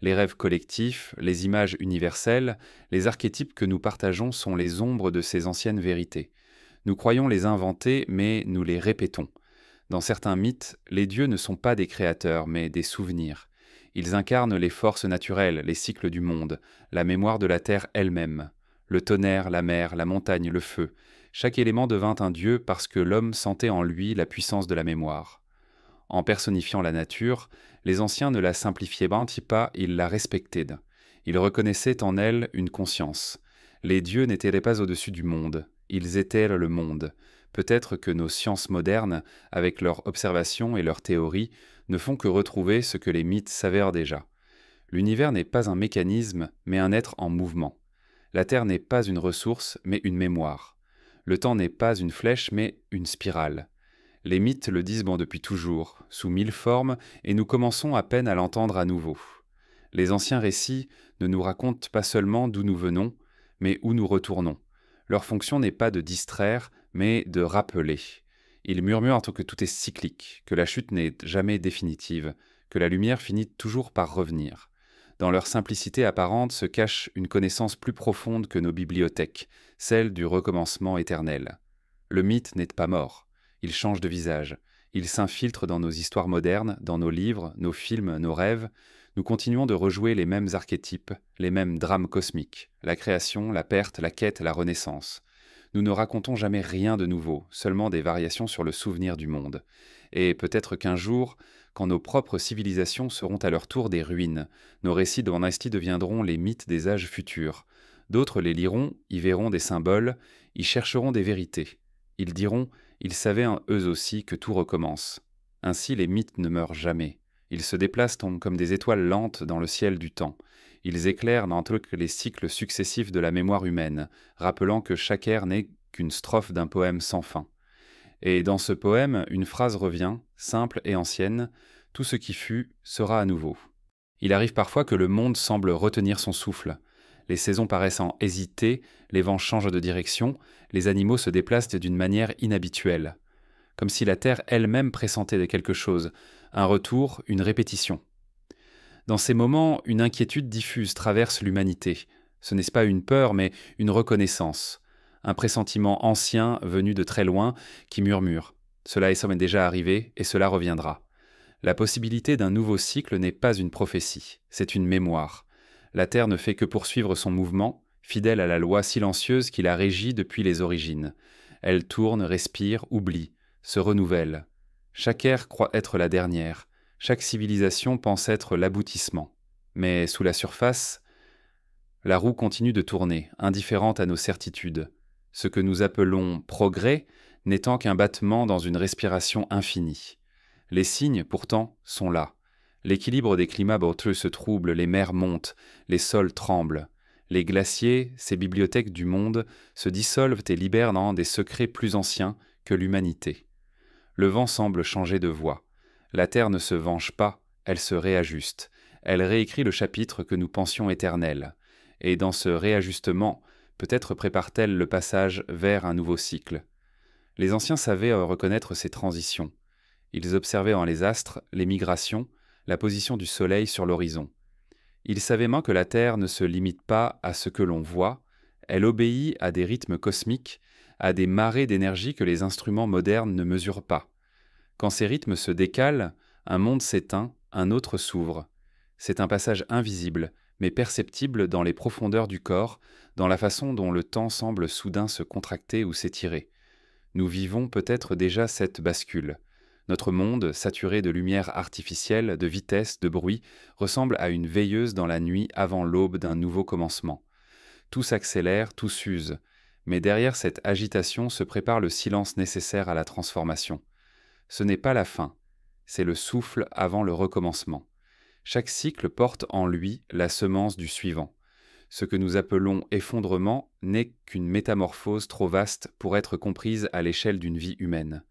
Les rêves collectifs, les images universelles, les archétypes que nous partageons sont les ombres de ces anciennes vérités. Nous croyons les inventer, mais nous les répétons. Dans certains mythes, les dieux ne sont pas des créateurs, mais des souvenirs. Ils incarnent les forces naturelles, les cycles du monde, la mémoire de la terre elle-même. Le tonnerre, la mer, la montagne, le feu. Chaque élément devint un dieu parce que l'homme sentait en lui la puissance de la mémoire. En personnifiant la nature, les anciens ne la simplifiaient pas, ils la respectaient. Ils reconnaissaient en elle une conscience. Les dieux n'étaient pas au-dessus du monde, ils étaient le monde. Peut-être que nos sciences modernes, avec leurs observations et leurs théories, ne font que retrouver ce que les mythes s'avèrent déjà. L'univers n'est pas un mécanisme, mais un être en mouvement. La Terre n'est pas une ressource, mais une mémoire. Le temps n'est pas une flèche, mais une spirale. Les mythes le disent depuis toujours, sous 1000 formes, et nous commençons à peine à l'entendre à nouveau. Les anciens récits ne nous racontent pas seulement d'où nous venons, mais où nous retournons. Leur fonction n'est pas de distraire, mais de rappeler. Ils murmurent que tout est cyclique, que la chute n'est jamais définitive, que la lumière finit toujours par revenir. Dans leur simplicité apparente se cache une connaissance plus profonde que nos bibliothèques, celle du recommencement éternel. Le mythe n'est pas mort. Il change de visage. Il s'infiltre dans nos histoires modernes, dans nos livres, nos films, nos rêves. Nous continuons de rejouer les mêmes archétypes, les mêmes drames cosmiques. La création, la perte, la quête, la renaissance. Nous ne racontons jamais rien de nouveau, seulement des variations sur le souvenir du monde. Et peut-être qu'un jour, quand nos propres civilisations seront à leur tour des ruines, nos récits de dynastie deviendront les mythes des âges futurs. D'autres les liront, y verront des symboles, y chercheront des vérités. Ils diront « Ils savaient eux aussi que tout recommence ». Ainsi les mythes ne meurent jamais. Ils se déplacent comme des étoiles lentes dans le ciel du temps. Ils éclairent dans tous les cycles successifs de la mémoire humaine, rappelant que chaque ère n'est qu'une strophe d'un poème sans fin. Et dans ce poème, une phrase revient, simple et ancienne, « Tout ce qui fut sera à nouveau ». Il arrive parfois que le monde semble retenir son souffle. Les saisons paraissant hésiter, les vents changent de direction, les animaux se déplacent d'une manière inhabituelle. Comme si la terre elle-même pressentait de quelque chose, un retour, une répétition. Dans ces moments, une inquiétude diffuse traverse l'humanité. Ce n'est pas une peur, mais une reconnaissance. Un pressentiment ancien, venu de très loin, qui murmure. Cela est déjà arrivé, et cela reviendra. La possibilité d'un nouveau cycle n'est pas une prophétie, c'est une mémoire. La Terre ne fait que poursuivre son mouvement, fidèle à la loi silencieuse qui la régit depuis les origines. Elle tourne, respire, oublie. se renouvelle. Chaque ère croit être la dernière, chaque civilisation pense être l'aboutissement. Mais sous la surface, la roue continue de tourner, indifférente à nos certitudes. Ce que nous appelons progrès n'étant qu'un battement dans une respiration infinie. Les signes, pourtant, sont là. L'équilibre des climats boiteux se trouble, les mers montent, les sols tremblent. Les glaciers, ces bibliothèques du monde, se dissolvent et libèrent dans des secrets plus anciens que l'humanité. Le vent semble changer de voie. La terre ne se venge pas, elle se réajuste. Elle réécrit le chapitre que nous pensions éternel. Et dans ce réajustement, peut-être prépare-t-elle le passage vers un nouveau cycle. Les anciens savaient reconnaître ces transitions. Ils observaient en les astres les migrations, la position du soleil sur l'horizon. Ils savaient moins que la Terre ne se limite pas à ce que l'on voit, elle obéit à des rythmes cosmiques, à des marées d'énergie que les instruments modernes ne mesurent pas. Quand ces rythmes se décalent, un monde s'éteint, un autre s'ouvre. C'est un passage invisible, mais perceptible dans les profondeurs du corps, dans la façon dont le temps semble soudain se contracter ou s'étirer. Nous vivons peut-être déjà cette bascule. Notre monde, saturé de lumière artificielle, de vitesse, de bruit, ressemble à une veilleuse dans la nuit avant l'aube d'un nouveau commencement. Tout s'accélère, tout s'use, mais derrière cette agitation se prépare le silence nécessaire à la transformation. Ce n'est pas la fin, c'est le souffle avant le recommencement. Chaque cycle porte en lui la semence du suivant. Ce que nous appelons effondrement n'est qu'une métamorphose trop vaste pour être comprise à l'échelle d'une vie humaine.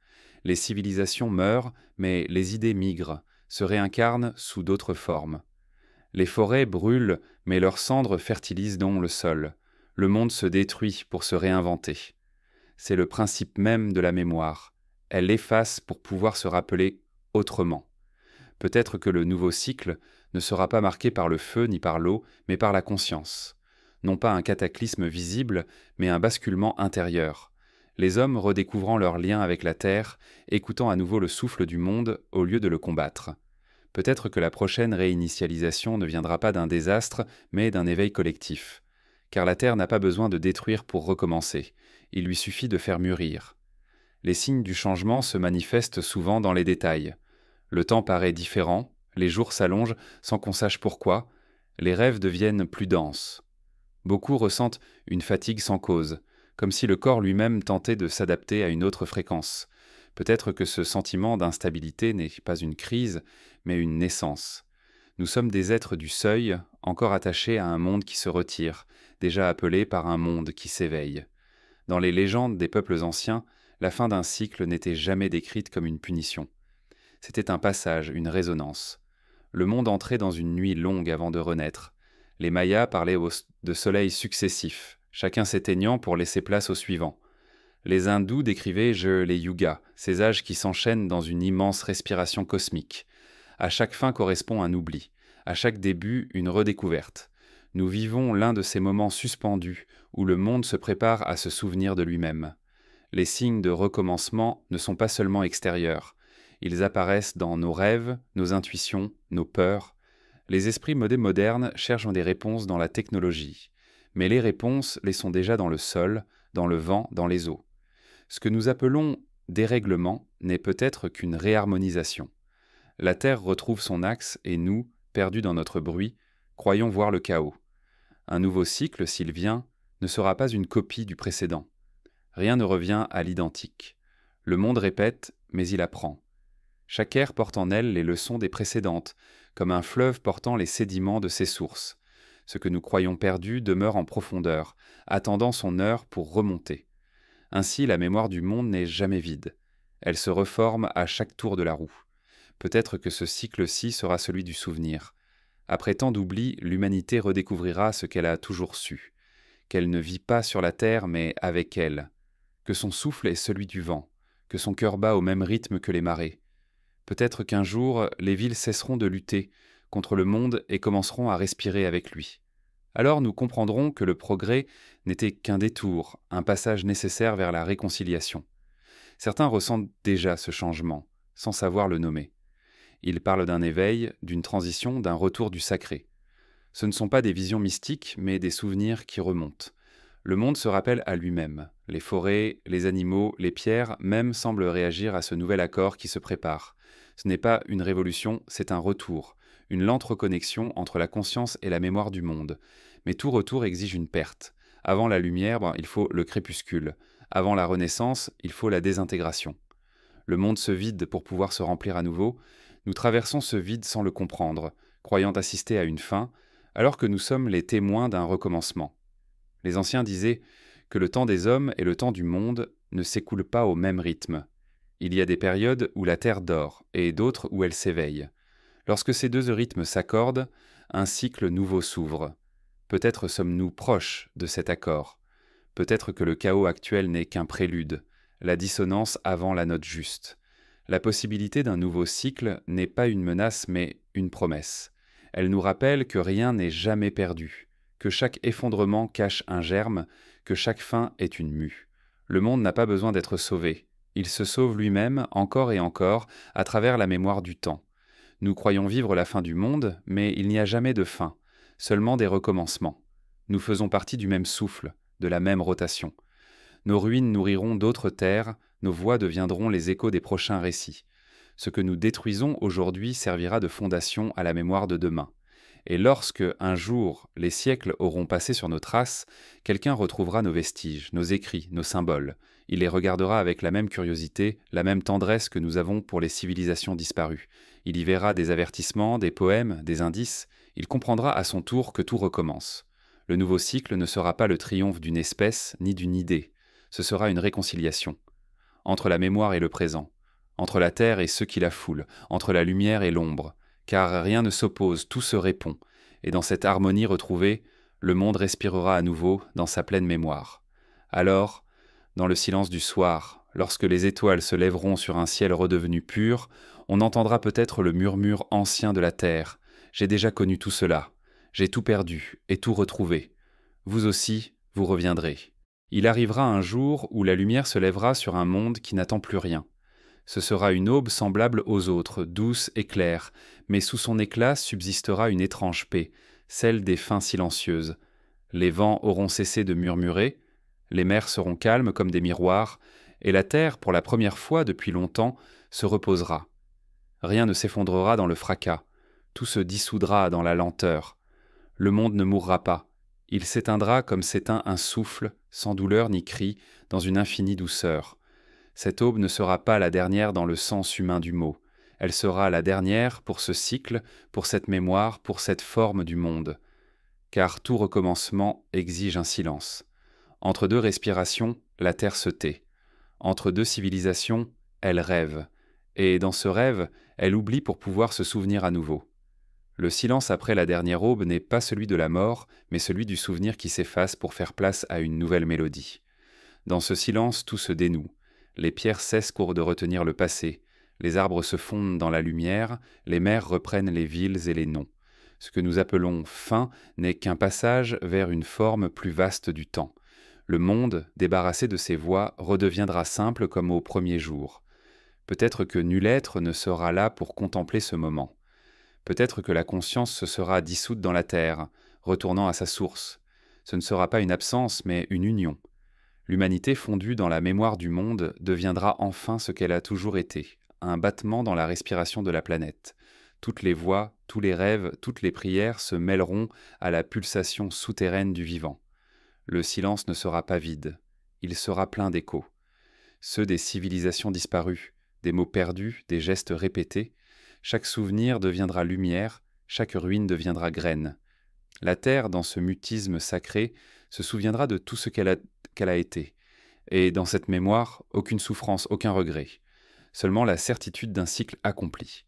Les civilisations meurent, mais les idées migrent, se réincarnent sous d'autres formes. Les forêts brûlent, mais leurs cendres fertilisent donc le sol. Le monde se détruit pour se réinventer. C'est le principe même de la mémoire. Elle efface pour pouvoir se rappeler autrement. Peut-être que le nouveau cycle ne sera pas marqué par le feu ni par l'eau, mais par la conscience. Non pas un cataclysme visible, mais un basculement intérieur. Les hommes redécouvrant leur lien avec la terre, écoutant à nouveau le souffle du monde au lieu de le combattre. Peut-être que la prochaine réinitialisation ne viendra pas d'un désastre, mais d'un éveil collectif. Car la terre n'a pas besoin de détruire pour recommencer. Il lui suffit de faire mûrir. Les signes du changement se manifestent souvent dans les détails. Le temps paraît différent, les jours s'allongent sans qu'on sache pourquoi, les rêves deviennent plus denses. Beaucoup ressentent une fatigue sans cause, comme si le corps lui-même tentait de s'adapter à une autre fréquence. Peut-être que ce sentiment d'instabilité n'est pas une crise, mais une naissance. Nous sommes des êtres du seuil, encore attachés à un monde qui se retire, déjà appelé par un monde qui s'éveille. Dans les légendes des peuples anciens, la fin d'un cycle n'était jamais décrite comme une punition. C'était un passage, une résonance. Le monde entrait dans une nuit longue avant de renaître. Les Mayas parlaient de soleils successifs, chacun s'éteignant pour laisser place au suivant. Les hindous décrivaient les yugas, ces âges qui s'enchaînent dans une immense respiration cosmique. À chaque fin correspond un oubli, à chaque début une redécouverte. Nous vivons l'un de ces moments suspendus où le monde se prépare à se souvenir de lui-même. Les signes de recommencement ne sont pas seulement extérieurs. Ils apparaissent dans nos rêves, nos intuitions, nos peurs. Les esprits modernes cherchent des réponses dans la technologie. Mais les réponses les sont déjà dans le sol, dans le vent, dans les eaux. Ce que nous appelons dérèglement n'est peut-être qu'une réharmonisation. La Terre retrouve son axe et nous, perdus dans notre bruit, croyons voir le chaos. Un nouveau cycle, s'il vient, ne sera pas une copie du précédent. Rien ne revient à l'identique. Le monde répète, mais il apprend. Chaque ère porte en elle les leçons des précédentes, comme un fleuve portant les sédiments de ses sources. Ce que nous croyons perdu demeure en profondeur, attendant son heure pour remonter. Ainsi, la mémoire du monde n'est jamais vide. Elle se reforme à chaque tour de la roue. Peut-être que ce cycle-ci sera celui du souvenir. Après tant d'oubli, l'humanité redécouvrira ce qu'elle a toujours su, qu'elle ne vit pas sur la terre mais avec elle, que son souffle est celui du vent, que son cœur bat au même rythme que les marées. Peut-être qu'un jour, les villes cesseront de lutter contre le monde et commenceront à respirer avec lui. Alors nous comprendrons que le progrès n'était qu'un détour, un passage nécessaire vers la réconciliation. Certains ressentent déjà ce changement, sans savoir le nommer. Ils parlent d'un éveil, d'une transition, d'un retour du sacré. Ce ne sont pas des visions mystiques, mais des souvenirs qui remontent. Le monde se rappelle à lui-même. Les forêts, les animaux, les pierres même semblent réagir à ce nouvel accord qui se prépare. Ce n'est pas une révolution, c'est un retour, une lente reconnexion entre la conscience et la mémoire du monde. Mais tout retour exige une perte. Avant la lumière, il faut le crépuscule. Avant la renaissance, il faut la désintégration. Le monde se vide pour pouvoir se remplir à nouveau. Nous traversons ce vide sans le comprendre, croyant assister à une fin, alors que nous sommes les témoins d'un recommencement. Les anciens disaient que le temps des hommes et le temps du monde ne s'écoulent pas au même rythme. Il y a des périodes où la Terre dort et d'autres où elle s'éveille. Lorsque ces deux rythmes s'accordent, un cycle nouveau s'ouvre. Peut-être sommes-nous proches de cet accord. Peut-être que le chaos actuel n'est qu'un prélude, la dissonance avant la note juste. La possibilité d'un nouveau cycle n'est pas une menace mais une promesse. Elle nous rappelle que rien n'est jamais perdu, que chaque effondrement cache un germe, que chaque fin est une mue. Le monde n'a pas besoin d'être sauvé. Il se sauve lui-même encore et encore à travers la mémoire du temps. Nous croyons vivre la fin du monde, mais il n'y a jamais de fin, seulement des recommencements. Nous faisons partie du même souffle, de la même rotation. Nos ruines nourriront d'autres terres, nos voix deviendront les échos des prochains récits. Ce que nous détruisons aujourd'hui servira de fondation à la mémoire de demain. Et lorsque, un jour, les siècles auront passé sur nos traces, quelqu'un retrouvera nos vestiges, nos écrits, nos symboles. Il les regardera avec la même curiosité, la même tendresse que nous avons pour les civilisations disparues. Il y verra des avertissements, des poèmes, des indices. Il comprendra à son tour que tout recommence. Le nouveau cycle ne sera pas le triomphe d'une espèce ni d'une idée. Ce sera une réconciliation. Entre la mémoire et le présent. Entre la terre et ceux qui la foulent. Entre la lumière et l'ombre. Car rien ne s'oppose, tout se répond. Et dans cette harmonie retrouvée, le monde respirera à nouveau dans sa pleine mémoire. Alors, dans le silence du soir, lorsque les étoiles se lèveront sur un ciel redevenu pur, on entendra peut-être le murmure ancien de la terre. J'ai déjà connu tout cela. J'ai tout perdu et tout retrouvé. Vous aussi, vous reviendrez. Il arrivera un jour où la lumière se lèvera sur un monde qui n'attend plus rien. Ce sera une aube semblable aux autres, douce et claire, mais sous son éclat subsistera une étrange paix, celle des fins silencieuses. Les vents auront cessé de murmurer, les mers seront calmes comme des miroirs, et la terre, pour la première fois depuis longtemps, se reposera. Rien ne s'effondrera dans le fracas, tout se dissoudra dans la lenteur. Le monde ne mourra pas, il s'éteindra comme s'éteint un souffle, sans douleur ni cri, dans une infinie douceur. Cette aube ne sera pas la dernière dans le sens humain du mot. Elle sera la dernière pour ce cycle, pour cette mémoire, pour cette forme du monde. Car tout recommencement exige un silence. Entre deux respirations, la terre se tait. Entre deux civilisations, elle rêve. Et dans ce rêve, elle oublie pour pouvoir se souvenir à nouveau. Le silence après la dernière aube n'est pas celui de la mort, mais celui du souvenir qui s'efface pour faire place à une nouvelle mélodie. Dans ce silence, tout se dénoue. Les pierres cessent de retenir le passé, les arbres se fondent dans la lumière, les mers reprennent les villes et les noms. Ce que nous appelons fin n'est qu'un passage vers une forme plus vaste du temps. Le monde, débarrassé de ses voix, redeviendra simple comme au premier jour. Peut-être que nul être ne sera là pour contempler ce moment. Peut-être que la conscience se sera dissoute dans la terre, retournant à sa source. Ce ne sera pas une absence, mais une union. L'humanité fondue dans la mémoire du monde deviendra enfin ce qu'elle a toujours été, un battement dans la respiration de la planète. Toutes les voix, tous les rêves, toutes les prières se mêleront à la pulsation souterraine du vivant. Le silence ne sera pas vide, il sera plein d'échos. Ceux des civilisations disparues, des mots perdus, des gestes répétés. Chaque souvenir deviendra lumière, chaque ruine deviendra graine. La terre, dans ce mutisme sacré, se souviendra de tout ce qu'elle a été. Et dans cette mémoire, aucune souffrance, aucun regret. Seulement la certitude d'un cycle accompli.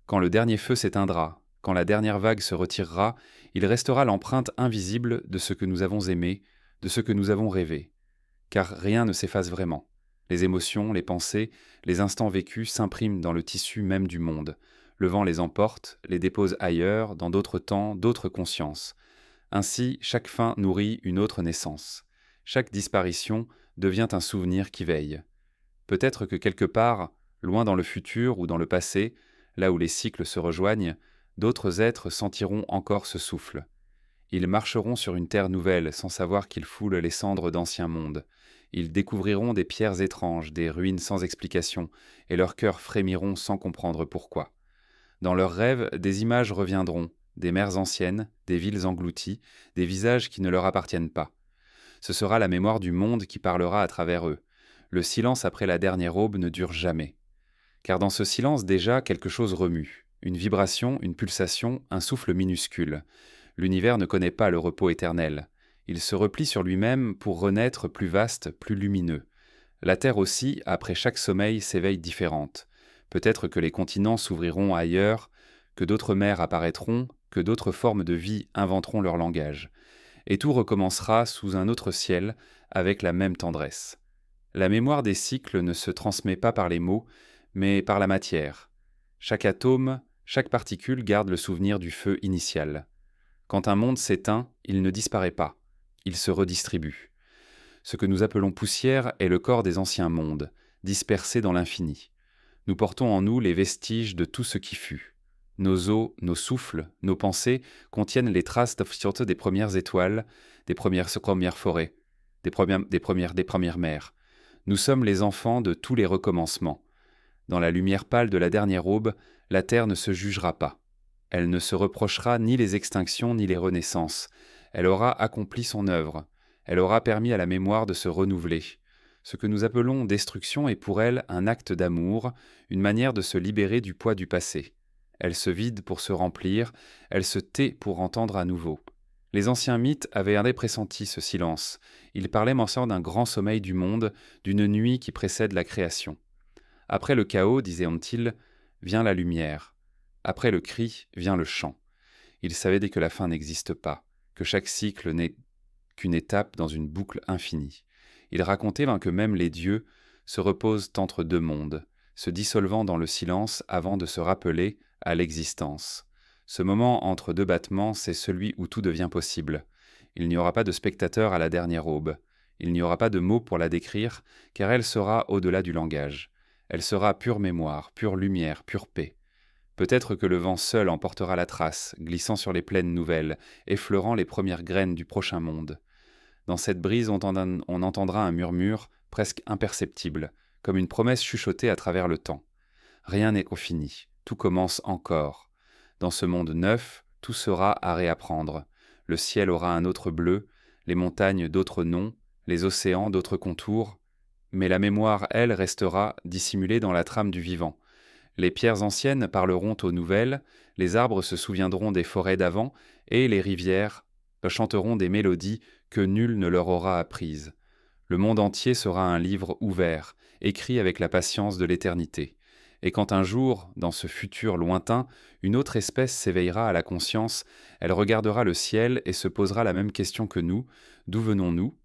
Quand le dernier feu s'éteindra, quand la dernière vague se retirera, il restera l'empreinte invisible de ce que nous avons aimé, de ce que nous avons rêvé. Car rien ne s'efface vraiment. Les émotions, les pensées, les instants vécus s'impriment dans le tissu même du monde. Le vent les emporte, les dépose ailleurs, dans d'autres temps, d'autres consciences. Ainsi, chaque fin nourrit une autre naissance. Chaque disparition devient un souvenir qui veille. Peut-être que quelque part, loin dans le futur ou dans le passé, là où les cycles se rejoignent, d'autres êtres sentiront encore ce souffle. Ils marcheront sur une terre nouvelle sans savoir qu'ils foulent les cendres d'anciens mondes. Ils découvriront des pierres étranges, des ruines sans explication, et leurs cœurs frémiront sans comprendre pourquoi. Dans leurs rêves, des images reviendront, des mers anciennes, des villes englouties, des visages qui ne leur appartiennent pas. Ce sera la mémoire du monde qui parlera à travers eux. Le silence après la dernière aube ne dure jamais. Car dans ce silence déjà quelque chose remue. Une vibration, une pulsation, un souffle minuscule. L'univers ne connaît pas le repos éternel. Il se replie sur lui-même pour renaître plus vaste, plus lumineux. La Terre aussi, après chaque sommeil, s'éveille différente. Peut-être que les continents s'ouvriront ailleurs, que d'autres mers apparaîtront, que d'autres formes de vie inventeront leur langage. Et tout recommencera sous un autre ciel, avec la même tendresse. La mémoire des cycles ne se transmet pas par les mots, mais par la matière. Chaque atome, chaque particule garde le souvenir du feu initial. Quand un monde s'éteint, il ne disparaît pas, il se redistribue. Ce que nous appelons poussière est le corps des anciens mondes, dispersés dans l'infini. Nous portons en nous les vestiges de tout ce qui fut. Nos os, nos souffles, nos pensées contiennent les traces des premières étoiles, des premières forêts, des premières mers. Nous sommes les enfants de tous les recommencements. Dans la lumière pâle de la dernière aube, la terre ne se jugera pas. Elle ne se reprochera ni les extinctions ni les renaissances. Elle aura accompli son œuvre. Elle aura permis à la mémoire de se renouveler. Ce que nous appelons destruction est pour elle un acte d'amour, une manière de se libérer du poids du passé. Elle se vide pour se remplir, elle se tait pour entendre à nouveau. Les anciens mythes avaient pressenti ce silence. Ils parlaient mention d'un grand sommeil du monde, d'une nuit qui précède la création. Après le chaos, disaient-ils, vient la lumière. Après le cri, vient le chant. Ils savaient dès que la fin n'existe pas, que chaque cycle n'est qu'une étape dans une boucle infinie. Ils racontaient que même les dieux se reposent entre deux mondes, se dissolvant dans le silence avant de se rappeler à l'existence. Ce moment entre deux battements, c'est celui où tout devient possible. Il n'y aura pas de spectateur à la dernière aube. Il n'y aura pas de mots pour la décrire, car elle sera au-delà du langage. Elle sera pure mémoire, pure lumière, pure paix. Peut-être que le vent seul emportera la trace, glissant sur les plaines nouvelles, effleurant les premières graines du prochain monde. Dans cette brise, on entendra un murmure presque imperceptible, comme une promesse chuchotée à travers le temps. Rien n'est fini, tout commence encore. Dans ce monde neuf, tout sera à réapprendre. Le ciel aura un autre bleu, les montagnes d'autres noms, les océans d'autres contours. Mais la mémoire, elle, restera dissimulée dans la trame du vivant. Les pierres anciennes parleront aux nouvelles, les arbres se souviendront des forêts d'avant, et les rivières chanteront des mélodies que nul ne leur aura apprises. Le monde entier sera un livre ouvert, écrit avec la patience de l'éternité. Et quand un jour, dans ce futur lointain, une autre espèce s'éveillera à la conscience, elle regardera le ciel et se posera la même question que nous, d'où venons-nous ?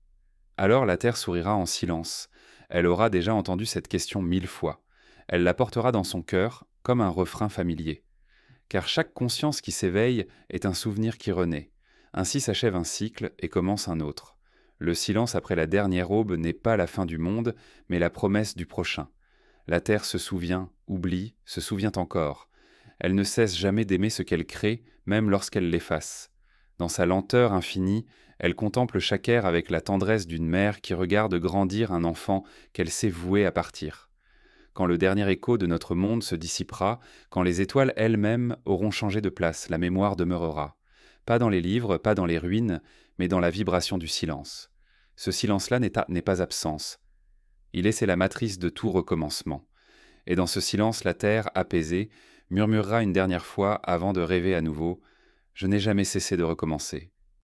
Alors la terre sourira en silence. Elle aura déjà entendu cette question 1000 fois. Elle la portera dans son cœur comme un refrain familier. Car chaque conscience qui s'éveille est un souvenir qui renaît. Ainsi s'achève un cycle et commence un autre. Le silence après la dernière aube n'est pas la fin du monde, mais la promesse du prochain. La terre se souvient, oublie, se souvient encore. Elle ne cesse jamais d'aimer ce qu'elle crée, même lorsqu'elle l'efface. Dans sa lenteur infinie, elle contemple chaque ère avec la tendresse d'une mère qui regarde grandir un enfant qu'elle sait vouer à partir. Quand le dernier écho de notre monde se dissipera, quand les étoiles elles-mêmes auront changé de place, la mémoire demeurera. Pas dans les livres, pas dans les ruines, mais dans la vibration du silence. Ce silence-là n'est pas absence. C'est la matrice de tout recommencement. Et dans ce silence, la terre, apaisée, murmurera une dernière fois avant de rêver à nouveau « Je n'ai jamais cessé de recommencer ».